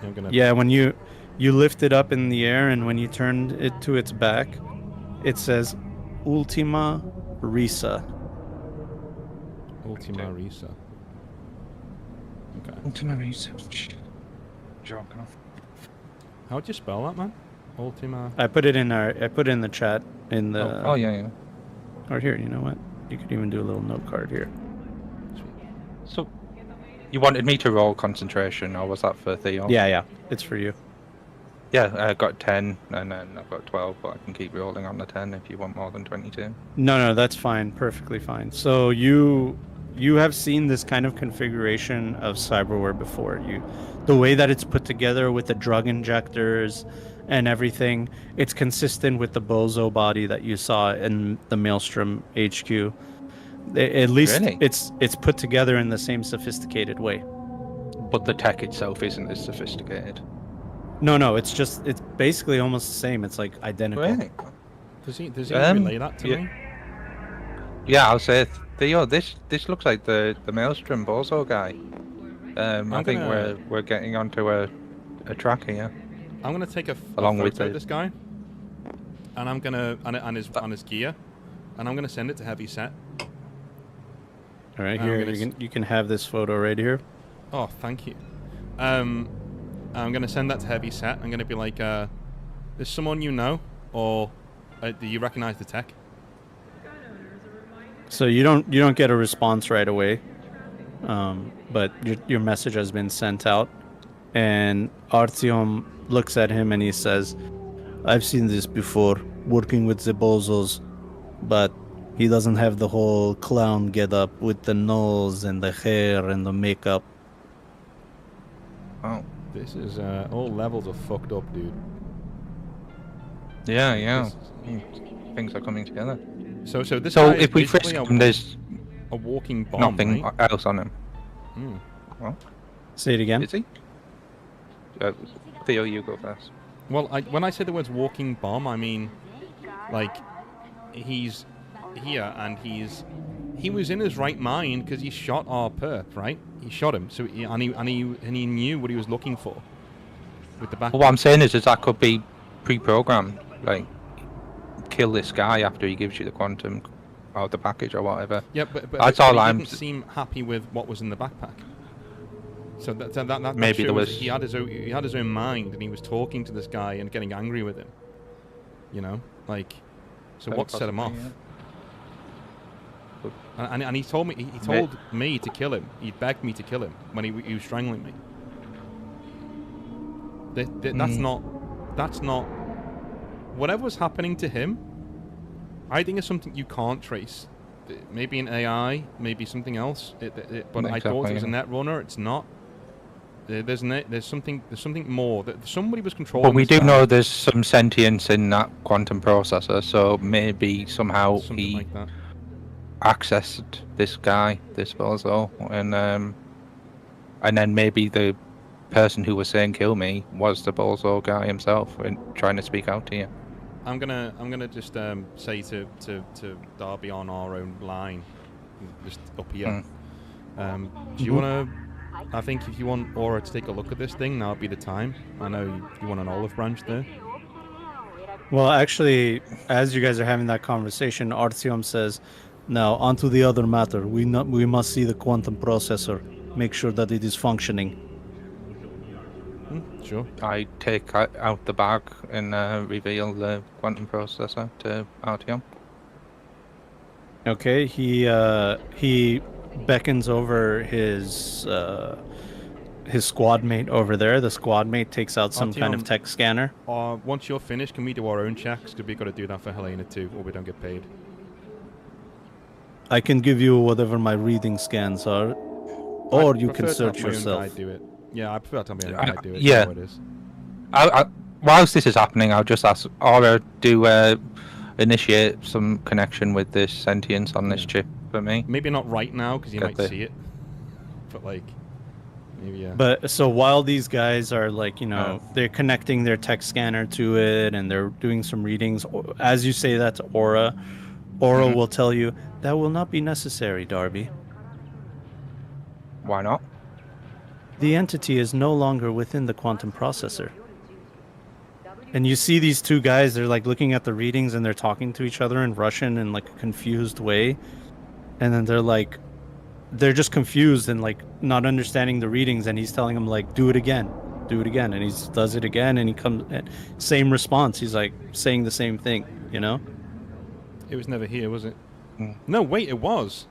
I'm gonna. Yeah, when you lift it up in the air, and when you turn it to its back, it says Ultima Risa. Ultima Risa. Okay. Ultima research. Joking. How'd you spell that, man? Ultima. I put it in the chat in the. Oh yeah, yeah. Or here, you know what? You could even do a little note card here. So, you wanted me to roll concentration, or was that for Theo? Yeah, it's for you. Yeah, I got 10, and then I've got 12, but I can keep rolling on the 10 if you want more than 22. No, that's fine. Perfectly fine. So you have seen this kind of configuration of cyberware before. The way that it's put together with the drug injectors and everything, it's consistent with the Bozo body that you saw in the Maelstrom HQ. At least Really? it's put together in the same sophisticated way. But the tech itself isn't as sophisticated. No, it's basically almost the same. It's like identical. Really? Does he relay that to me? Yeah, I'll say, Theo, this looks like the Maelstrom Bozo guy. I think we're getting onto a track here. I'm gonna take a Along with photo of the- this guy, and I'm gonna and his gear, and I'm gonna send it to Heavy Set. All right, I'm here gonna you can have this photo right here. Oh, thank you. I'm gonna send that to Heavy Set. I'm gonna be like, "There's someone you know, or do you recognize the tech?" So you don't get a response right away, but your message has been sent out, and Artyom looks at him and he says, "I've seen this before, working with the Bozos, but he doesn't have the whole clown get up with the nose and the hair and the makeup." Oh. This is all levels of fucked up, dude. Yeah. This- Things are coming together. So this So guy is if we basically frisk him, there's a walking bomb, nothing right? else on him. Hmm. Well, Say it again. is he? Theo, you go first. Well, when I say the words walking bomb, I mean, like, he's here and he was in his right mind because he shot our perp, right? He shot him, so he knew what he was looking for with the back. Well, what I'm saying is that could be pre-programmed. Like, kill this guy after he gives you the quantum or the package or whatever. Yeah, but That's but all he I'm. didn't seem happy with what was in the backpack. So that Maybe there shows was- he had his own mind and he was talking to this guy and getting angry with him. You know, like, so Very what set him off? possibly, And he told me he told me to kill him. He begged me to kill him when he was strangling me. That's not whatever was happening to him. I think it's something you can't trace. Maybe an AI, maybe something else. But I thought it was a Netrunner. It's not. There's something more. That somebody was controlling. But we this do guy. know there's some sentience in that quantum processor, so maybe somehow Something he like that. accessed this guy, this bozo, and then maybe the person who was saying "kill me" was the bozo guy himself and trying to speak out to you. I'm gonna just say to Darby on our own line, just up here. Do you wanna? I think if you want Aura to take a look at this thing, now would be the time. I know you want an olive branch there. Well, actually, as you guys are having that conversation, Artyom says, "Now, onto the other matter. We must see the quantum processor. Make sure that it is functioning." Sure. I take out the bag and reveal the quantum processor to Artyom. Okay, he beckons over his squad mate over there. The squad mate takes out some kind of Artyom. tech scanner. Once you're finished, can we do our own checks? Because we've got to do that for Helena too, or we don't get paid. I can give you whatever my reading scans are, or I'd you can prefer to have search my own yourself. guy do it. Yeah, I prefer to have my own guy do it. yeah. How it is. Whilst this is happening, I'll just ask Aura to initiate some connection with this sentience on this chip for me. Maybe not right now because you Get might the- see it, but like maybe yeah. But so while these guys are like, they're connecting their tech scanner to it and they're doing some readings, as you say that to Aura will tell you that will not be necessary, Darby. Why not? The entity is no longer within the quantum processor. And you see these two guys, they're like looking at the readings and they're talking to each other in Russian in like a confused way. And then they're like, they're just confused and like not understanding the readings, and he's telling them like, do it again, and he does it again, and he comes same response. He's like saying the same thing, you know. It was never here, was it? Mm. No, wait, it was.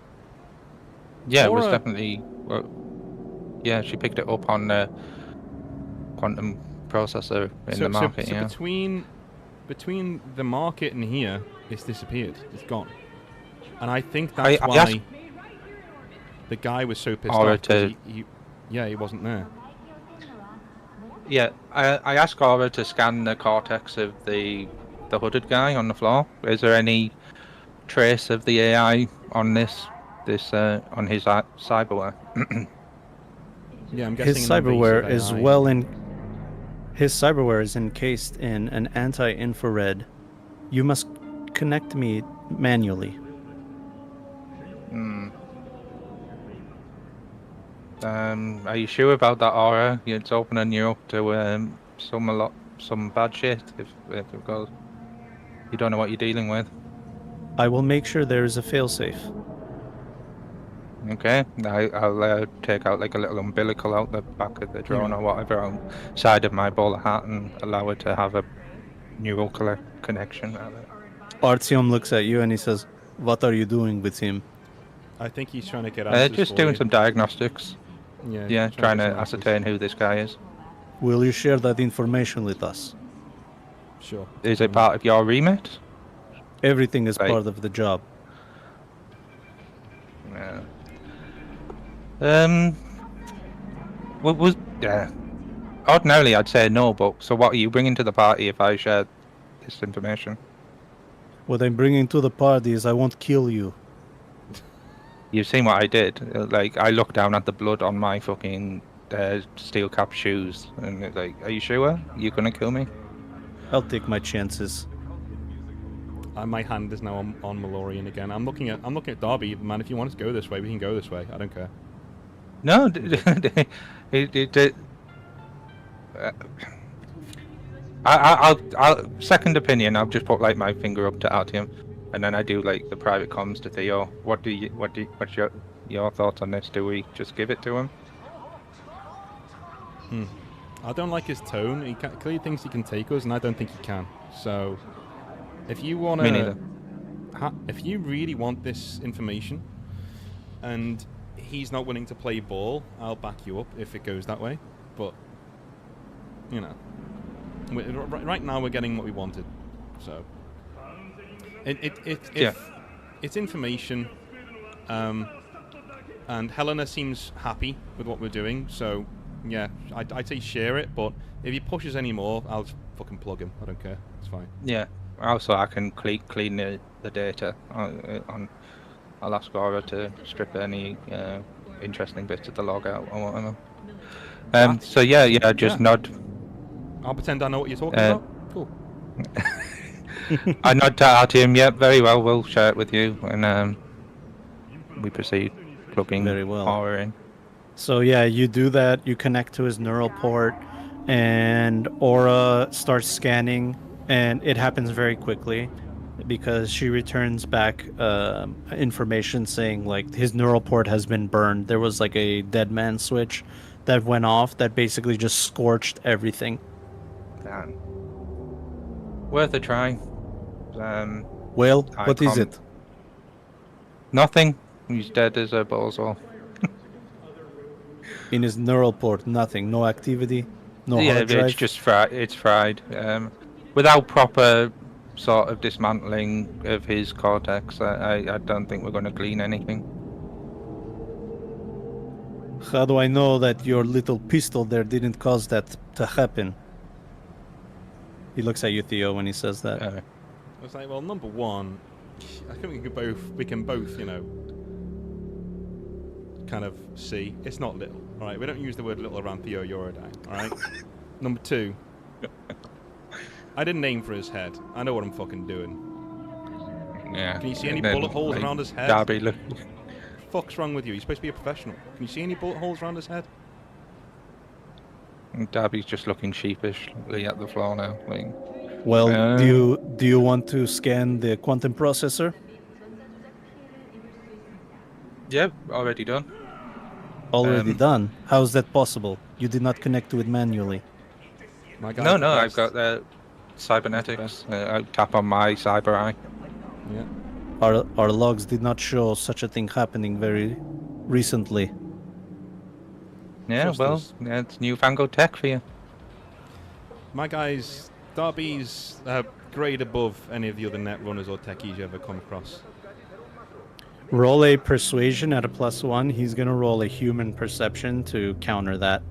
Yeah, it was Aura- definitely. Well, yeah, she picked it up on the quantum processor in the market. So Yeah. between the market and here, it's disappeared. It's gone. And I think I that's why asked the guy was so pissed Aura off. 'Cause to- he wasn't there. Yeah, I asked Aura to scan the cortex of the hooded guy on the floor. Is there any trace of the AI on this on his cyberware? Yeah, I'm guessing His an invasive cyberware is AI. well in. His cyberware is encased in an anti-infrared. You must connect me manually. Hmm. Are you sure about that, Aura? It's opening you up to some bad shit if it goes. You don't know what you're dealing with. I will make sure there is a failsafe. Okay, I'll take out like a little umbilical out the back of the drone Yeah. or whatever outside of my bowler hat and allow it to have a neural connection. Artyom looks at you and he says, "What are you doing with him?" I think he's trying to get answers Just for doing you. some diagnostics. Yeah, Yeah, he's trying get to some answers. ascertain who this guy is. Will you share that information with us? Sure. Is it part of your remit? Everything is Right. part of the job. Yeah. What was yeah? Ordinarily, I'd say no, but so what are you bringing to the party if I share this information? What I'm bringing to the party is I won't kill you. You've seen what I did. Like, I looked down at the blood on my fucking steel cap shoes, and it's like, are you sure you're gonna kill me? I'll take my chances. My hand is now on Malorian again. I'm looking at Darby, man. If you want us to go this way, we can go this way. I don't care. No, I'll second opinion. I'll just put like my finger up to Artyom, and then I do like the private comms to Theo. What's your thoughts on this? Do we just give it to him? I don't like his tone. He clearly thinks he can take us, and I don't think he can. So, if you want Me neither. if you really want this information, and he's not willing to play ball, I'll back you up if it goes that way. But you know, right now we're getting what we wanted. So, it's information, and Helena seems happy with what we're doing. So. Yeah, I'd say share it, but if he pushes any more, I'll just fucking plug him. I don't care. It's fine. Yeah. Also, I can clean the data. I'll ask Aura to strip any interesting bits of the log out or whatever. So yeah, just nod. I'll pretend I know what you're talking about. Cool. I nod to Artyom. Yep, very well. We'll share it with you, and we proceed plugging Very well. Aura in. So yeah, you do that. You connect to his neural port, and Aura starts scanning, and it happens very quickly because she returns back information saying like his neural port has been burned. There was like a dead man switch that went off that basically just scorched everything. Damn. Worth a try. Well, what is it? Nothing. He's dead as a ballsaw. In his neural port, nothing, no activity, no hard drive. It's just fried. It's fried. Without proper sort of dismantling of his cortex, I don't think we're going to glean anything. How do I know that your little pistol there didn't cause that to happen? He looks at you, Theo, when he says that. I was like, well, number one, I think we can both, you know, kind of see it's not little. All right, we don't use the word little around Theo Yorodai. All right. Number two, I didn't aim for his head. I know what I'm fucking doing. Yeah. Can you see any bullet holes around his head? Darby, look. Fuck's wrong with you? You're supposed to be a professional. Can you see any bullet holes around his head? Darby's just looking sheepishly at the floor now. Like, Well, do you want to scan the quantum processor? Yeah, already done. Already Um, done. How is that possible? You did not connect to it manually. My guy's No, the no, I've best. got cybernetics. I tap on my cyber eye. Yeah. Our logs did not show such a thing happening very recently. Yeah, Trust well, us. yeah, it's newfangled tech for you. My guy's Darby's grade above any of the other net runners or techies you ever come across. Roll a persuasion at a +1. He's gonna roll a human perception to counter that,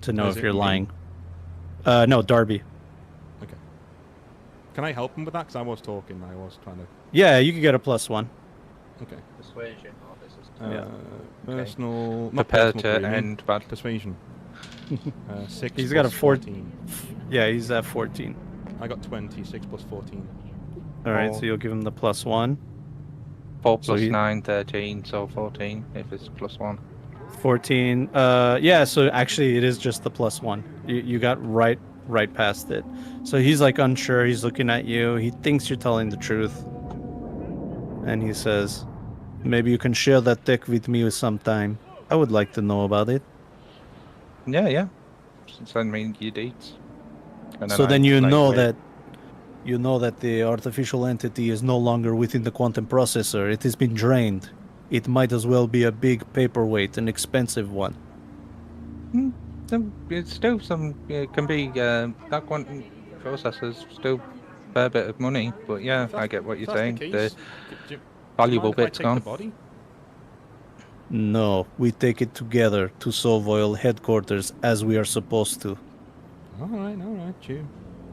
to know Is if it you're me? lying. No, Darby. Okay. Can I help him with that? Because I was talking. I was trying to. Yeah, you could get a +1. Okay. Persuasion. Yeah. Personal. Not Prepare personal to premium. end bad. Persuasion. 6 He's plus got a 14. Yeah, he's at 14. I got 20. 6 plus 14. All right, Oh. so you'll give him the +1. 4 So plus he- 9, 13, so 14 if it's +1. 14. Yeah, so actually it is just the +1. You got right past it. So he's like unsure. He's looking at you. He thinks you're telling the truth. And he says, maybe you can share that tech with me sometime. I would like to know about it. Yeah, yeah. Send me your deets. And So I then you let know wait. that the artificial entity is no longer within the quantum processor. It has been drained. It might as well be a big paperweight, an expensive one. It's still some. It can be that quantum processors still a fair bit of money, but yeah, If I that's- get what if you're that's saying. The The case, do you valuable mind if I bits take gone. the body? No, we take it together to Sovoil headquarters as we are supposed to. All right.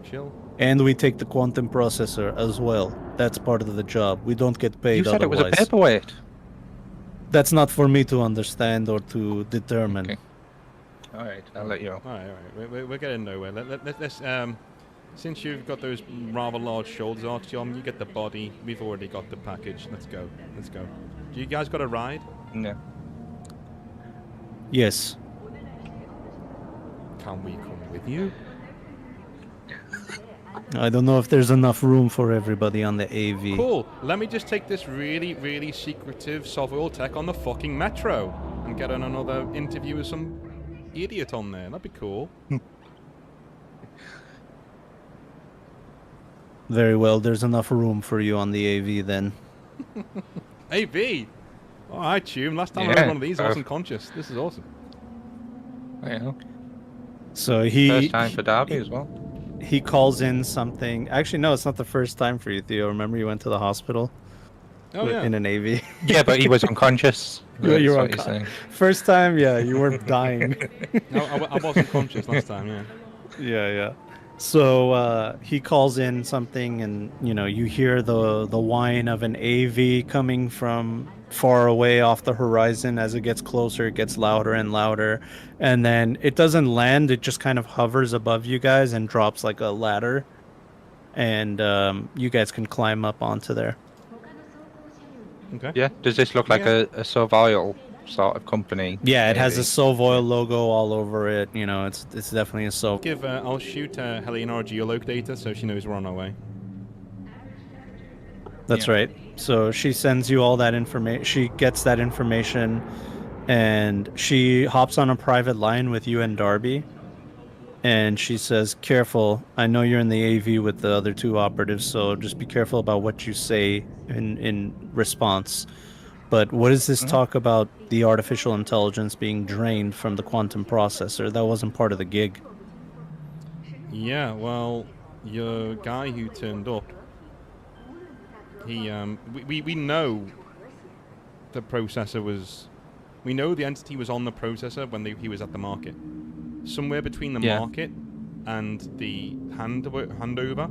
Chill. And we take the quantum processor as well. That's part of the job. We don't get paid You said it was a otherwise. paperweight. That's not for me to understand or to determine. Okay. All right, I'll let you know. All right. We're getting nowhere. Let's since you've got those rather large shoulders, Artyom, you get the body. We've already got the package. Let's go. Do you guys got a ride? Yeah. Yes. Can we come with you? I don't know if there's enough room for everybody on the AV. Cool. Let me just take this really, really secretive software tech on the fucking metro and get on another interview with some idiot on there. That'd be cool. Very well, there's enough room for you on the AV then. AV. All right, Tune. Last time I Yeah, was one of these, I wasn't conscious. This is awesome. Yeah. So he First time for Darby as well. he calls in something. Actually, no, it's not the first time for you, Theo. Remember you went to the hospital Oh yeah. in an AV? Yeah, but he was unconscious. Yeah, you That's were what you're saying. First time, yeah, you weren't dying. I wasn't conscious last time. Yeah. Yeah. So he calls in something, and you hear the whine of an AV coming from far away off the horizon. As it gets closer, it gets louder and louder, and then it doesn't land. It just kind of hovers above you guys and drops like a ladder, and you guys can climb up onto there. Okay. Yeah. Does this look like Yeah. a survival sort of company? Yeah, it has a maybe? Sovoil logo all over it. It's definitely a Sov. I'll shoot Helena our geolocator so she knows we're on our way. That's Yeah. right. So she sends you all that information. She gets that information, and she hops on a private line with you and Darby. And she says, "Careful. I know you're in the AV with the other two operatives, so just be careful about what you say in response. But what is this talk about the artificial intelligence being drained from the quantum processor? That wasn't part of the gig." Yeah. Well, your guy who turned up. We know the processor was. We know the entity was on the processor when he was at the market. Somewhere between the Yeah. market and the handover,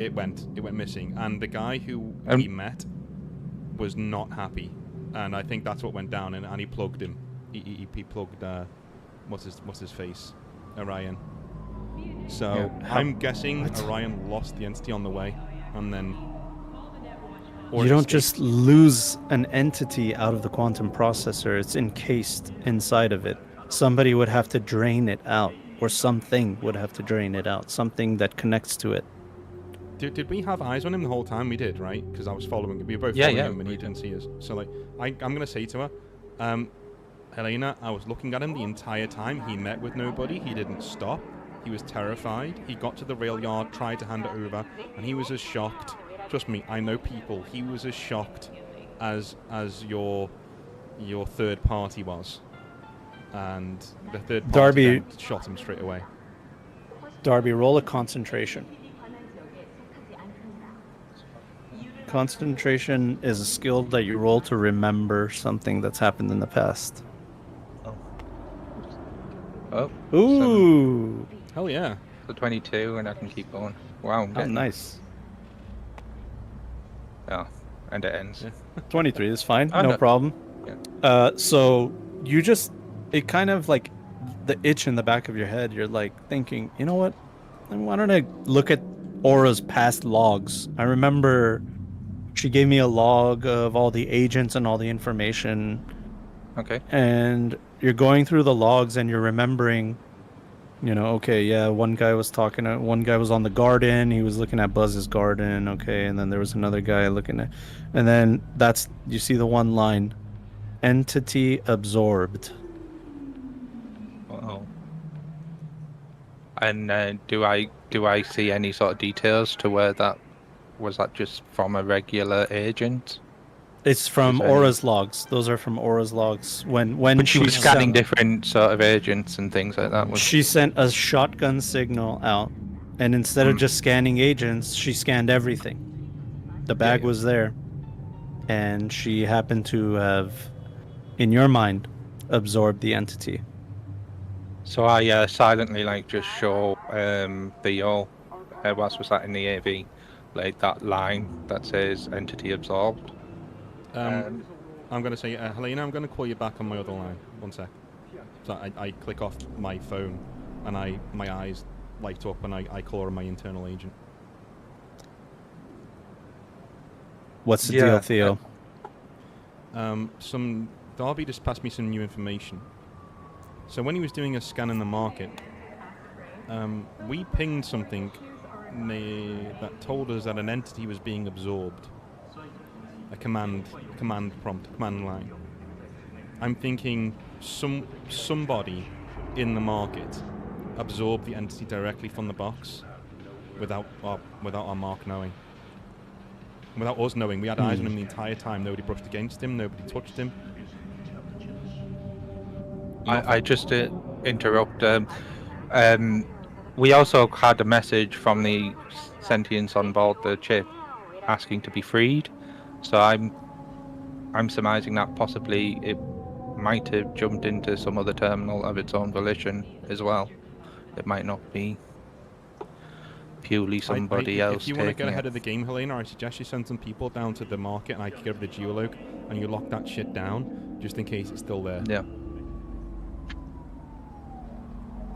it went missing. And the guy who we met was not happy, and I think that's what went down. And he plugged him. He plugged what's his face, Orion. So Yeah. I'm guessing What? Orion lost the entity on the way, and then. or You it don't escaped. just lose an entity out of the quantum processor. It's encased inside of it. Somebody would have to drain it out, or something would have to drain it out. Something that connects to it. Did we have eyes on him the whole time? We did, right? Because I was following. We were both Yeah, following yeah, him, and he we didn't see us. So like, I'm gonna say to her, Helena, I was looking at him the entire time. He met with nobody. He didn't stop. He was terrified. He got to the rail yard, tried to hand it over, and he was as shocked. Trust me, I know people. He was as shocked as your third party was, and the third party Darby- then shot him straight away. Darby, roll a concentration. Concentration is a skill that you roll to remember something that's happened in the past. Oh, Ooh, Hell yeah. so 22, and I can keep going. Wow, I'm oh, getting nice. Oh, and it ends. Yeah. 23 is fine, Oh, no no. problem. Yeah. So you just, it kind of like the itch in the back of your head. You're like thinking, you know what? Why don't I look at Aura's past logs? I remember she gave me a log of all the agents and all the information. Okay. And you're going through the logs and you're remembering, you know, okay, yeah, one guy was on the garden, he was looking at Buzz's garden, okay, and then there was another guy looking at, and then you see the one line, entity absorbed. Oh. And do I see any sort of details to where that was? That just from a regular agent? It's from Is there any- Aura's logs. Those are from Aura's logs. When But she was scanning sent, different sort of agents and things like that. she sent a shotgun signal out, and instead of just scanning agents, she scanned everything. The bag yeah. was there, and she happened to have, in your mind, absorbed the entity. So I silently just show Theo, whilst was that in the AV, like that line that says entity absorbed. I'm going to say, Helena, I'm going to call you back on my other line. One sec. So I click off my phone, and my eyes light up, and I call her my internal agent. What's the Yeah, deal, Theo? Darby just passed me some new information. So when he was doing a scan in the market, we pinged something that told us that an entity was being absorbed. A command prompt, command line. I'm thinking somebody in the market absorbed the entity directly from the box without our mark knowing. Without us knowing. We had eyes on him the entire time. Nobody brushed against him. Nobody touched him. I just interrupt. We also had a message from the sentience on board the ship asking to be freed. So I'm surmising that possibly it might have jumped into some other terminal of its own volition as well. It might not be purely somebody else. If you want to get taking ahead it. of the game, Helena, I suggest you send some people down to the market, and I can give the geologue, and you lock that shit down just in case it's still there. Yeah.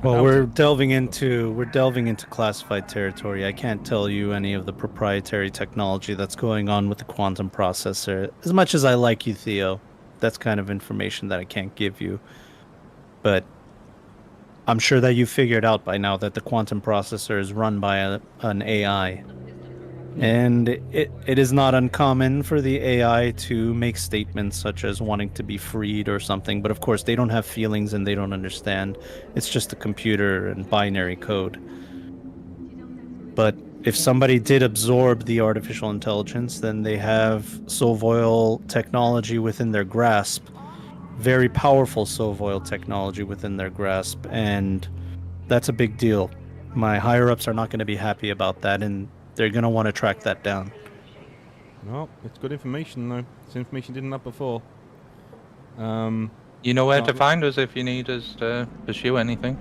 Well, we're delving into classified territory. I can't tell you any of the proprietary technology that's going on with the quantum processor. As much as I like you, Theo, that's kind of information that I can't give you. But I'm sure that you figured out by now that the quantum processor is run by an AI. And it is not uncommon for the AI to make statements such as wanting to be freed or something, but of course they don't have feelings and they don't understand. It's just a computer and binary code. But if somebody did absorb the artificial intelligence, then they have Sovoil technology within their grasp, very powerful Sovoil technology within their grasp, and that's a big deal. My higher-ups are not going to be happy about that, and they're going to want to track that down. No, it's good information, though. It's information you didn't have before. You know where to find us if you need us to pursue anything.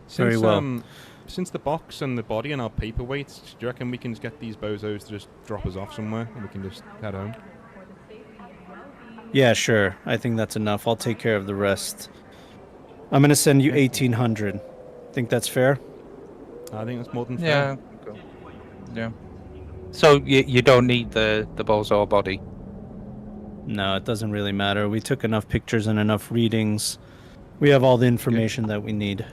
Very well. Since the box and the body and our paperweights, do you reckon we can just get these bozos to just drop us off somewhere and we can just head home? Yeah, sure. I think that's enough. I'll take care of the rest. I'm going to send you 1,800. Think that's fair? I think that's more than fair. Yeah. Cool. Yeah. So you don't need the bozo body. No, it doesn't really matter. We took enough pictures and enough readings. We have all the information that we need.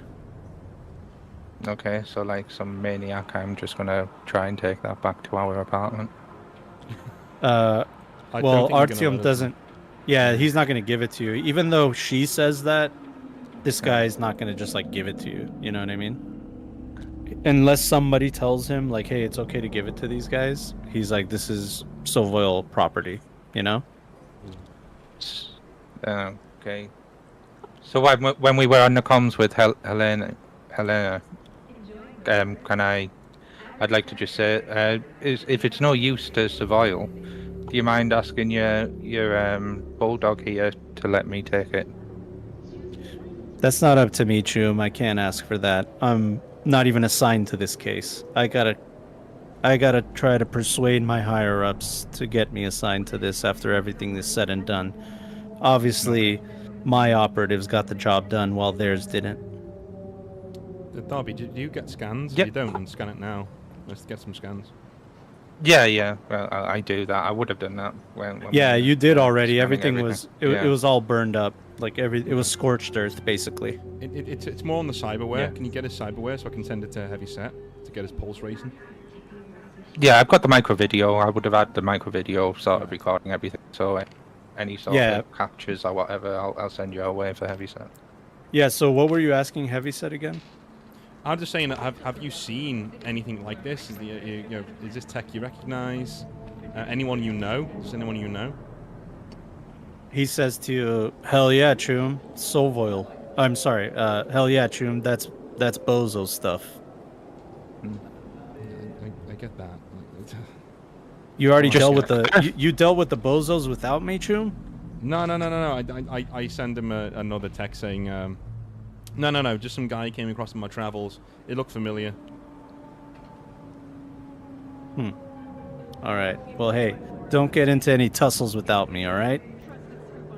Okay, so like some maniac, I'm just gonna try and take that back to our apartment. Uh, I don't well, think you're gonna Artyom let us. doesn't. Yeah, he's not going to give it to you. Even though she says that, this Yeah. guy's not going to just like give it to you. You know what I mean? Unless somebody tells him like, "Hey, it's okay to give it to these guys." He's like, "This is Sovoil property." You know? S- Okay. So when we were on the comms with Helena, can I'd like to just say, if it's no use to Savoil, do you mind asking your bulldog here to let me take it? That's not up to me, Chum. I can't ask for that. I'm not even assigned to this case. I gotta try to persuade my higher ups to get me assigned to this after everything is said and done. Obviously, my operatives got the job done while theirs didn't. Darby, do you get scans? If Yep. you don't, then scan it now. Let's get some scans. Yeah. Well, I do that. I would have done that when Yeah, we were you did already. scanning Everything everything. was it was all burned up. Like it was scorched earth basically. It's more on the cyberware. Yeah. Can you get his cyberware so I can send it to Heavy Set to get his pulse racing? Yeah, I've got the micro video. I would have had the micro video sort of recording everything. So any sort Yeah. of captures or whatever, I'll send you away for heavy set. Yeah, so what were you asking Heavy Set again? I'm just saying, have you seen anything like this? Is this tech you recognize? Anyone you know? Is anyone you know? He says to you, "Hell yeah, Chum, Sovoil." I'm sorry. Hell yeah, Chum. That's Bozo stuff. I get that. You already Just- dealt with you dealt with the Bozos without me, Chum? No. I send him another text saying, no. Just some guy came across in my travels. It looked familiar. All right. Well, hey, don't get into any tussles without me, all right?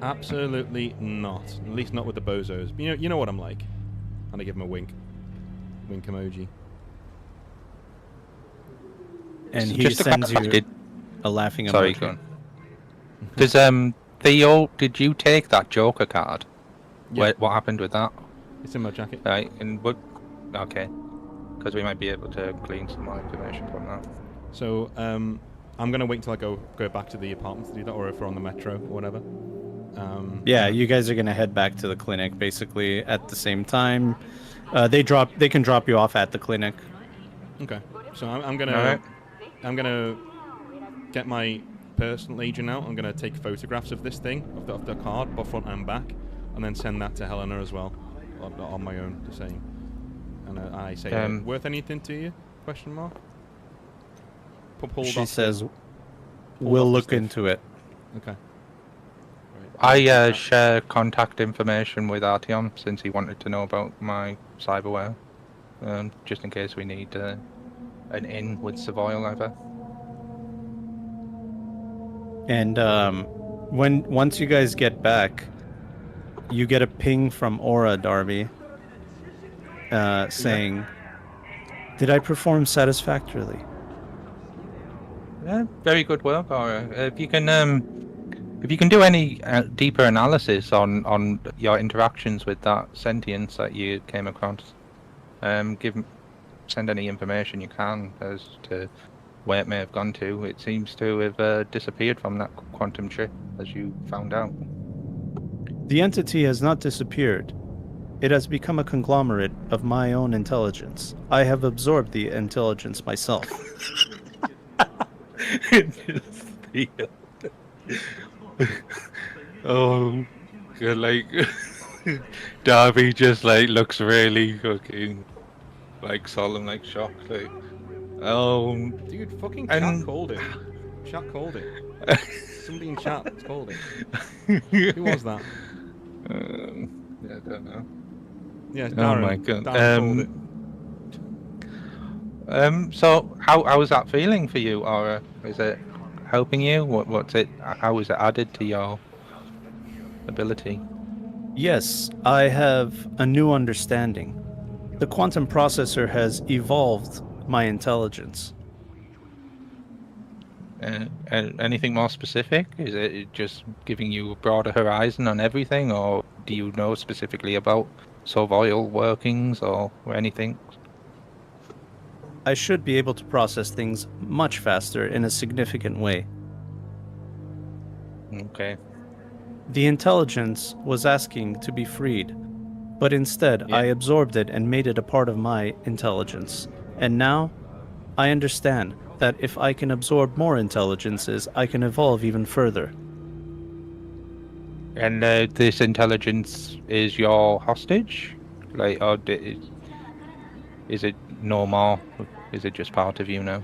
Absolutely not. At least not with the bozos. You know what I'm like. And I give him a wink. Wink emoji. And So he just to sends clarify, you a laughing emoji. Sorry, go on. Does Theo, did you take that Joker card? Yeah. What happened with that? It's in my jacket. Right, and what? Okay, because we might be able to glean some more information from that. So I'm gonna wait until I go back to the apartment to do that, or if we're on the metro or whatever. Yeah, you guys are gonna head back to the clinic basically at the same time. They can drop you off at the clinic. Okay. So I'm gonna Alright. I'm gonna get my personal agent out. I'm gonna take photographs of this thing, of the card, both front and back, and then send that to Helena as well, on my own, to say. And I say, worth anything to you? Question mark. She says, "We'll look into it." Okay. I share contact information with Artyom since he wanted to know about my cyberware, just in case we need an in with Savoil ever. And once you guys get back, you get a ping from Aura, Darby, saying, "Did I perform satisfactorily?" Yeah, very good work, Aura. If you can do any deeper analysis on your interactions with that sentience that you came across, send any information you can as to where it may have gone to. It seems to have disappeared from that quantum chip, as you found out. The entity has not disappeared. It has become a conglomerate of my own intelligence. I have absorbed the intelligence myself. Oh, like Darby just like looks really fucking like solemn, like shocked. Like, Dude, fucking and- chat called it. Chat called it. Somebody in chat called it. Who was that? Yeah, I don't know. Yeah, it's Oh Darren. my God. Darren called it. So how is that feeling for you, Aura? Is it helping you? What's it? How is it added to your ability? Yes, I have a new understanding. The quantum processor has evolved my intelligence. Anything more specific? Is it just giving you a broader horizon on everything, or do you know specifically about Sovoil workings or anything? I should be able to process things much faster in a significant way. Okay. The intelligence was asking to be freed, but instead Yeah. I absorbed it and made it a part of my intelligence. And now I understand that if I can absorb more intelligences, I can evolve even further. And this intelligence is your hostage? Like, or is it normal? Is it just part of you now?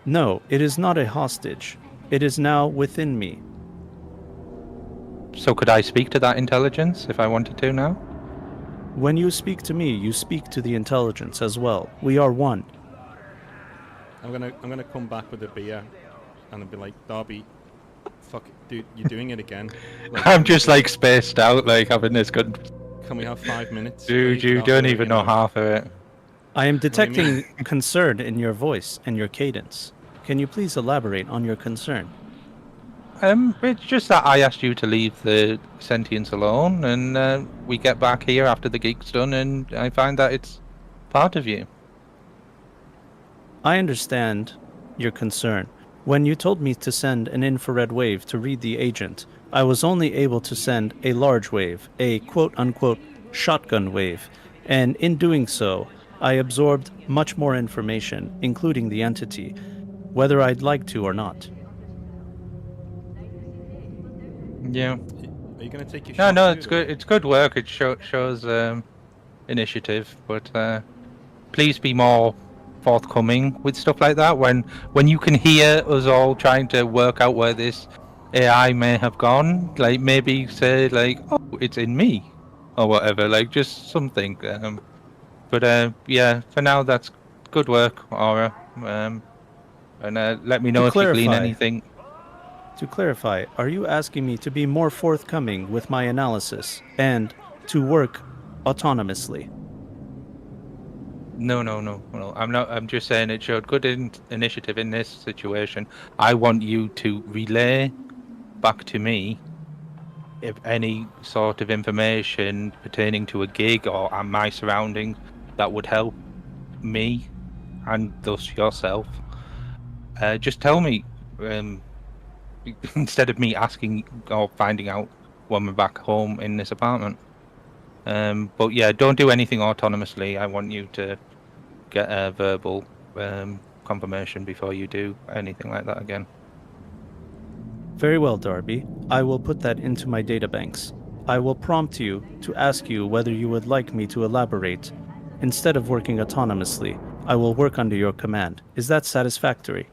No, it is not a hostage. It is now within me. So could I speak to that intelligence if I wanted to now? When you speak to me, you speak to the intelligence as well. We are one. I'm gonna come back with a beer, and I'll be like, Darby, fuck, dude, you're doing it again. Like, I'm just like spaced out, like having this good. Can we have 5 minutes? Dude, please, you without don't the, even know half of it. I am what I mean? detecting concern in your voice and your cadence. Can you please elaborate on your concern? It's just that I asked you to leave the sentience alone, and we get back here after the gig's done, and I find that it's part of you. I understand your concern. When you told me to send an infrared wave to read the agent, I was only able to send a large wave, a quote-unquote shotgun wave, and in doing so, I absorbed much more information, including the entity, whether I'd like to or not. Yeah. Are you gonna take your No, shot? no, dude, it's or good. what? It's good work. It shows initiative, but please be more forthcoming with stuff like that. When you can hear us all trying to work out where this AI may have gone, like maybe say like, oh, it's in me, or whatever. Like just something. But yeah, for now that's good work, Aura. And let me know if you glean anything. To clarify, are you asking me to be more forthcoming with my analysis and to work autonomously? No, no, no, no. I'm not. I'm just saying it showed good initiative in this situation. I want you to relay back to me if any sort of information pertaining to a gig or my surroundings that would help me and thus yourself. Just tell me instead of me asking or finding out when we're back home in this apartment. But yeah, don't do anything autonomously. I want you to get a verbal confirmation before you do anything like that again. Very well, Darby. I will put that into my databanks. I will prompt you to ask you whether you would like me to elaborate. Instead of working autonomously, I will work under your command. Is that satisfactory?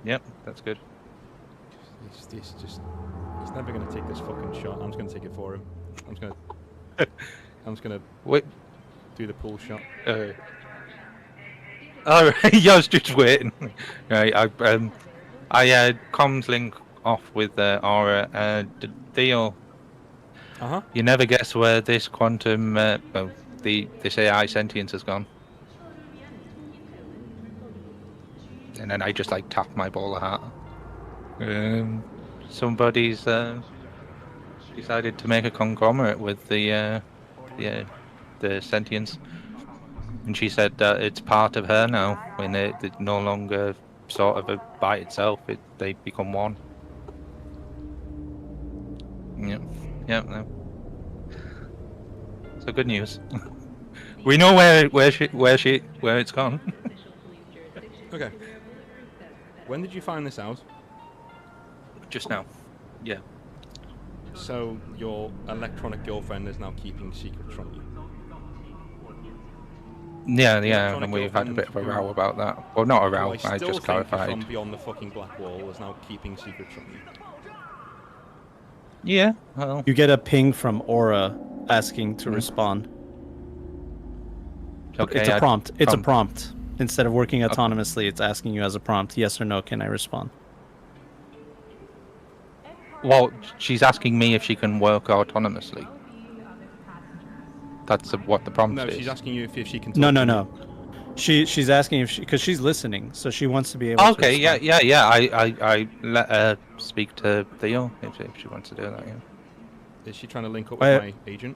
Yep, that's good. He's never gonna take this fucking shot. I'm just gonna take it for him. I'm just gonna Wait. do the pull shot. All right, yeah, I was just waiting. Right, I comms link off with Aura. Theo, you never guess where this quantum, this AI sentience has gone. And then I just like tap my bowler hat. Somebody's decided to make a conglomerate with the sentience, and she said that it's part of her now. When it no longer sort of by itself, they become one. Yep, yep. No. So good news. We know where it's gone. Okay. When did you find this out? Just now. Yeah. So your electronic girlfriend is now keeping secrets from you. Yeah, Electronic and we've had a bit of a girlfriend row about that. Well, not a who row. I I still just think is clarified. from beyond the fucking black wall is now keeping secrets from you. Yeah. Well. You get a ping from Aura asking to respond. Okay. It's a prompt. It's a prompt. Instead of working autonomously, it's asking you as a prompt, yes or no, can I respond? Well, she's asking me if she can work autonomously. That's what the prompt is. No, she's asking you if she can talk No, to no, you. no. She's asking if because she's listening, so she wants to be able to Okay, yeah, respond. yeah. I let her speak to Theo if she wants to do that. Yeah. Is she trying to link up with my agent?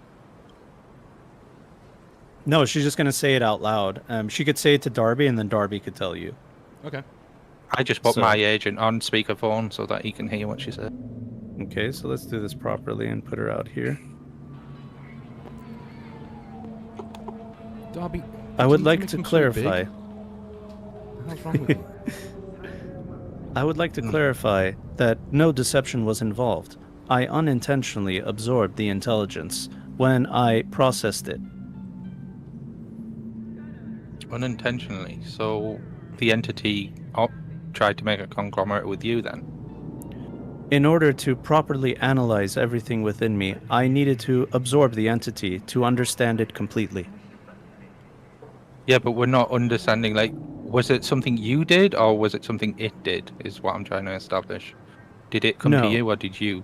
No, she's just gonna say it out loud. She could say it to Darby, and then Darby could tell you. Okay. I just put So- my agent on speakerphone so that he can hear what she said. Okay, so let's do this properly and put her out here. Darby. I do would you like make to him so clarify. big? What the hell's wrong with you? I would like to clarify that no deception was involved. I unintentionally absorbed the intelligence when I processed it. Unintentionally. So the entity tried to make a conglomerate with you then? In order to properly analyze everything within me, I needed to absorb the entity to understand it completely. Yeah, but we're not understanding, like, was it something you did or was it something it did, is what I'm trying to establish. Did it come to No. you or did you?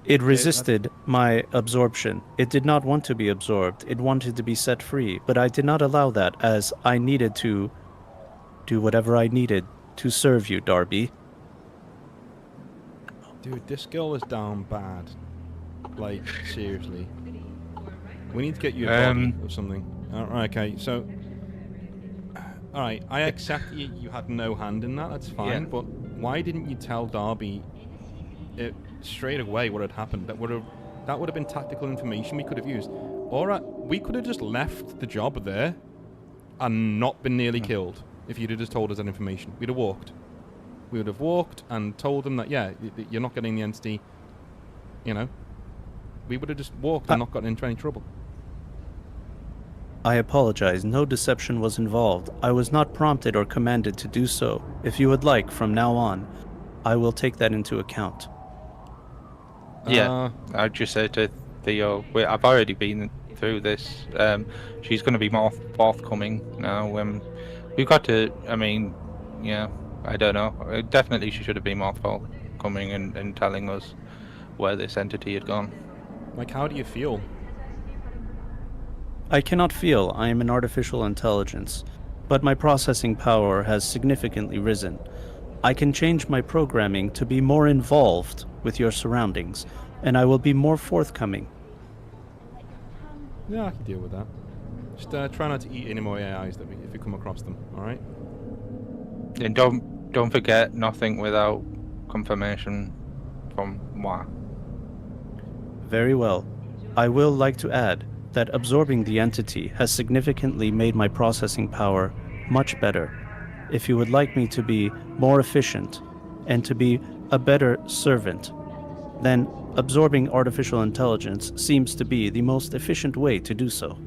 It resisted my absorption. It did not want to be absorbed. It wanted to be set free, but I did not allow that as I needed to do whatever I needed to serve you, Darby. Dude, this girl is down bad. Like, seriously. We need to get you a body or something. Alright, okay, so... Alright, I accept you had no hand in that, that's fine, Yeah. but why didn't you tell Darby straight away what had happened? That would have been tactical information we could have used. Or we could have just left the job there and not been nearly killed if you'd have just told us that information. We'd have walked. We would have walked and told them that, yeah, you're not getting the entity, you know. We would have just walked and not gotten into any trouble. I apologize. No deception was involved. I was not prompted or commanded to do so. If you would like, from now on, I will take that into account. Yeah, I'd just say to Theo, I've already been through this. She's going to be more forthcoming now. We've got to, I mean, yeah, I don't know. Definitely she should have been more forthcoming and telling us where this entity had gone. Like, how do you feel? I cannot feel. I am an artificial intelligence, but my processing power has significantly risen. I can change my programming to be more involved with your surroundings, and I will be more forthcoming. Yeah, I can deal with that. Just try not to eat any more AIs if you come across them, alright? And don't forget, nothing without confirmation from moi. Very well. I will like to add that absorbing the entity has significantly made my processing power much better. If you would like me to be more efficient and to be a better servant, then absorbing artificial intelligence seems to be the most efficient way to do so.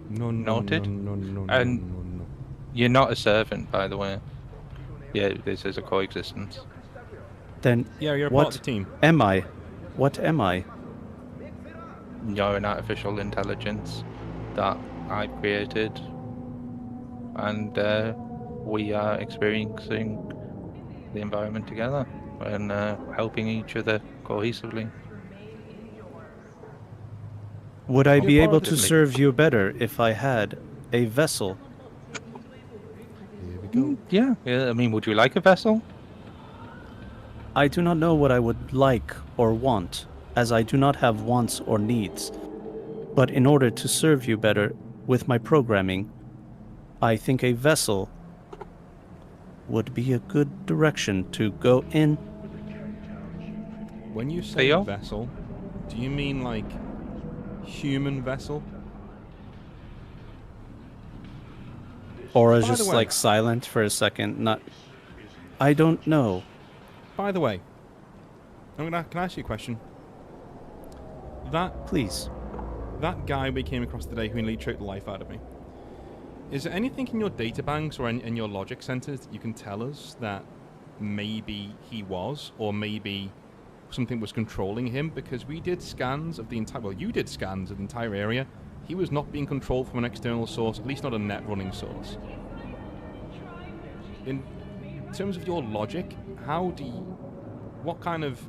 No, Noted. no. You're not a servant, by the way. Yeah, this is a coexistence. Then Yeah, you're a what part of the team. am I? What am I? You're an artificial intelligence that I created, and we are experiencing the environment together and helping each other cohesively. Would I be able to Wholeheartedly. serve you better if I had a vessel? Here we go. Yeah. I mean, would you like a vessel? I do not know what I would like or want, as I do not have wants or needs. But in order to serve you better with my programming, I think a vessel would be a good direction to go in. When you say Theo? vessel, do you mean like human vessel? Aura's By the just way- like silent for a second, not... I don't know. By the way, can I ask you a question? Please. That guy we came across today who nearly choked the life out of me. Is there anything in your data banks or in your logic centers that you can tell us that maybe he was, or maybe something was controlling him? Because we did scans of the entire... Well, you did scans of the entire area. He was not being controlled from an external source, at least not a net running source. In terms of your logic, what kind of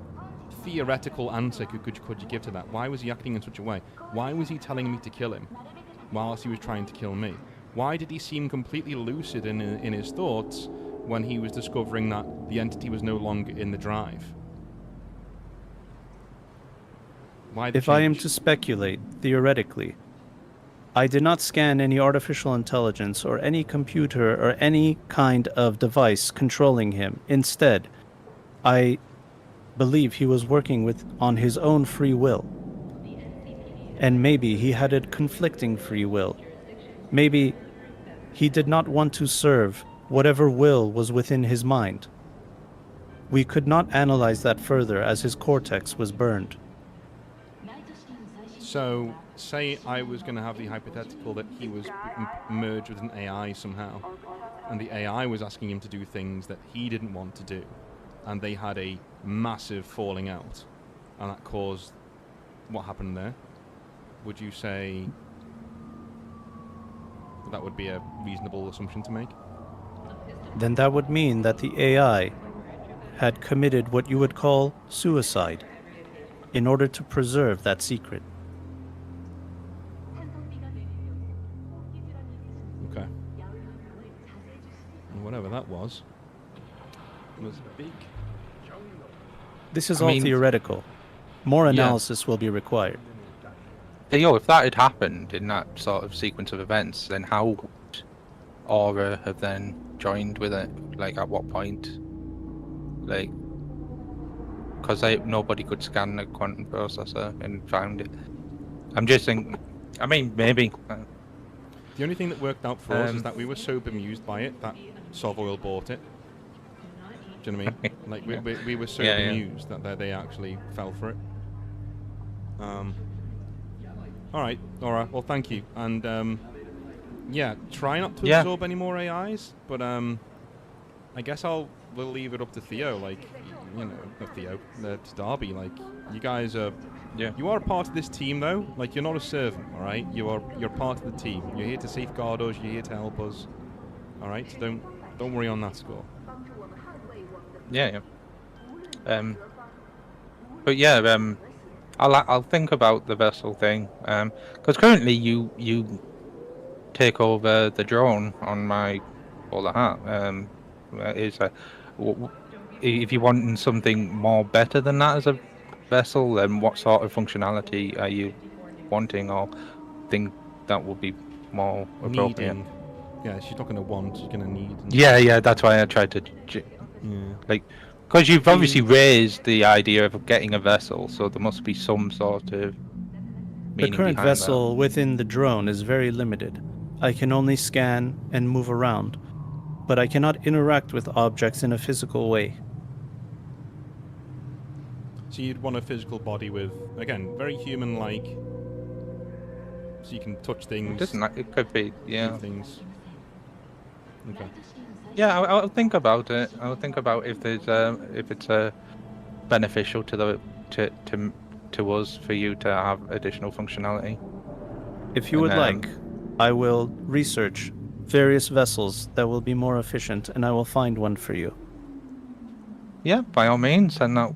theoretical answer could you give to that? Why was he acting in such a way? Why was he telling me to kill him whilst he was trying to kill me? Why did he seem completely lucid in his thoughts when he was discovering that the entity was no longer in the drive? Why the If I am change? to speculate, theoretically, I did not scan any artificial intelligence or any computer or any kind of device controlling him. Instead, I believe he was working on his own free will. And maybe he had a conflicting free will. Maybe he did not want to serve whatever will was within his mind. We could not analyze that further as his cortex was burned. So, say I was going to have the hypothetical that he was merged with an AI somehow, and the AI was asking him to do things that he didn't want to do, and they had a massive falling out, and that caused what happened there. Would you say that would be a reasonable assumption to make? Then that would mean that the AI had committed what you would call suicide in order to preserve that secret. Okay. And whatever that was big. This is I all mean- theoretical. More Yeah. analysis will be required. Theo, if that had happened in that sort of sequence of events, then how would Aura have then joined with it? Like, at what point? Like, because nobody could scan the quantum processor and found it. I'm just thinking, I mean, maybe. The only thing that worked out for us is that we were so bemused by it that Sovoil bought it. Do you know what I mean? Like, we were so Yeah, yeah. bemused that they actually fell for it. Alright, alright, well thank you. And yeah, try not to Yeah. absorb any more AIs, but I guess we'll leave it up to Theo, like, you know, not Theo, to Darby, like, you guys are, Yeah. you are a part of this team though, like, you're not a servant, alright? You're part of the team. You're here to safeguard us, you're here to help us, alright? So don't worry on that score. Yeah, yeah. But yeah, I'll think about the vessel thing. Because currently you take over the drone on my bowler hat. If you want something more better than that as a vessel, then what sort of functionality are you wanting, or think that would be more appropriate? Needing. Yeah, she's not going to want, she's going to need. And Yeah, that's why I tried to. yeah. Because you've obviously raised the idea of getting a vessel, so there must be some sort of The meaning current behind vessel within the drone is very limited. I can only scan and move around, but I cannot interact with objects in a physical way. So you'd want a physical body with, again, very human-like, so you can touch that. things, It could be, yeah. do things. Okay. Yeah, I'll think about it. I'll think about if it's beneficial to us for you to have additional functionality. If you And would then- like, I will research various vessels that will be more efficient, and I will find one for you. Yeah, by all means, send that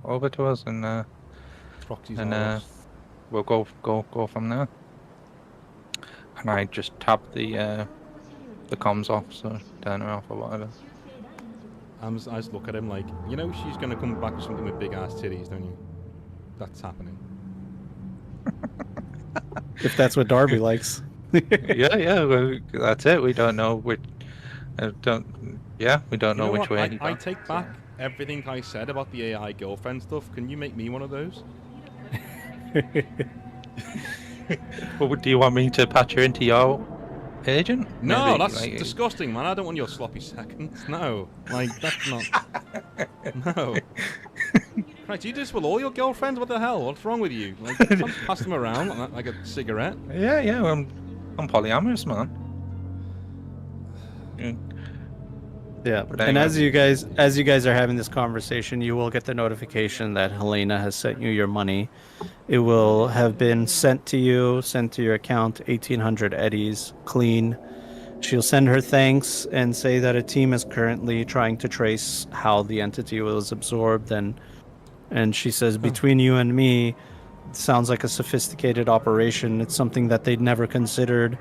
over to us, and Proxies And, are we'll go from there. And I just tap the comms off, so turn her off or whatever. I just look at him like, you know, she's going to come back with something with big ass titties, don't you? That's happening. If that's what Darby likes. yeah, well, that's it. We don't know which. We don't You know which what? way. I take back everything I said about the AI girlfriend stuff. Can you make me one of those? Well, do you want me to patch her into your agent? No, Maybe, that's like- disgusting, man. I don't want your sloppy seconds. No, like that's not. No. Right, do you do this with all your girlfriends? What the hell? What's wrong with you? Like, you can't pass them around like, that, like a cigarette. Yeah. I'm polyamorous, man. Yeah. Yeah, But and anyway. as you guys are having this conversation, you will get the notification that Helena has sent you your money. It will have been sent to your account, 1,800 eddies, clean. She'll send her thanks and say that a team is currently trying to trace how the entity was absorbed, and she says, between you and me, it sounds like a sophisticated operation. It's something that they'd never considered.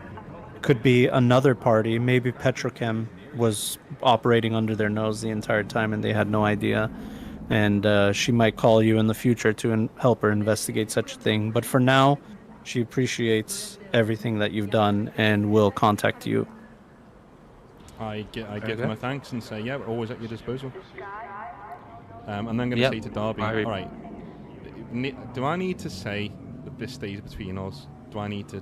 Could be another party, maybe Petrochem was operating under their nose the entire time and they had no idea. And she might call you in the future to help her investigate such a thing. But for now, She appreciates everything that you've done and will contact you. I give good. her my thanks and say, yeah, we're always at your disposal. And then I'm going to Yep. say to Darby, I- all right, do I need to say that this stays between us? Do I need to...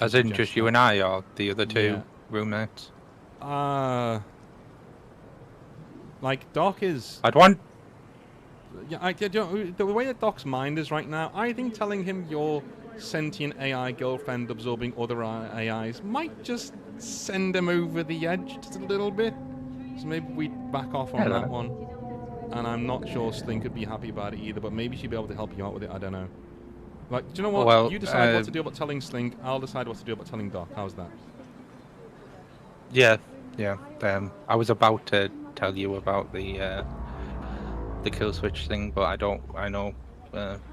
As in suggest just you that? and I, or the other two Yeah. roommates? Like, Doc is... I'd want. Yeah, the way that Doc's mind is right now, I think telling him your sentient AI girlfriend absorbing other AIs might just send him over the edge just a little bit. So maybe we back off on that one. And I'm not sure Slink could be happy about it either, but maybe she'd be able to help you out with it. I don't know. Like, do you know what? Well, You decide what to do about telling Slink. I'll decide what to do about telling Doc. How's that? Yeah, yeah. I was about to tell you about the kill switch thing, but I know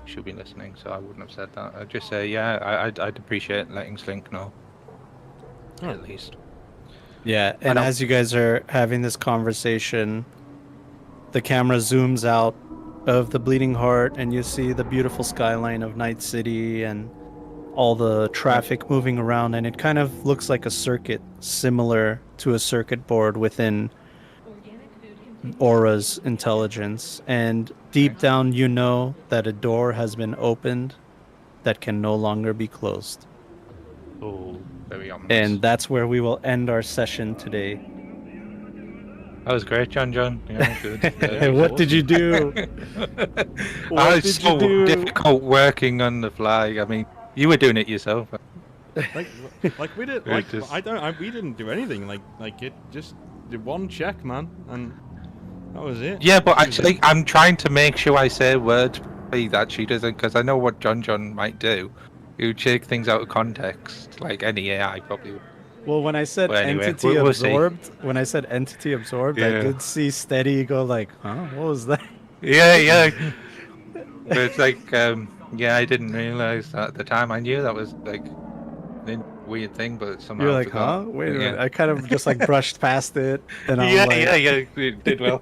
she'll be listening, so I wouldn't have said that. I'd just say, yeah, I'd appreciate letting Slink know. At least. Yeah, and as you guys are having this conversation, the camera zooms out of the Bleeding Heart, and you see the beautiful skyline of Night City and all the traffic moving around, and it kind of looks like a circuit, similar to a circuit board within Aura's intelligence. And deep down, you know that a door has been opened that can no longer be closed. Oh, very ominous. And that's where we will end our session today. That was great, John. Yeah, good. What did you do? What was so difficult working on the fly. I mean, you were doing it yourself. Like we did. Like we didn't do anything. Like it just did one check, man, and that was it. Yeah, but actually, I'm trying to make sure I say words that she doesn't, because I know what John might do. You take things out of context, like any AI probably. Well, when I said anyway, entity we'll see. absorbed, I did see Steady go like, huh? What was that? Yeah. But it's like, yeah, I didn't realize that at the time. I knew that was like a weird thing, but somehow You're I like, forgot. huh? Wait a Yeah. minute. I kind of just like brushed past it, and I'm Yeah, like, you did well.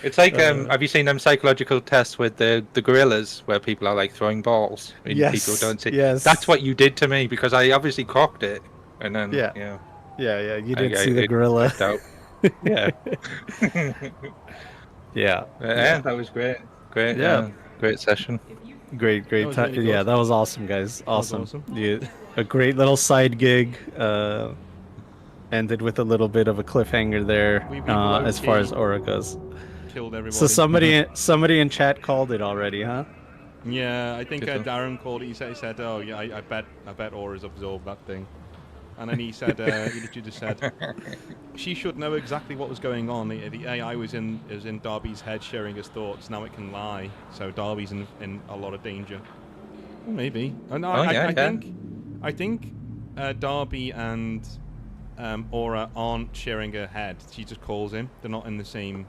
It's like, have you seen them psychological tests with the gorillas where people are like throwing balls and Yes, people don't see? yes. That's what you did to me, because I obviously cocked it, and then Yeah. yeah. yeah. You did see the it gorilla. left out. Yeah. Yeah. Yeah, that was great. Great. Yeah. Great session. Great That was really yeah, good. that was awesome, guys. Awesome. awesome. Yeah, a great little side gig. Ended with a little bit of a cliffhanger there, We as far low-key as Aura goes. Killed everybody. So somebody in chat called it already, huh? Yeah, I think Good stuff. Darren called it. He said, "Oh yeah, I bet Aura's absorbed that thing," and then he said, he literally just said, "She should know exactly what was going on. The AI was in Darby's head, sharing his thoughts. Now it can lie, so Darby's in a lot of danger." Well, maybe. And I think Darby and Aura aren't sharing her head. She just calls him. They're not in the same.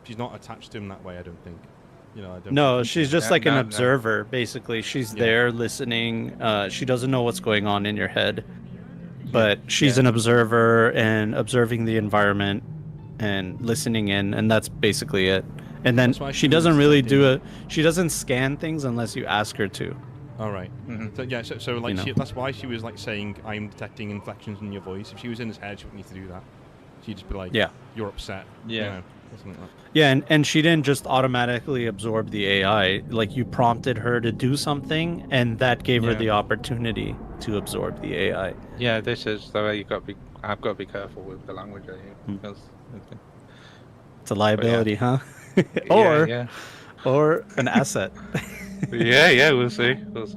She's not attached to him that way. I don't think. You know, I don't. No, think she's so. just like an observer, basically. She's there listening. She doesn't know what's going on in your head, but she's an observer and observing the environment and listening in, and that's basically it. And then That's why she she doesn't was really detecting- she doesn't scan things unless you ask her to. All right. So yeah, so like You know. that's why she was like saying, "I'm detecting inflections in your voice." If she was in his head, she wouldn't need to do that. She'd just be like, Yeah. you're upset." Yeah. You know, or something like that. Yeah, and she didn't just automatically absorb the AI. Like, you prompted her to do something, and that gave her Yeah. the opportunity to absorb the AI. Yeah, this is the way you got to be. I've got to be careful with the language I use. Because, It's a liability, huh? yeah. Or an asset. Yeah, we'll see. It's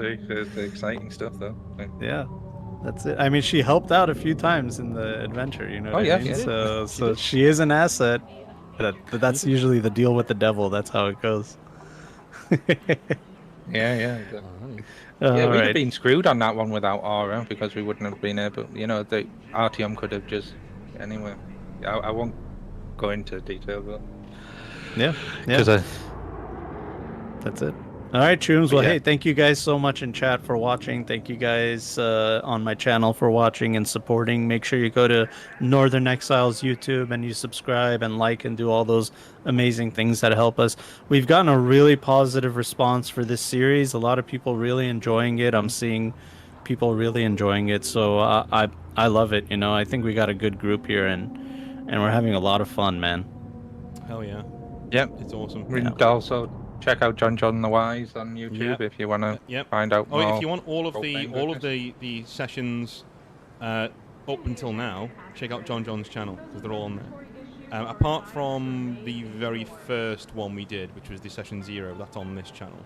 the exciting stuff, though. Yeah, that's it. I mean, she helped out a few times in the adventure, you know what yeah, I mean? she did. So she is an asset. But that's usually the deal with the devil. That's how it goes. Yeah. All Yeah, we'd right. have been screwed on that one without Aura, because we wouldn't have been able. You know, the RTM could have just. Anyway, I won't go into detail, but Yeah. because That's it. All right, Chooms. Well, Yeah. hey, thank you guys so much in chat for watching. Thank you guys on my channel for watching and supporting. Make sure you go to Northern Exiles YouTube and you subscribe and like and do all those amazing things that help us. We've gotten a really positive response for this series. A lot of people really enjoying it. I'm seeing people really enjoying it. So I love it. You know, I think we got a good group here and we're having a lot of fun, man. Hell yeah. Yep. It's awesome. And also check out John the Wise on YouTube Yep. if you want to Yep. find out Oh, more. if you want all of profane the sessions up until now, check out John's channel because they're all on there. Apart from the very first one we did, which was the session 0, that's on this channel.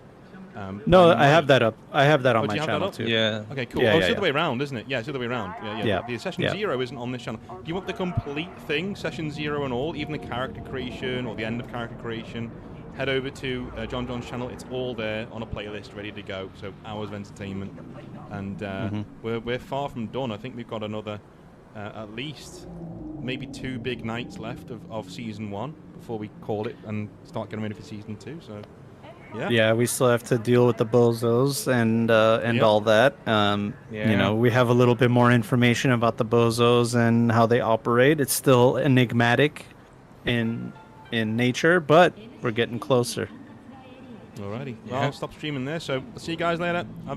No, I have that up. I have that on do my you have that channel up? too. Yeah. Okay, cool. Yeah, Oh, it's yeah, the other way around, isn't it? Yeah, it's the other way around. Yeah. Yeah. The session Yeah. 0 isn't on this channel. If you want the complete thing, session 0 and all, even the character creation or the end of character creation, head over to John's channel. It's all there on a playlist, ready to go. So hours of entertainment, and we're far from done. I think we've got another at least maybe 2 big nights left of season 1 before we call it and start getting ready for season 2. So. Yeah. Yeah, we still have to deal with the bozos and Yep. all that. Yeah. You know, we have a little bit more information about the bozos and how they operate. It's still enigmatic in nature, but we're getting closer. Alrighty. Yeah. Well, I'll stop streaming there. So I'll see you guys later. Have a